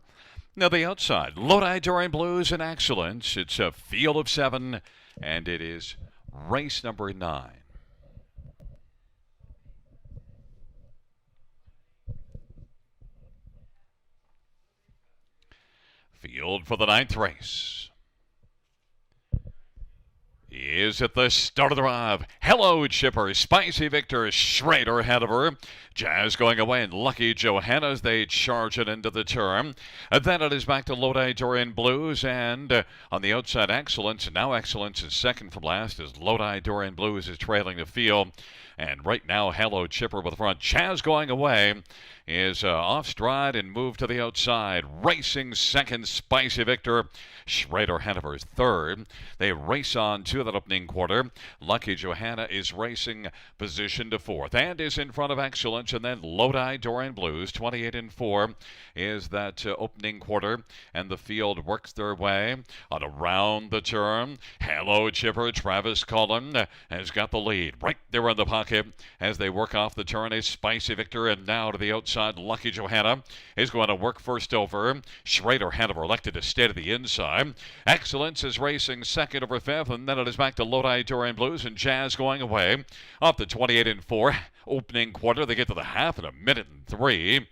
Now the outside, Lodi Dorian Blues and Excellence. It's a field of 7, and it is race number 9. Field for the 9th race is at the start of the drive. Hello Chipper, Spicy Victor, Schrader Hanover. Jazz going away and Lucky Johanna as they charge it into the turn. And then it is back to Lodi Dorian Blues and on the outside Excellence. Now Excellence is second from last as Lodi Dorian Blues is trailing the field. And right now Hello Chipper with the front. Jazz going away is off stride and moved to the outside. Racing second, Spicy Victor. Schrader Hanover's third. They race on to that opening quarter. Lucky Johanna is racing position to fourth and is in front of Excellence. And then Lodi Dorian Blues, 28 and 4, is that opening quarter. And the field works their way on around the turn. Hello Chipper, Travis Cullen has got the lead. Right there in the pocket as they work off the turn is Spicy Victor. And now to the outside, Lucky Johanna is going to work first over. Schrader Hanover elected to stay to the inside. Excellence is racing second over fifth, and then it is back to Lodi Dorian Blues and Jazz going away. Off the 28 and 4 opening quarter, they get to the half in a minute and 3,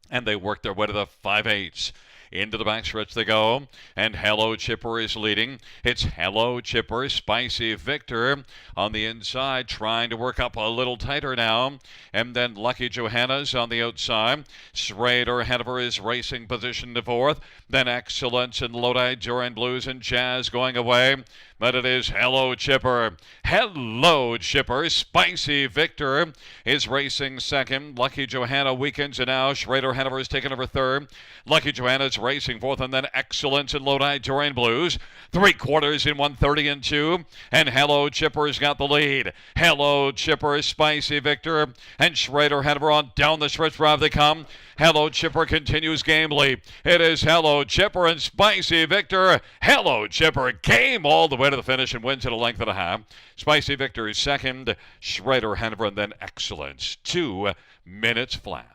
and they work their way to the 5/8. Into the backstretch they go, and Hello Chipper is leading. It's Hello Chipper, Spicy Victor on the inside, trying to work up a little tighter now. And then Lucky Johanna's on the outside. Schrader Hanover is racing position to fourth. Then Excellence and Lodi Dorian Blues and Jazz going away. But it is Hello Chipper. Hello Chipper. Spicy Victor is racing second. Lucky Johanna weakens, and now Schrader Hanover is taking over third. Lucky Johanna's racing fourth, and then Excellence and Lodi Dorian Blues. 3/4 in 1:30 and 2. And Hello Chipper's got the lead. Hello Chipper, Spicy Victor, and Schrader Hanover on down the stretch drive they come. Hello Chipper continues game lead. It is Hello Chipper and Spicy Victor. Hello Chipper game all the way to the finish and wins at a length and a half. Spicy Victor is second. Schrader Hanover and then Excellence. 2 minutes flat.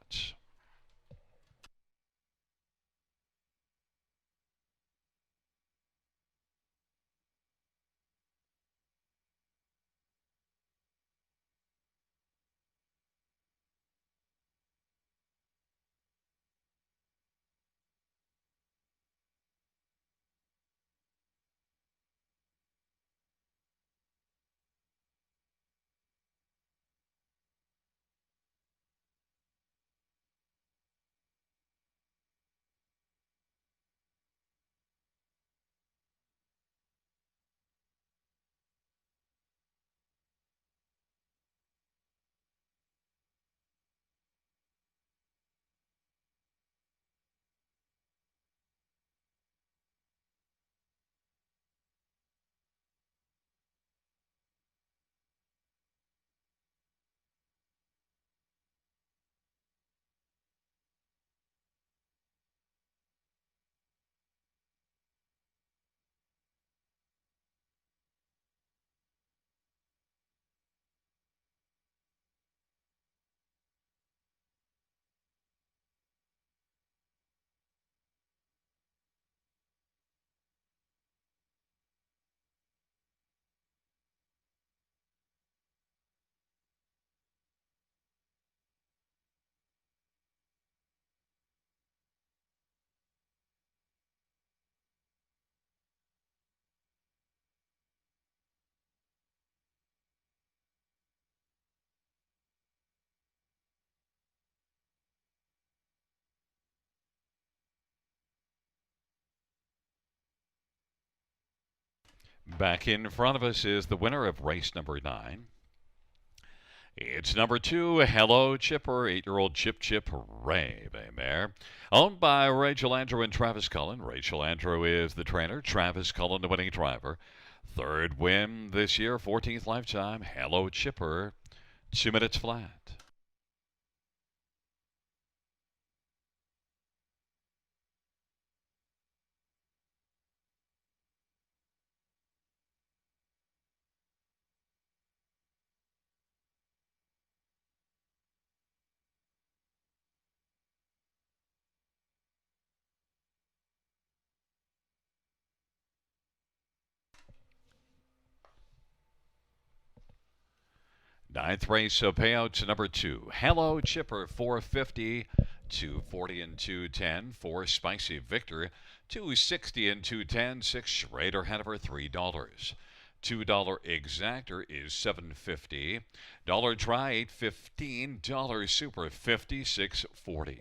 Back in front of us is the winner of race number 9. It's number 2, Hello Chipper, 8-year-old Chip Chip Ray, a mare. Owned by Rachel Andrew and Travis Cullen. Rachel Andrew is the trainer, Travis Cullen the winning driver. Third win this year, 14th lifetime, Hello Chipper, 2 minutes flat. Ninth race of payouts number 2. Hello Chipper 450, 240 and 210. 4 Spicy Victor 260 and 210. 6 Schrader Hanover $3. $2 exactor is $7.50. Dollar try $8.15. Dollar super $56.40.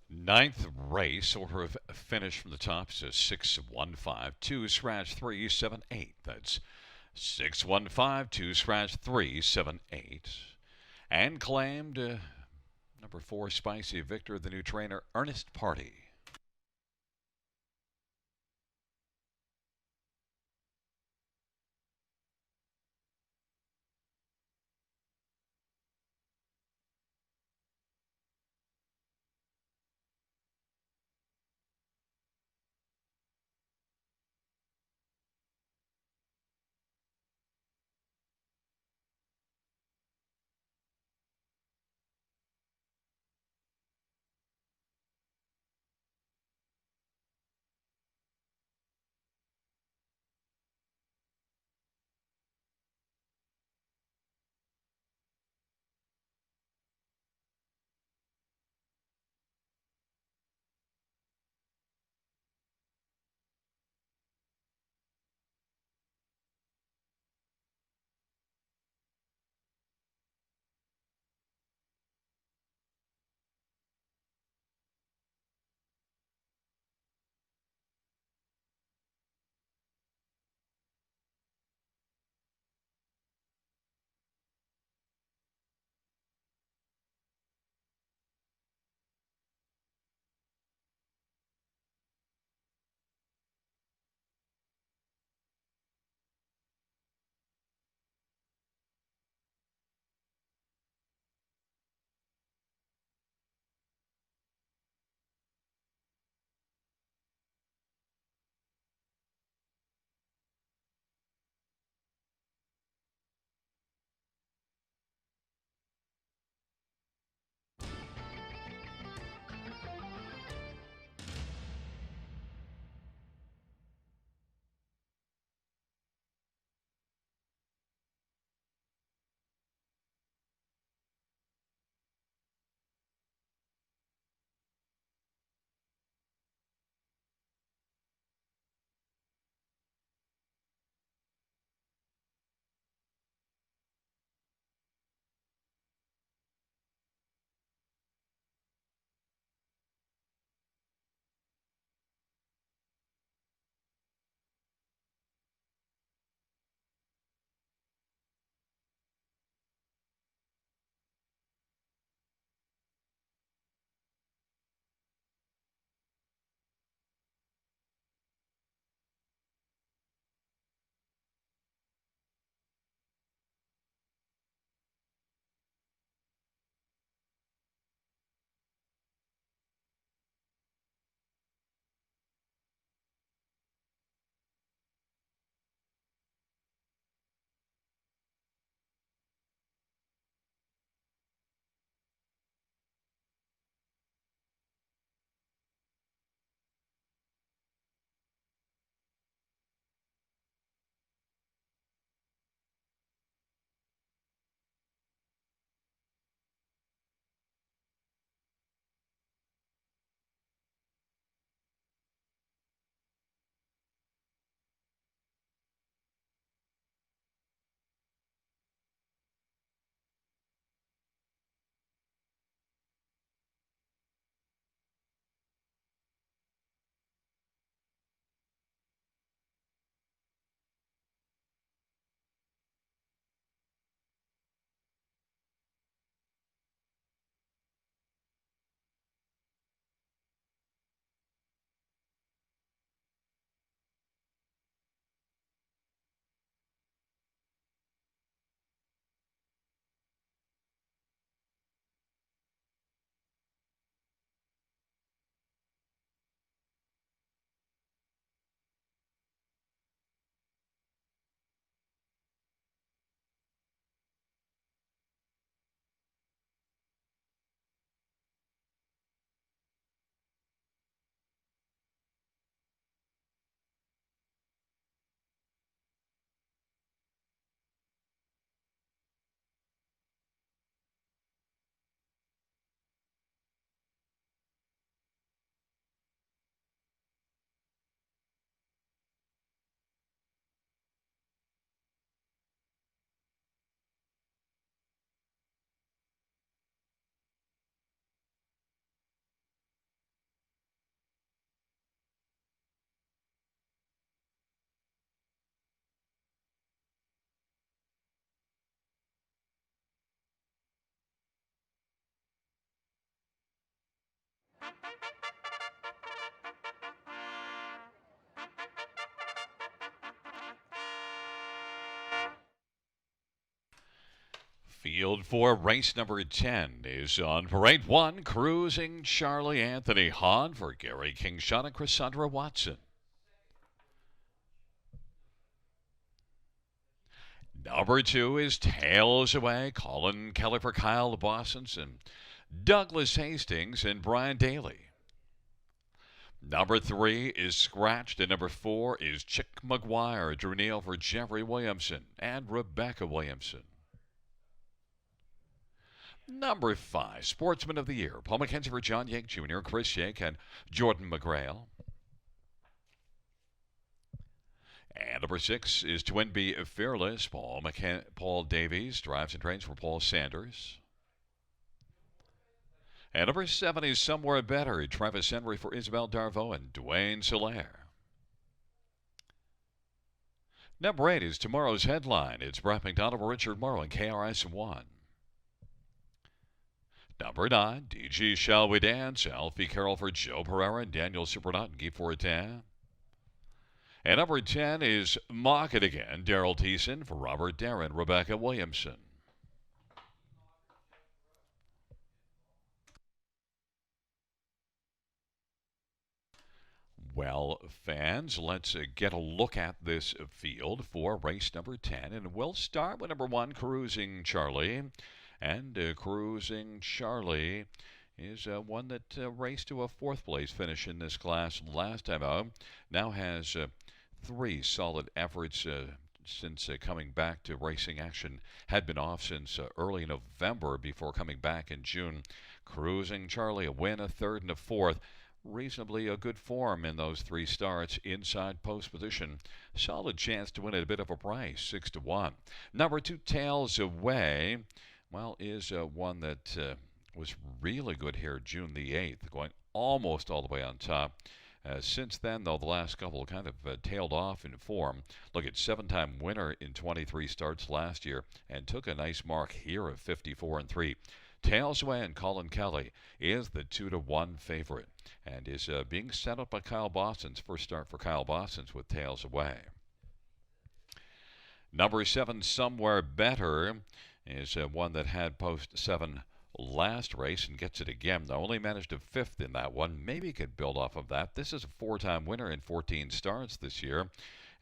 Ninth race, order of finish from the top says 615, 2 scratch 378. That's 615, 2 scratch 378. And claimed Number 4, Spicy Victor, the new trainer, Ernest Party. Field 4, race number 10 is on parade 1, Cruising Charlie. Anthony Hahn for Gary Kingshot and Cassandra Watson. Number 2 is Tails Away, Colin Kelly for Kyle Bossons and Douglas Hastings and Brian Daly. Number 3 is Scratched, and number 4 is Chick McGuire, Drew Neal for Jeffrey Williamson and Rebecca Williamson. Number 5, Sportsman of the Year, Paul McKenzie for John Yake Jr., Chris Yake, and Jordan McGrail. And number 6 is Twin B Fearless, Paul Davies, drives and trains for Paul Sanders. And number 7 is Somewhere Better, Travis Henry for Isabel Darvaux and Dwayne Solaire. Number 8 is tomorrow's headline. It's Brett McDonald for Richard Morrow and KRS-One. Number 9, DG Shall We Dance, Alfie Carroll for Joe Pereira and Daniel Supernat and Guy Fortin. And number 10 is Mock It Again, Daryl Thiessen for Robert Darren, Rebecca Williamson. Well, fans, let's get a look at this field for race number 10. And we'll start with number 1, Cruising Charlie. And Cruising Charlie is one that raced to a 4th place finish in this class last time out. Now has 3 solid efforts since coming back to racing action. Had been off since early November before coming back in June. Cruising Charlie, a win, a 3rd, and a 4th. Reasonably a good form in those 3 starts. Inside post position. Solid chance to win at a bit of a price, 6-1. Number 2, Tails Away, well, is one that was really good here June the 8th, going almost all the way on top. Since then, though, the last couple kind of tailed off in form. Look at 7-time winner in 23 starts last year and took a nice mark here of 54-3. Tails Away and Colin Kelly is the 2-1 favorite and is being set up by Kyle Bossons. First start for Kyle Bossons with Tails Away. Number 7, Somewhere Better, is one that had post 7 last race and gets it again. Though only managed a 5th in that one. Maybe could build off of that. This is a 4-time winner in 14 starts this year.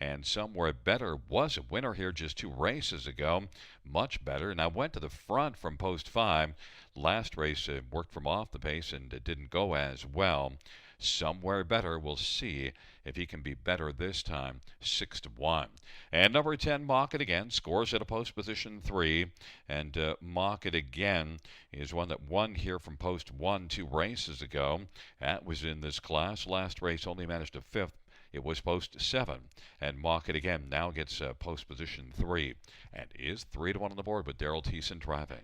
And Somewhere Better was a winner here just 2 races ago. Much better. Now went to the front from post 5. Last race worked from off the pace and it didn't go as well. Somewhere Better, we'll see if he can be better this time, 6-1. And number 10, Mock It Again, scores at a post position 3. And Mock It Again is one that won here from post 1 2 races ago. That was in this class. Last race only managed a 5th. It was post 7. And Mock It Again now gets post position 3 and is 3-1 on the board with Daryl Thiessen driving.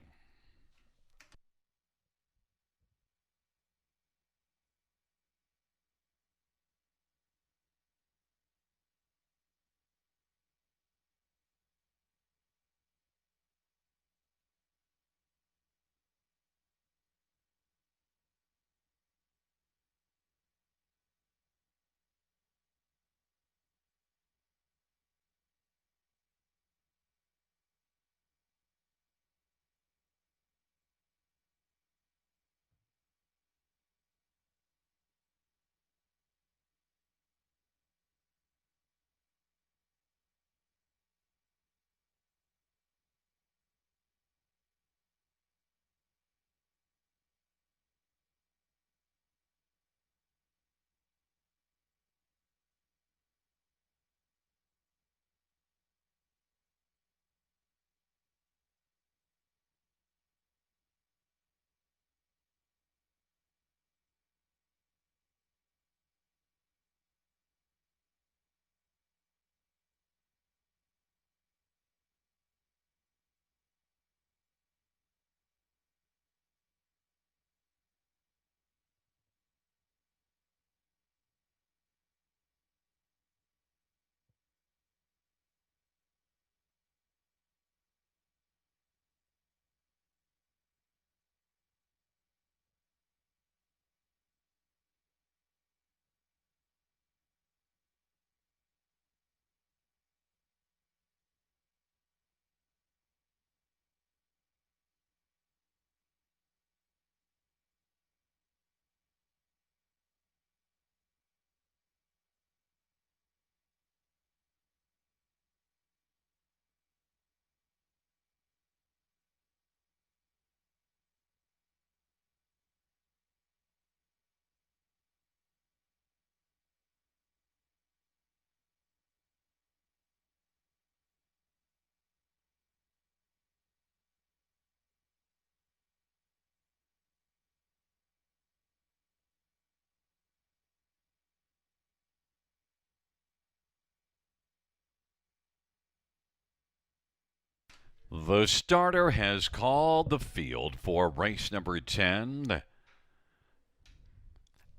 The starter has called the field for race number 10.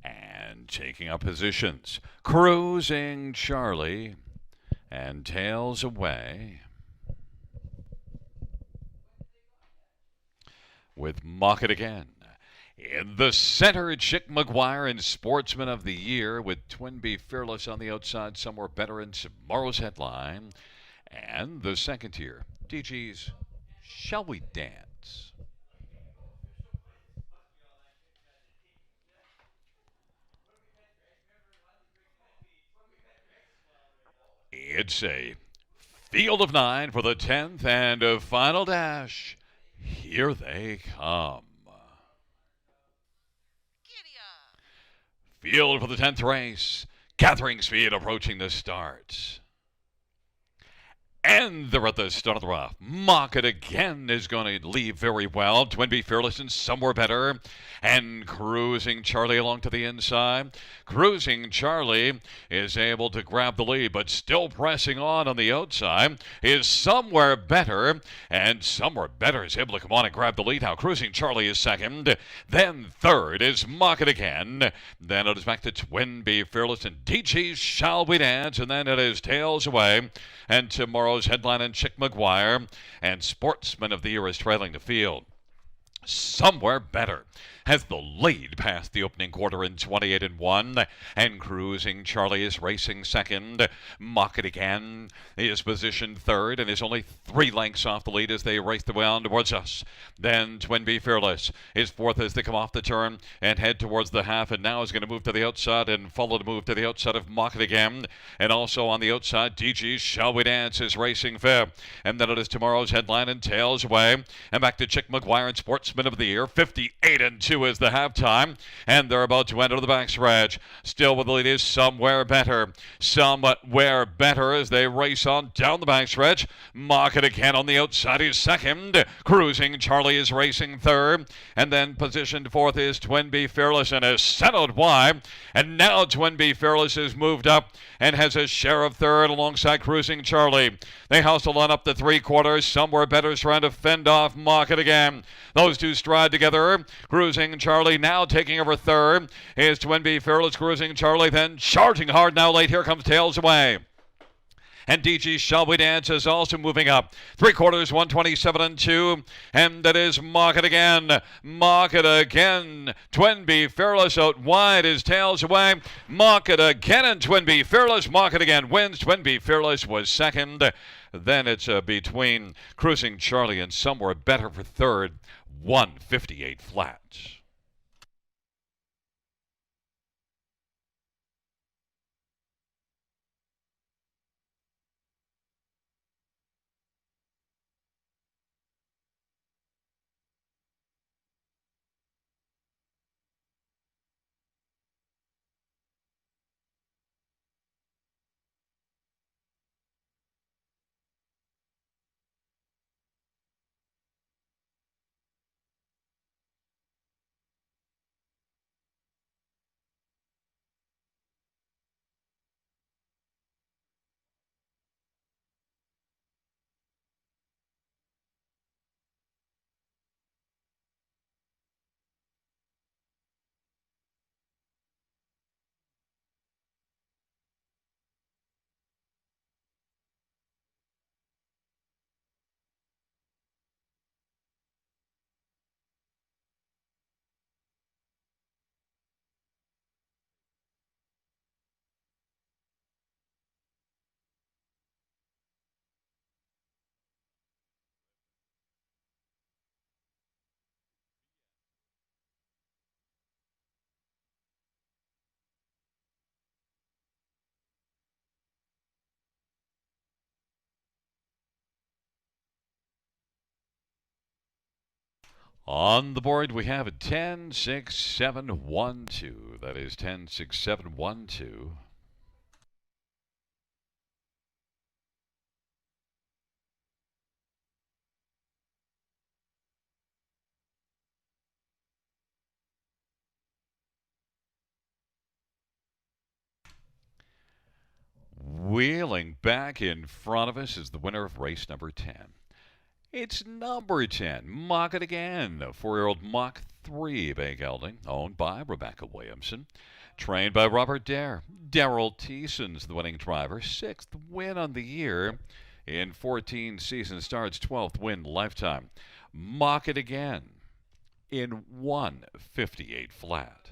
And taking up positions, Cruising Charlie and Tails Away. With Mock It Again. In the center, Chick McGuire and Sportsman of the Year, with Twin Bee Fearless on the outside, somewhere better in tomorrow's headline. And the second tier, DG's Shall We Dance? It's a field of 9 for the 10th and a final dash. Here they come. Field for the 10th race. Gathering speed approaching the start. And they're at the start of the rough. Mock It Again is going to leave very well. Twin Bee Fearless and somewhere better. And Cruising Charlie along to the inside. Cruising Charlie is able to grab the lead, but still pressing on the outside is somewhere better. And somewhere better is able to come on and grab the lead. Now Cruising Charlie is second. Then third is Mock It Again. Then it is back to Twin Bee Fearless and DG's Shall We Dance. And then it is Tails Away. And tomorrow's headline in Chick McGuire. And Sportsman of the Year is trailing the field. Somewhere better has the lead past the opening quarter in 28-1, and Cruising Charlie is racing second. Mock It Again is positioned third and is only 3 lengths off the lead as they race the way on towards us. Then Twin Bee Fearless is fourth as they come off the turn and head towards the half, and now is going to move to the outside and follow the move to the outside of Mock It Again. And also on the outside, DG's Shall We Dance is racing fifth. And then it is tomorrow's headline and Tails Away. And back to Chick McGuire and Sportsman of the Year. 58-2 is the halftime, and they're about to enter the backstretch. Still with the lead is Somewhere Better. Somewhere Better as they race on down the backstretch. Mock It Again on the outside is second. Cruising Charlie is racing third, and then positioned fourth is Twin Bee Fearless and is settled wide. And now Twin Bee Fearless has moved up and has a share of third alongside Cruising Charlie. They hustle on up the 3/4. Somewhere Better is trying to fend off Mock It Again. Those two stride together. Cruising Charlie now taking over third. Is Twin Bee Fearless. Cruising Charlie then charging hard now late. Here comes Tails Away. And DG's Shall We Dance is also moving up. 3/4, 127-2. And that is Mock It Again. Mock It Again. Twin Bee Fearless out wide is Tails Away. Mock It Again and Twin Bee Fearless. Mock It Again wins. Twin Bee Fearless was second. Then it's between Cruising Charlie and Somewhere Better for third. 158 flat. On the board, we have a 10, 6, 7, 1, 2. That is 10, 6, 7, 1, 2. Wheeling back in front of us is the winner of race number 10. It's number 10, Mock It Again, 4-year-old Mach 3 bay gelding, owned by Rebecca Williamson. Trained by Robert Dare. Daryl Teeson's the winning driver, 6th win on the year in 14 season starts, 12th win lifetime. Mock It Again in 158 flat.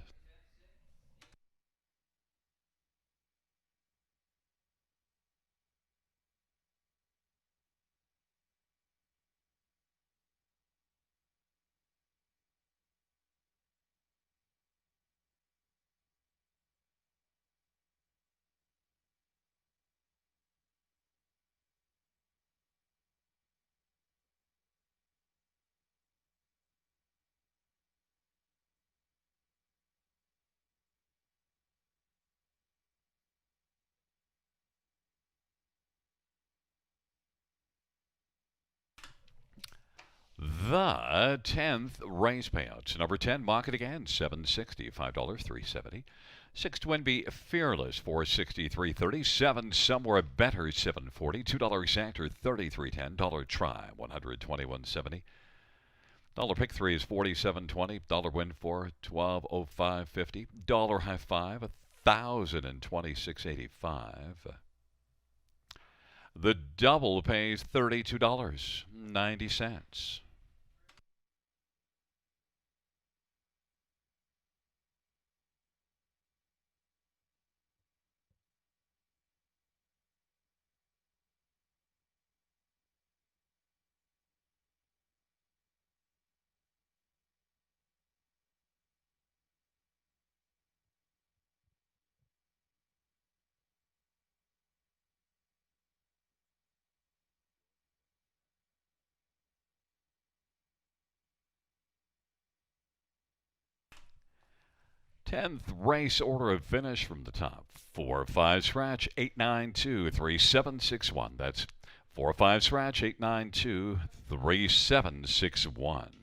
The 10th race payouts. Number 10, Mock It Again, $7.60, $5, $3.70. 6th Win Be Fearless, $4.60, $3.30. 7, Somewhere Better, $7.40. $2 Actor, $33.10. Dollar Try, $121.70. Dollar Pick 3 is $47.20. Dollar Win 4, $12.05.50. Dollar High Five, $1,026.85. The double pays $32.90. Tenth race order of finish from the top. 4, 5 scratch, 892 3761. That's 4, 5 scratch, 892 3761.